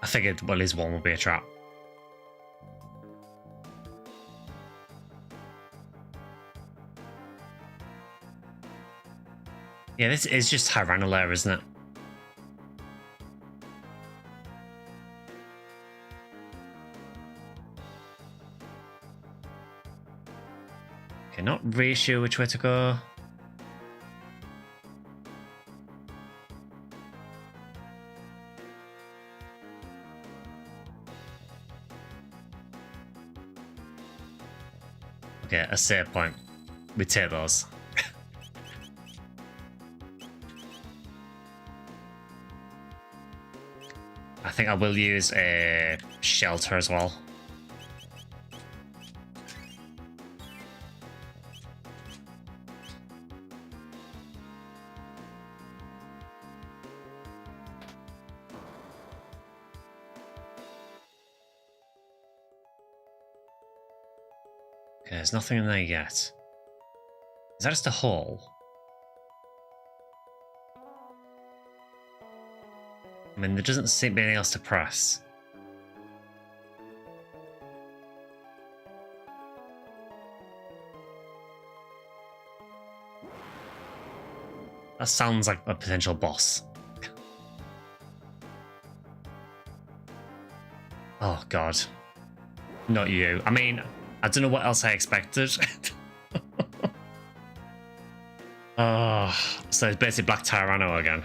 I figured, well, his one will be a trap. Yeah, this is just Hyranolare, isn't it? Okay, not really sure which way to go. Okay, a save point. We take those. I think I will use a shelter as well. Okay, there's nothing in there yet. Is that just a hole? I mean, there doesn't seem to be anything else to press. That sounds like a potential boss. Oh, God. Not you. I mean, I don't know what else I expected. Oh, so it's basically Black Tyranno again.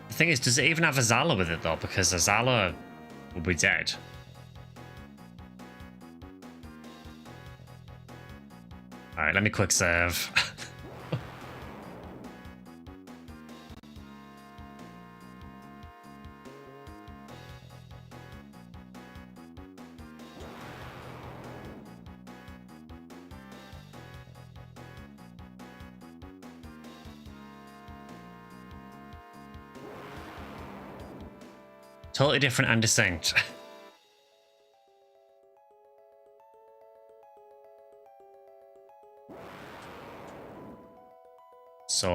The thing is, does it even have Azala with it, though? Because Azala will be dead. Alright, let me quick save. Totally different and distinct. So,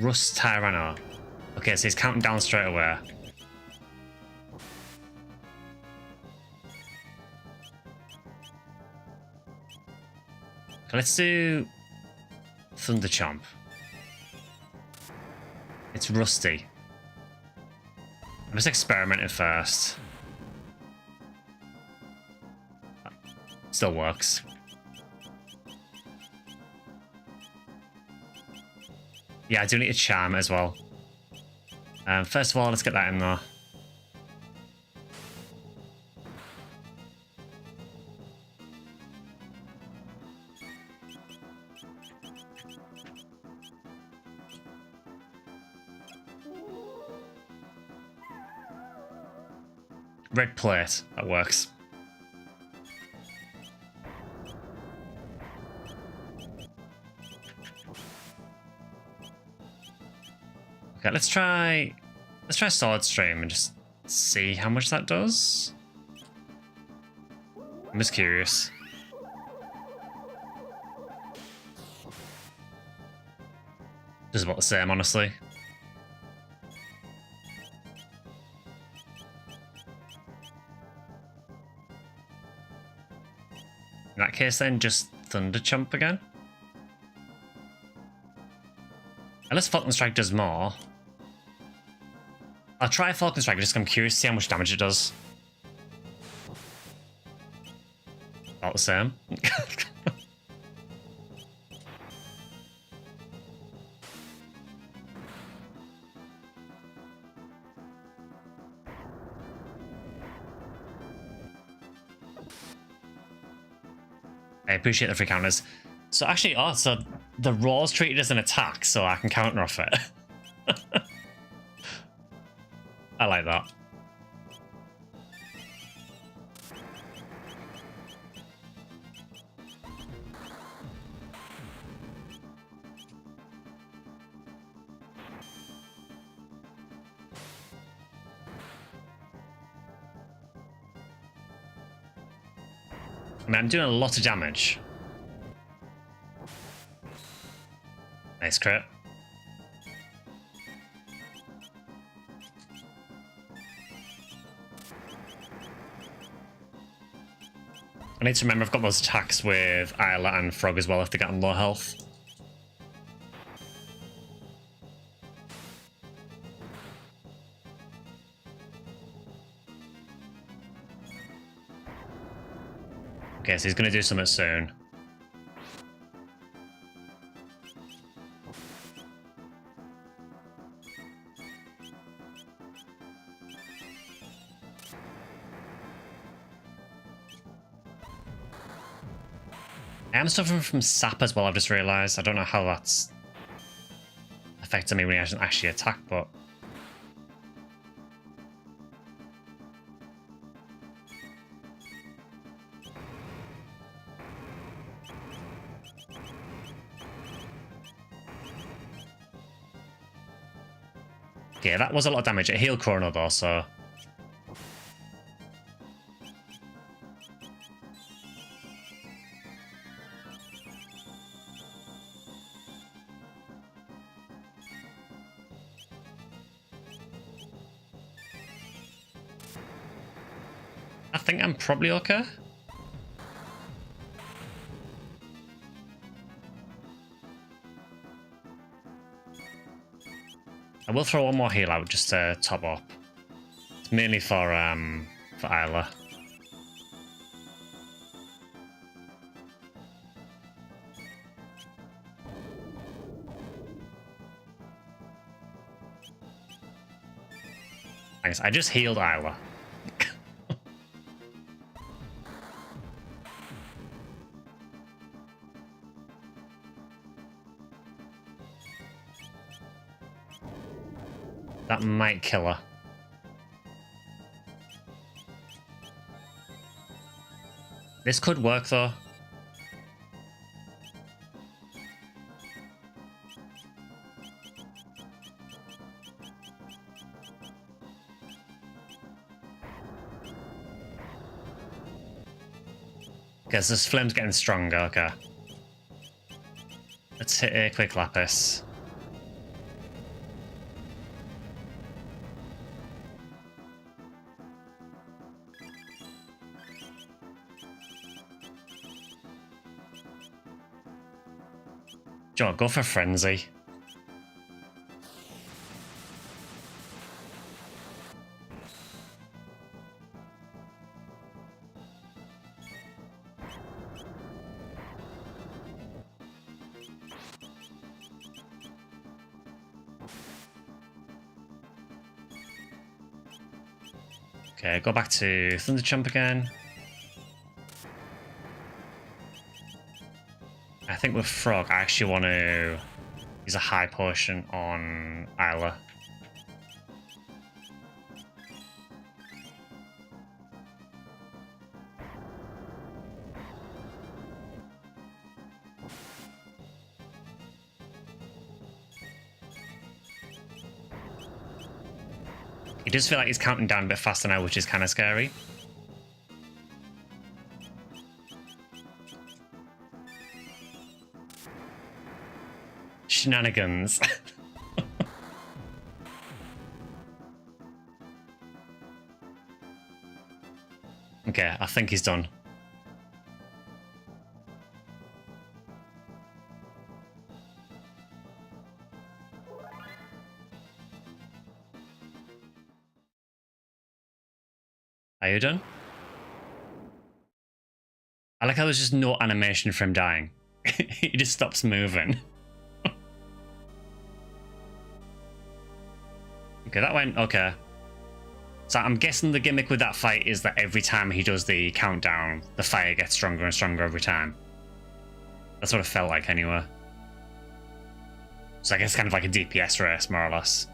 Rust Tyranno. Okay, so he's counting down straight away. Let's do Thunder Chomp. It's rusty. I'm just experimenting first. Still works. Yeah, I do need a charm as well. First of all, let's get that in there. Red plate, that works. Okay, let's try Sword Stream and just see how much that does. I'm just curious. Just about the same, honestly. In that case, then just Thunder Chomp again. Unless Falcon Strike does more. I'll try Falcon Strike just 'cause I'm curious to see how much damage it does. About the same. I appreciate the free counters. So actually, oh, so the Raw's treated as an attack, so I can counter off it. I like that. I mean, I'm doing a lot of damage. Nice crit. I need to remember I've got those attacks with Isla and Frog as well if they get on low health. Okay, so he's going to do something soon. I am suffering from sap as well, I've just realised. I don't know how that's affecting me when he hasn't actually attacked, but... Okay, that was a lot of damage. It healed Chrono though, so... I think I'm probably okay. I will throw one more heal out just to top up. It's mainly for Isla. Thanks. I just healed Isla. That might kill her. This could work though. Because this flame's getting stronger, okay. Let's hit a quick lapis. Do you know what, go for Frenzy. Okay, go back to Thunder Jump again. I think with Frog, I actually want to use a high potion on Isla. It does feel like he's counting down a bit faster now, which is kind of scary. Shenanigans. Okay, I think he's done. Are you done? I like how there's just no animation for him dying. He just stops moving. Okay, that went okay. So I'm guessing the gimmick with that fight is that every time he does the countdown, the fire gets stronger and stronger every time. That's what it felt like anyway. So I guess it's kind of like a DPS race, more or less.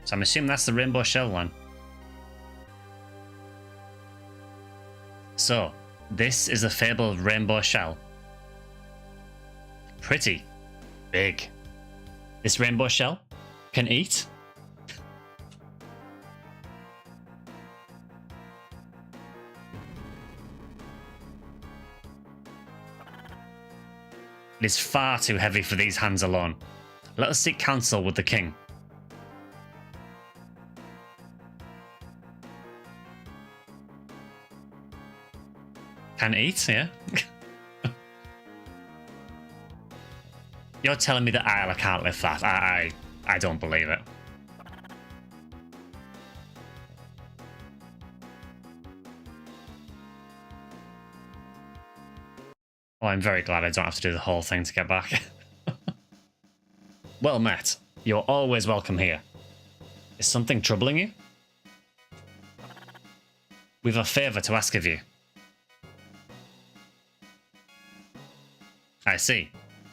So I'm assuming that's the rainbow shell one. So, this is a fabled rainbow shell. Pretty big. This rainbow shell can eat. It is far too heavy for these hands alone. Let us seek counsel with the king. Can eat, yeah? You're telling me that Isla can't lift that. I don't believe it. Oh, I'm very glad I don't have to do the whole thing to get back. Well met. You're always welcome here. Is something troubling you? We've a favour to ask of you. I see.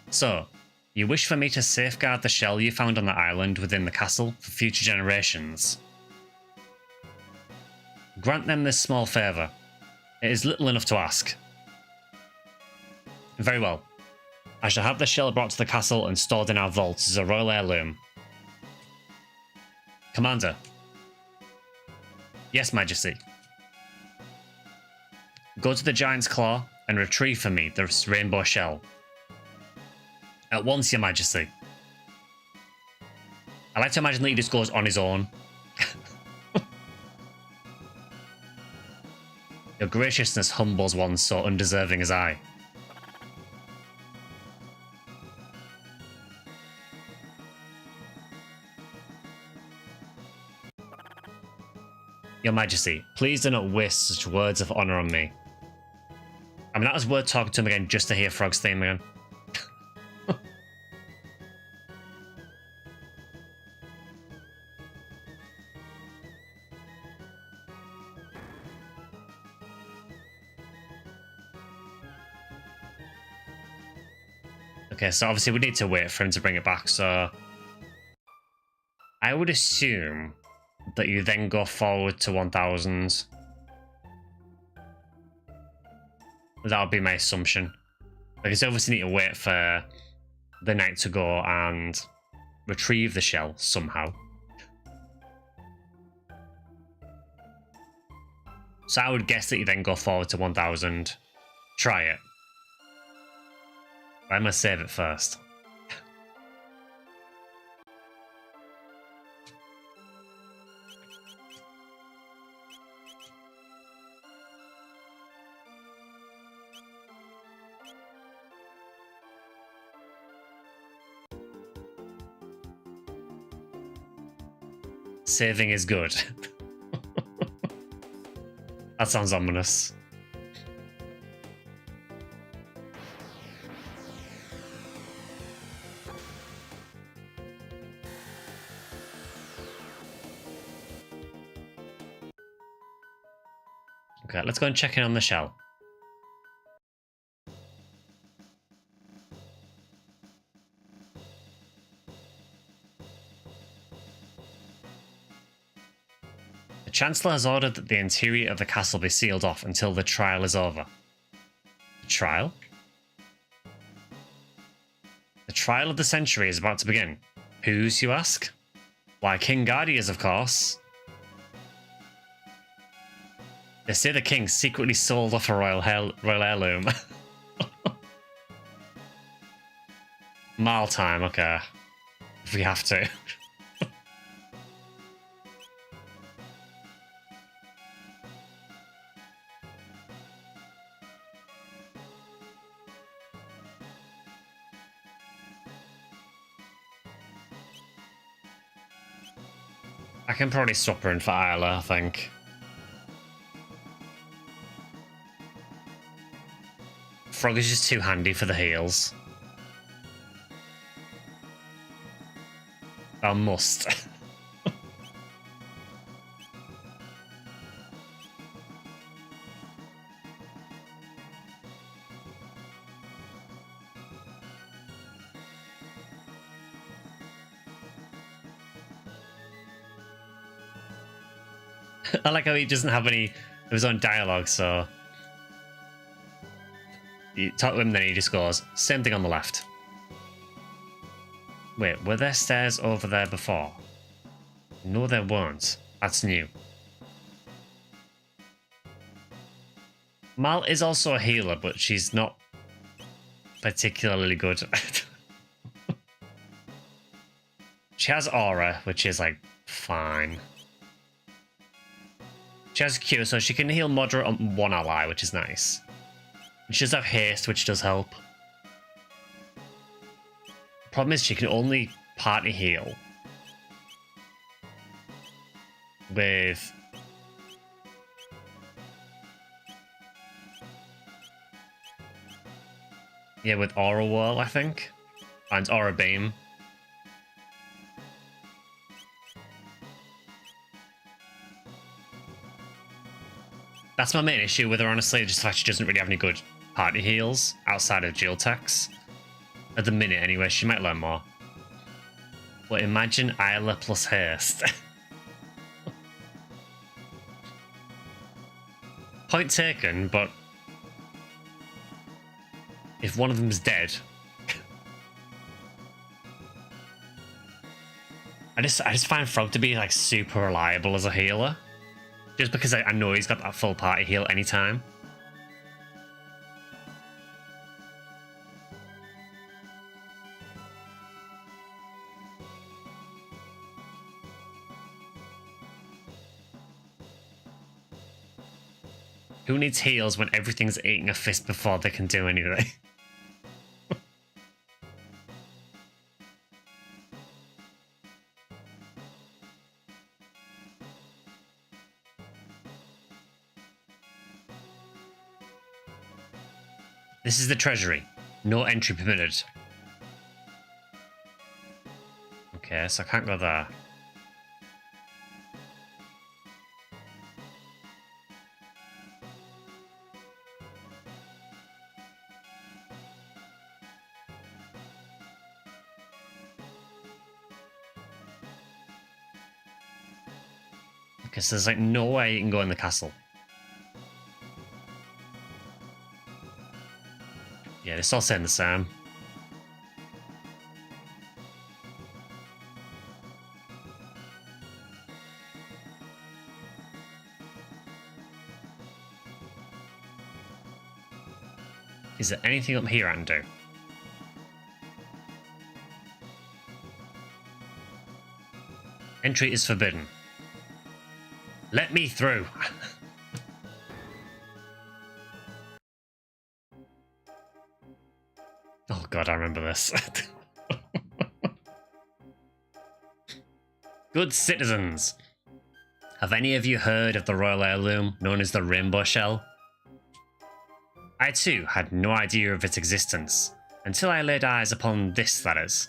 So, you wish for me to safeguard the shell you found on the island within the castle for future generations. Grant them this small favour. It is little enough to ask. Very well. I shall have the shell brought to the castle and stored in our vaults as a royal heirloom. Commander. Yes, Majesty. Go to the Giant's Claw and retrieve for me this rainbow shell. At once, Your Majesty. I like to imagine that he just goes on his own. Your graciousness humbles one so undeserving as I. Your Majesty, please do not waste such words of honour on me. I mean, that was worth talking to him again just to hear Frog's theme again. Okay, so obviously we need to wait for him to bring it back, so I would assume that you then go forward to 1000. That would be my assumption. Because you obviously need to wait for the knight to go and retrieve the shell somehow. So I would guess that you then go forward to 1000. Try it. I'm going to save it first. Saving is good. That sounds ominous. Okay, let's go and check in on the shell. The Chancellor has ordered that the interior of the castle be sealed off until the trial is over. The trial? The trial of the century is about to begin. Whose, you ask? Why, King Guardia's, of course. They say the king secretly sold off a royal heirloom. Mile time, okay. If we have to. I can probably swap her in for Isla, I think. Frog is just too handy for the heals. I must. I like how he doesn't have any of his own dialogue, so you talk to him, then he just goes, same thing on the left. Wait, were there stairs over there before? No, there weren't. That's new. Mal is also a healer, but she's not particularly good. She has aura, which is like fine. She has Q, so she can heal moderate on one ally, which is nice. And she does have haste, which does help. Problem is she can only party heal with with Aura Whirl, I think. And Aura Beam. That's my main issue with her, honestly, just the fact she doesn't really have any good party heals outside of dual attacks. At the minute, anyway, she might learn more. But imagine Isla plus haste. Point taken, but if one of them's dead, I just find Frog to be like super reliable as a healer, just because I know he's got that full party heal anytime. Who needs heals when everything's eating a fist before they can do anything? This is the treasury. No entry permitted. Okay, so I can't go there. Okay, so there's like no way you can go in the castle. Yeah, they're still saying the same. Is there anything up here I can do? Entry is forbidden. Let me through. Oh god, I remember this. Good citizens, have any of you heard of the royal heirloom known as the rainbow shell? I too had no idea of its existence, until I laid eyes upon this, that is.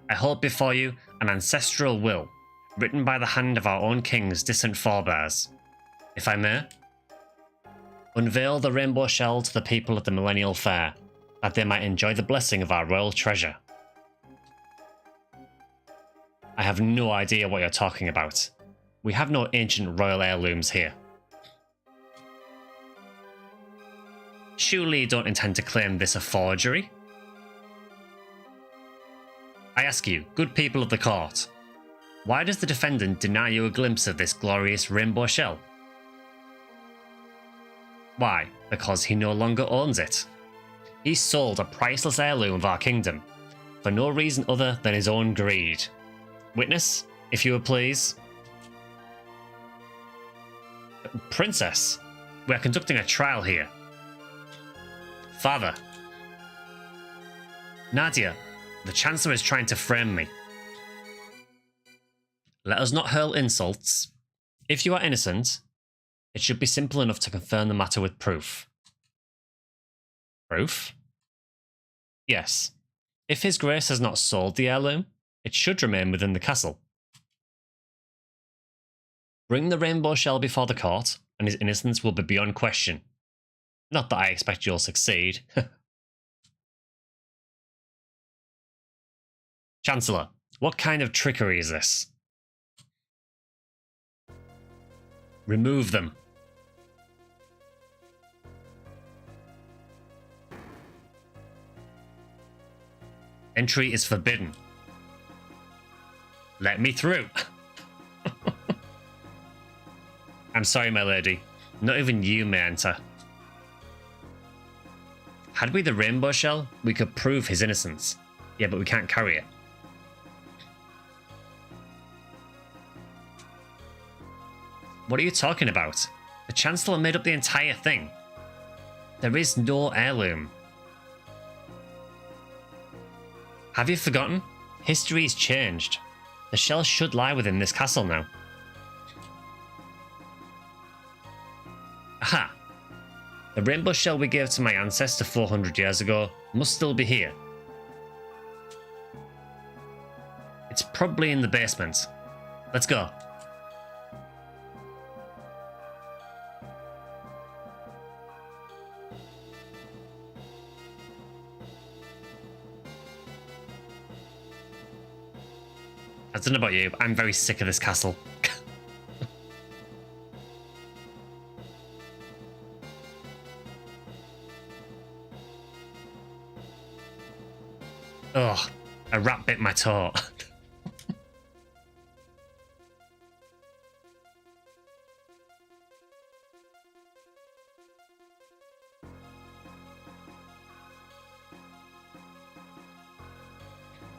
I hold before you an ancestral will, written by the hand of our own king's distant forebears. If I may, unveil the rainbow shell to the people at the Millennial Fair, that they might enjoy the blessing of our royal treasure. I have no idea what you're talking about. We have no ancient royal heirlooms here. Surely you don't intend to claim this a forgery? I ask you, good people of the court, why does the defendant deny you a glimpse of this glorious rainbow shell? Why? Because he no longer owns it. He sold a priceless heirloom of our kingdom, for no reason other than his own greed. Witness, if you would please. Princess, we are conducting a trial here. Father. Nadia, the Chancellor is trying to frame me. Let us not hurl insults. If you are innocent, it should be simple enough to confirm the matter with proof. Proof? Yes. If His Grace has not sold the heirloom, it should remain within the castle. Bring the rainbow shell before the court, and his innocence will be beyond question. Not that I expect you'll succeed. Chancellor, what kind of trickery is this? Remove them. Entry is forbidden. Let me through. I'm sorry, my lady. Not even you may enter. Had we the rainbow shell, we could prove his innocence. Yeah, but we can't carry it. What are you talking about? The Chancellor made up the entire thing. There is no heirloom. Have you forgotten? History has changed. The shell should lie within this castle now. Aha! The rainbow shell we gave to my ancestor 400 years ago must still be here. It's probably in the basement. Let's go. I don't know about you, but I'm very sick of this castle. Ugh, a rat bit my toe.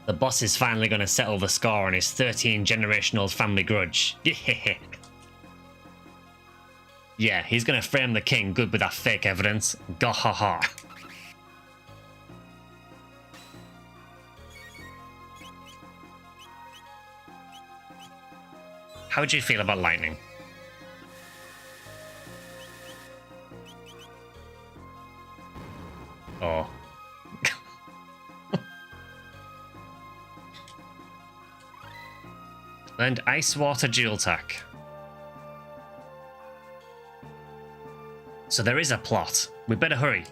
The boss is finally going to settle the score on his 13-generational family grudge. Yeah, he's going to frame the king good with that fake evidence. Gahaha. How would you feel about lightning? Oh. And ice water dual attack. So there is a plot. We better hurry.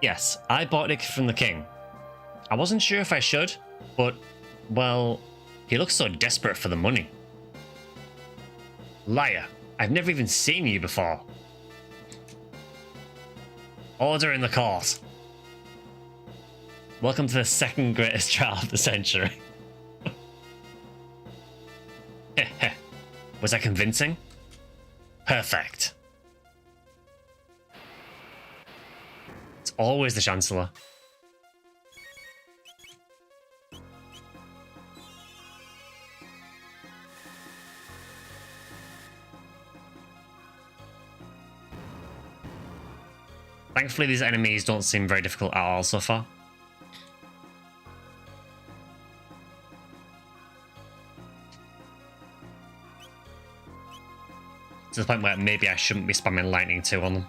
Yes, I bought it from the king. I wasn't sure if I should, but, well, he looks so desperate for the money. Liar, I've never even seen you before. Order in the court. Welcome to the second greatest trial of the century. Was I convincing? Perfect. It's always the Chancellor. Thankfully, these enemies don't seem very difficult at all so far. To the point where maybe I shouldn't be spamming lightning 2 on them.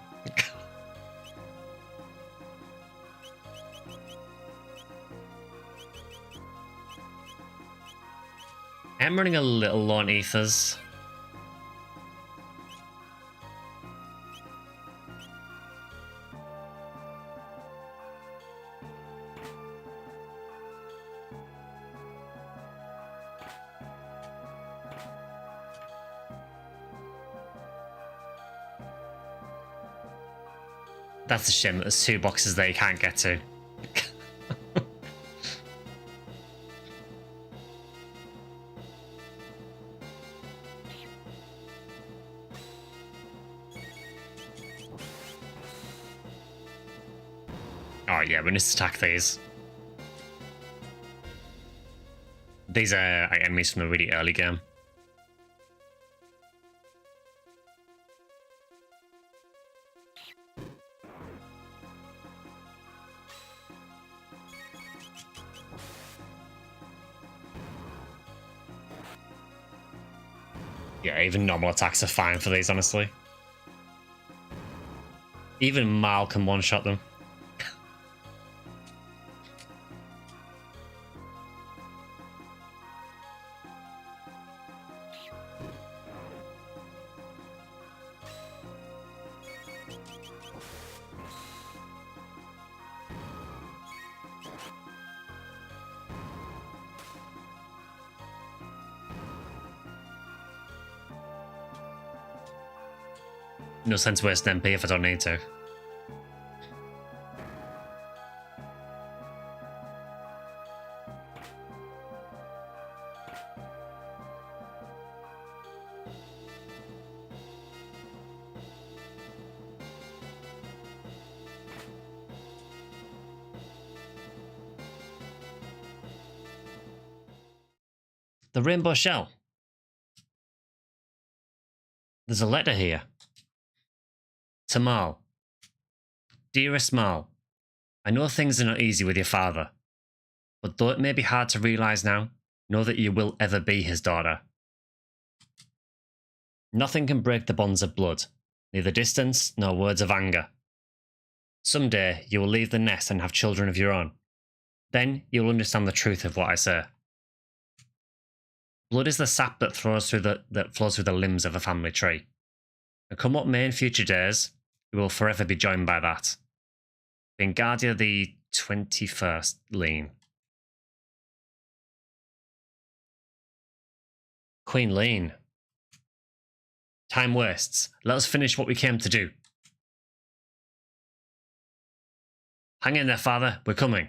I'm running a little low on ethers. That's a shame that there's 2 boxes there you can't get to. Oh yeah, we need to attack these. These are enemies from the really early game. Yeah, even normal attacks are fine for these, honestly. Even Mal can one-shot them. No sense wasting MP if I don't need to. The rainbow shell. There's a letter here. To Mal. Dearest Mal, I know things are not easy with your father, but though it may be hard to realise now, know that you will ever be his daughter. Nothing can break the bonds of blood, neither distance nor words of anger. Someday you will leave the nest and have children of your own. Then you will understand the truth of what I say. Blood is the sap that flows through the limbs of a family tree. And come what may in future days, we will forever be joined by that. Wingardia the 21st Lean. Queen Lean. Time wastes. Let us finish what we came to do. Hang in there, father. We're coming.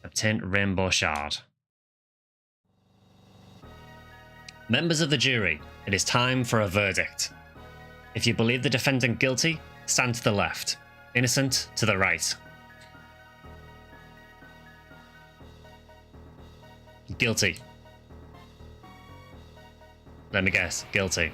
Obtain Rainbow Shard. Members of the jury, it is time for a verdict. If you believe the defendant guilty, stand to the left. Innocent to the right. Guilty. Let me guess. Guilty.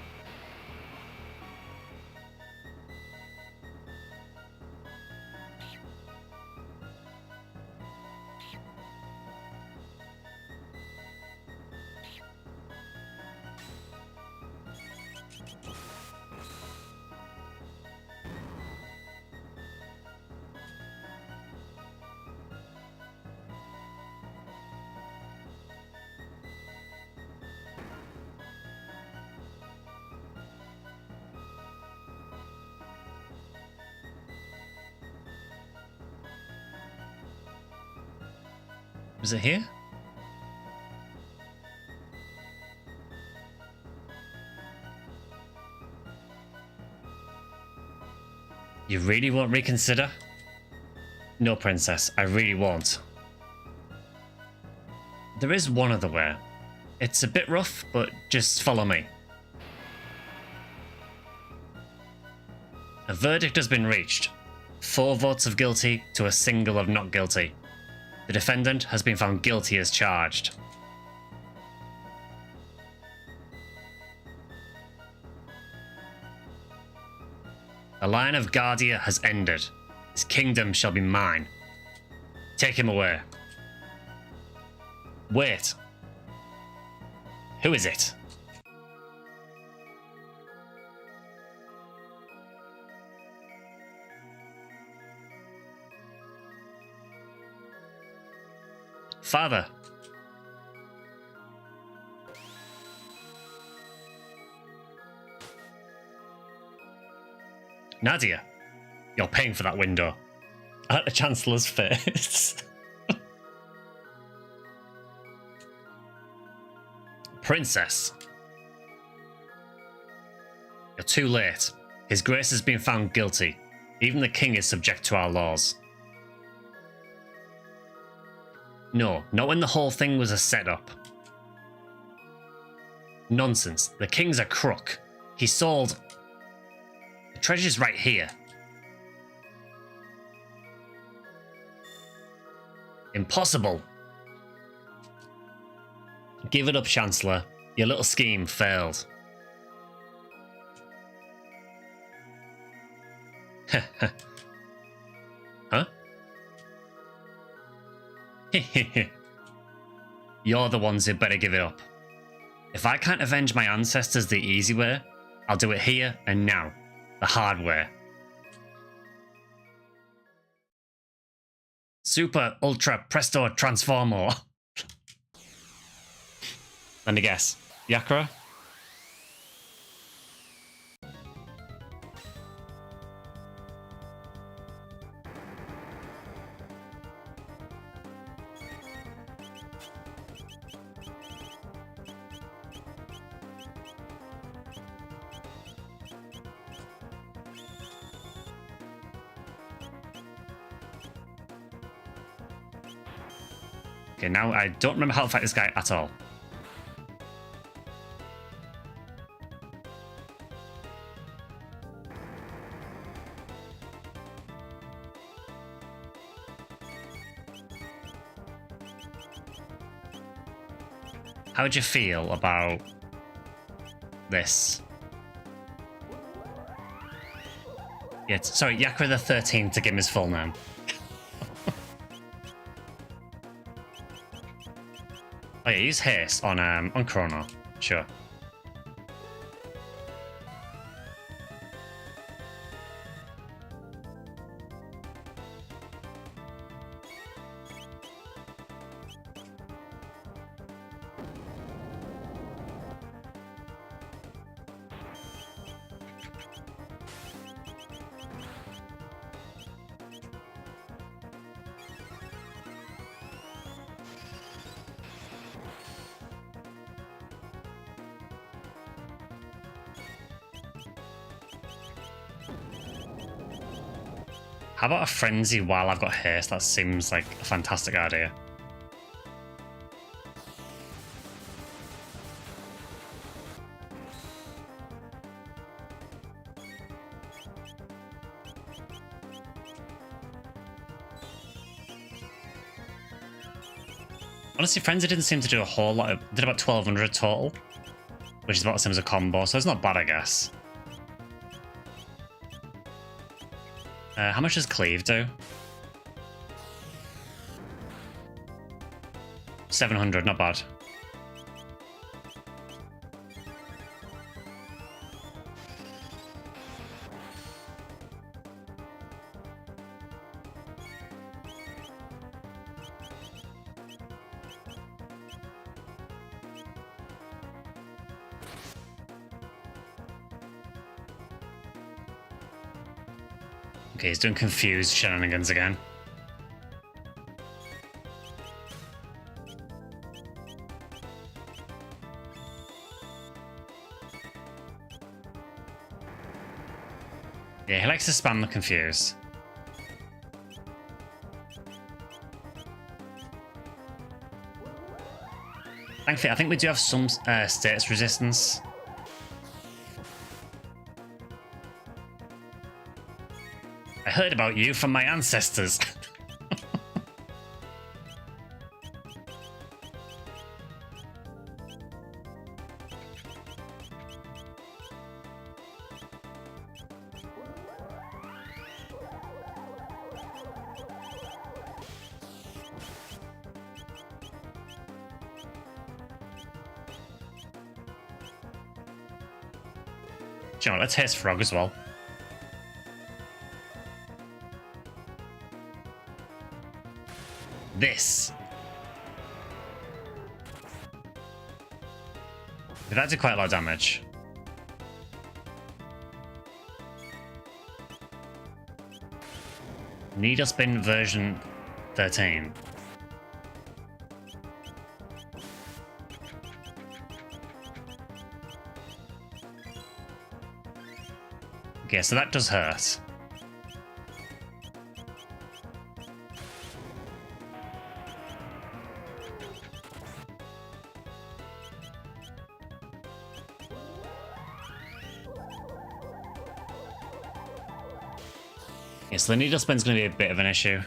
Was it here? You really won't reconsider? No, princess, I really won't. There is one other way. It's a bit rough, but just follow me. A verdict has been reached. 4 votes of guilty to a single of not guilty. The defendant has been found guilty as charged. The line of Guardia has ended. His kingdom shall be mine. Take him away. Wait. Who is it? Father. Nadia, you're paying for that window. At the Chancellor's face. Princess. You're too late. His Grace has been found guilty. Even the king is subject to our laws. No, not when the whole thing was a setup. Nonsense. The king's a crook. He sold... The treasure's right here. Impossible. Give it up, Chancellor. Your little scheme failed. Huh? You're the ones who better give it up. If I can't avenge my ancestors the easy way, I'll do it here and now. The hard way. Super, ultra, presto, transformo. Let me guess. Yakra? Okay, now I don't remember how to fight this guy at all. How would you feel about this? Yeah, sorry, Yakra the 13th to give him his full name. Oh yeah, use haste on Chrono. Sure. How about a frenzy while I've got haste? That seems like a fantastic idea. Honestly, frenzy didn't seem to do a whole lot. It did about 1200 total, which is about the same as a combo, so it's not bad, I guess. How much does cleave do? 700, not bad. Okay, he's doing confused shenanigans again. Yeah, he likes to spam the confuse. Thankfully, I think we do have some status resistance. I heard about you from my ancestors. Do you know what, let's haste Frog as well. This. That did quite a lot of damage. Needle Spin version 13. Okay, so that does hurt. Yeah, so the needle spin's going to be a bit of an issue.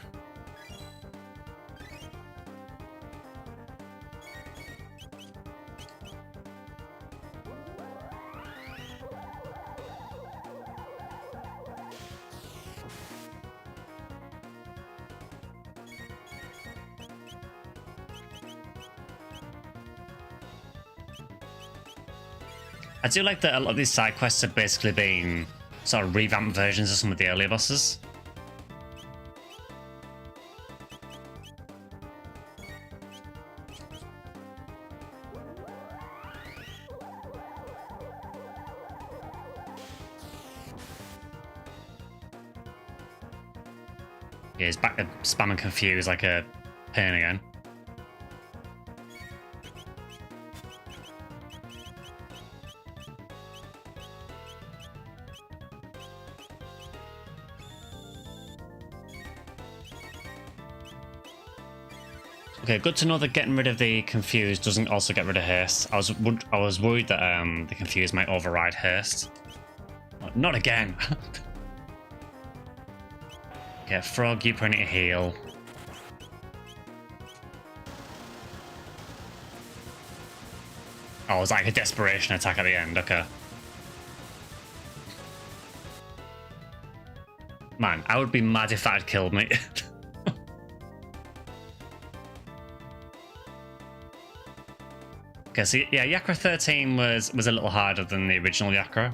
I do like that a lot of these side quests have basically been sort of revamped versions of some of the earlier bosses. Yeah, he's back to spam and confuse like a pain again. Okay, good to know that getting rid of the confuse doesn't also get rid of haste. I was worried that the confuse might override haste. Not again. Okay, Frog, you probably need to heal. Oh, it was like a desperation attack at the end. Okay. Man, I would be mad if that had killed me. Okay, so yeah, Yakra 13 was a little harder than the original Yakra.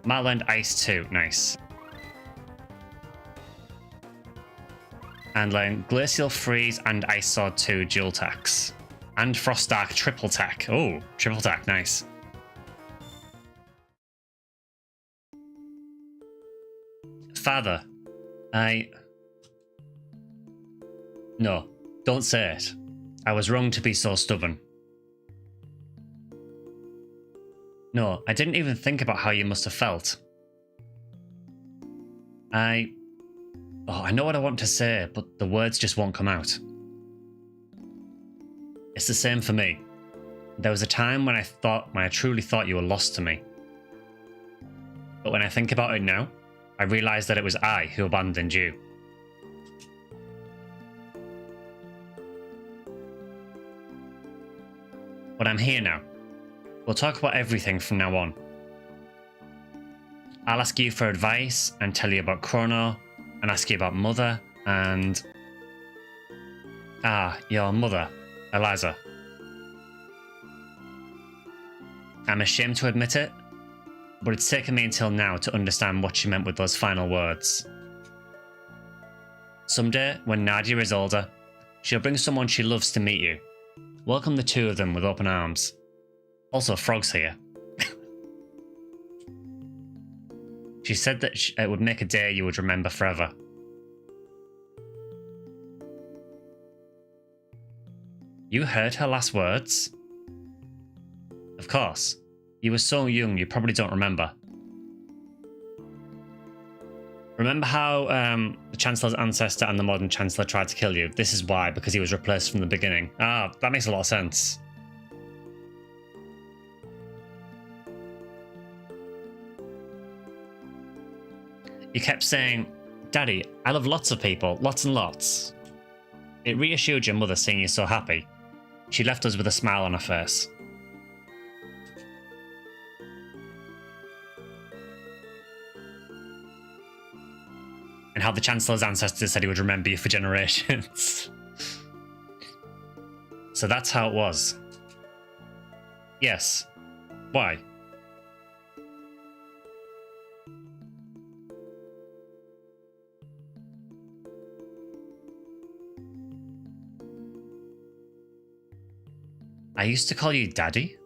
Marland Ice 2, nice. And then Glacial Freeze and Ice Sword 2 dual attacks. And Frost Dark triple attack. Oh, triple attack, nice. Father, No, don't say it. I was wrong to be so stubborn. No, I didn't even think about how you must have felt. I know what I want to say, but the words just won't come out. It's the same for me. There was a time when I truly thought you were lost to me. But when I think about it now, I realise that it was I who abandoned you. But I'm here now. We'll talk about everything from now on. I'll ask you for advice and tell you about Chrono, and ask you about Mother, and... your mother, Eliza. I'm ashamed to admit it, but it's taken me until now to understand what she meant with those final words. Someday, when Nadia is older, she'll bring someone she loves to meet you. Welcome the two of them with open arms. Also, Frog's here. She said that it would make a day you would remember forever. You heard her last words? Of course. You were so young you probably don't remember. Remember how the Chancellor's ancestor and the modern Chancellor tried to kill you? This is why, because he was replaced from the beginning. Ah, that makes a lot of sense. You kept saying, Daddy, I love lots of people, lots and lots. It reassured your mother seeing you so happy. She left us with a smile on her face. And how the Chancellor's ancestors said he would remember you for generations. So that's how it was. Yes. Why? I used to call you Daddy?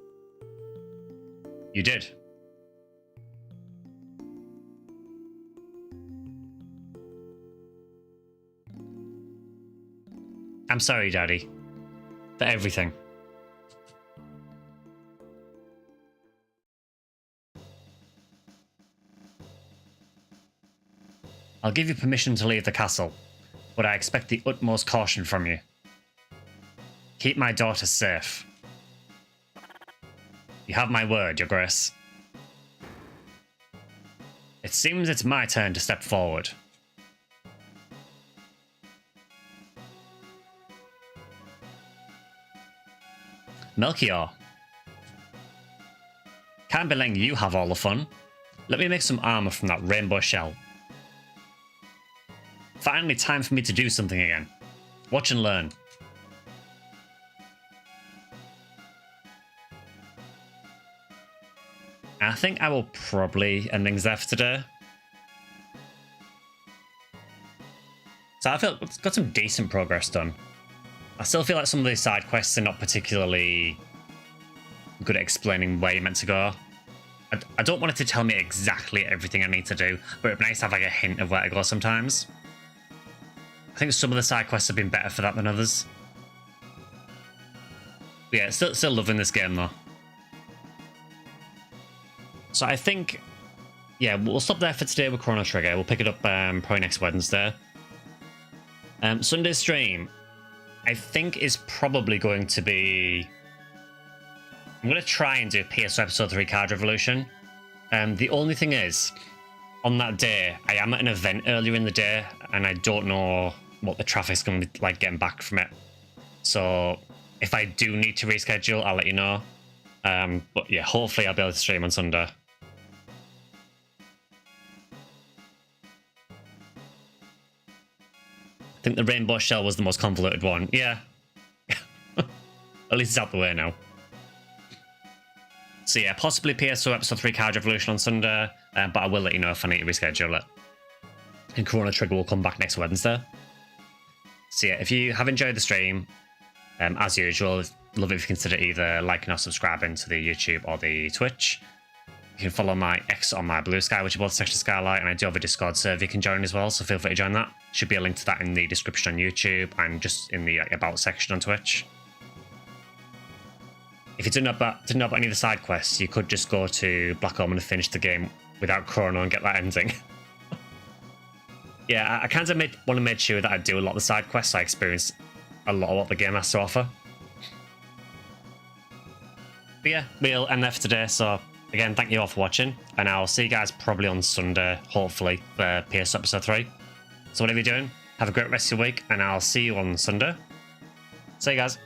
You did. I'm sorry, Daddy. For everything. I'll give you permission to leave the castle, but I expect the utmost caution from you. Keep my daughter safe. You have my word, Your Grace. It seems it's my turn to step forward. Melchior. Can't be letting you have all the fun. Let me make some armor from that rainbow shell. Finally, time for me to do something again. Watch and learn. I think I will probably end things there for today. So I feel it's got some decent progress done. I still feel like some of these side quests are not particularly good at explaining where you're meant to go. I don't want it to tell me exactly everything I need to do, but it'd be nice to have like a hint of where to go sometimes. I think some of the side quests have been better for that than others. But yeah, still loving this game though. So I think, yeah, we'll stop there for today with Chrono Trigger. We'll pick it up probably next Wednesday. Sunday's stream, I think, is probably going to be... I'm going to try and do PSO Episode 3 Card Revolution. The only thing is, on that day, I am at an event earlier in the day, and I don't know what the traffic's going to be like getting back from it. So If I do need to reschedule, I'll let you know. But yeah, hopefully I'll be able to stream on Sunday. I think the rainbow shell was the most convoluted one. Yeah. At least it's out the way now. So yeah, possibly PSO Episode 3 Card Revolution on Sunday, but I will let you know if I need to reschedule it. And Chrono Trigger will come back next Wednesday. So yeah, if you have enjoyed the stream, as usual, love it if you consider either liking or subscribing to the YouTube or the Twitch. You can follow my X on my Bluesky, which are both SectionSkyly, and I do have a Discord server you can join as well, so feel free to join that. Should be a link to that in the description on YouTube and just in the About section on Twitch. If you didn't know about any of the side quests, you could just go to Black Omen and finish the game without Chrono and get that ending. Yeah, I kind of want to make sure that I do a lot of the side quests, so I experience a lot of what the game has to offer. But yeah, we'll end there for today, so again, thank you all for watching, and I'll see you guys probably on Sunday, hopefully, for PS Episode 3. So whatever you're doing, have a great rest of your week, and I'll see you on Sunday. See you guys.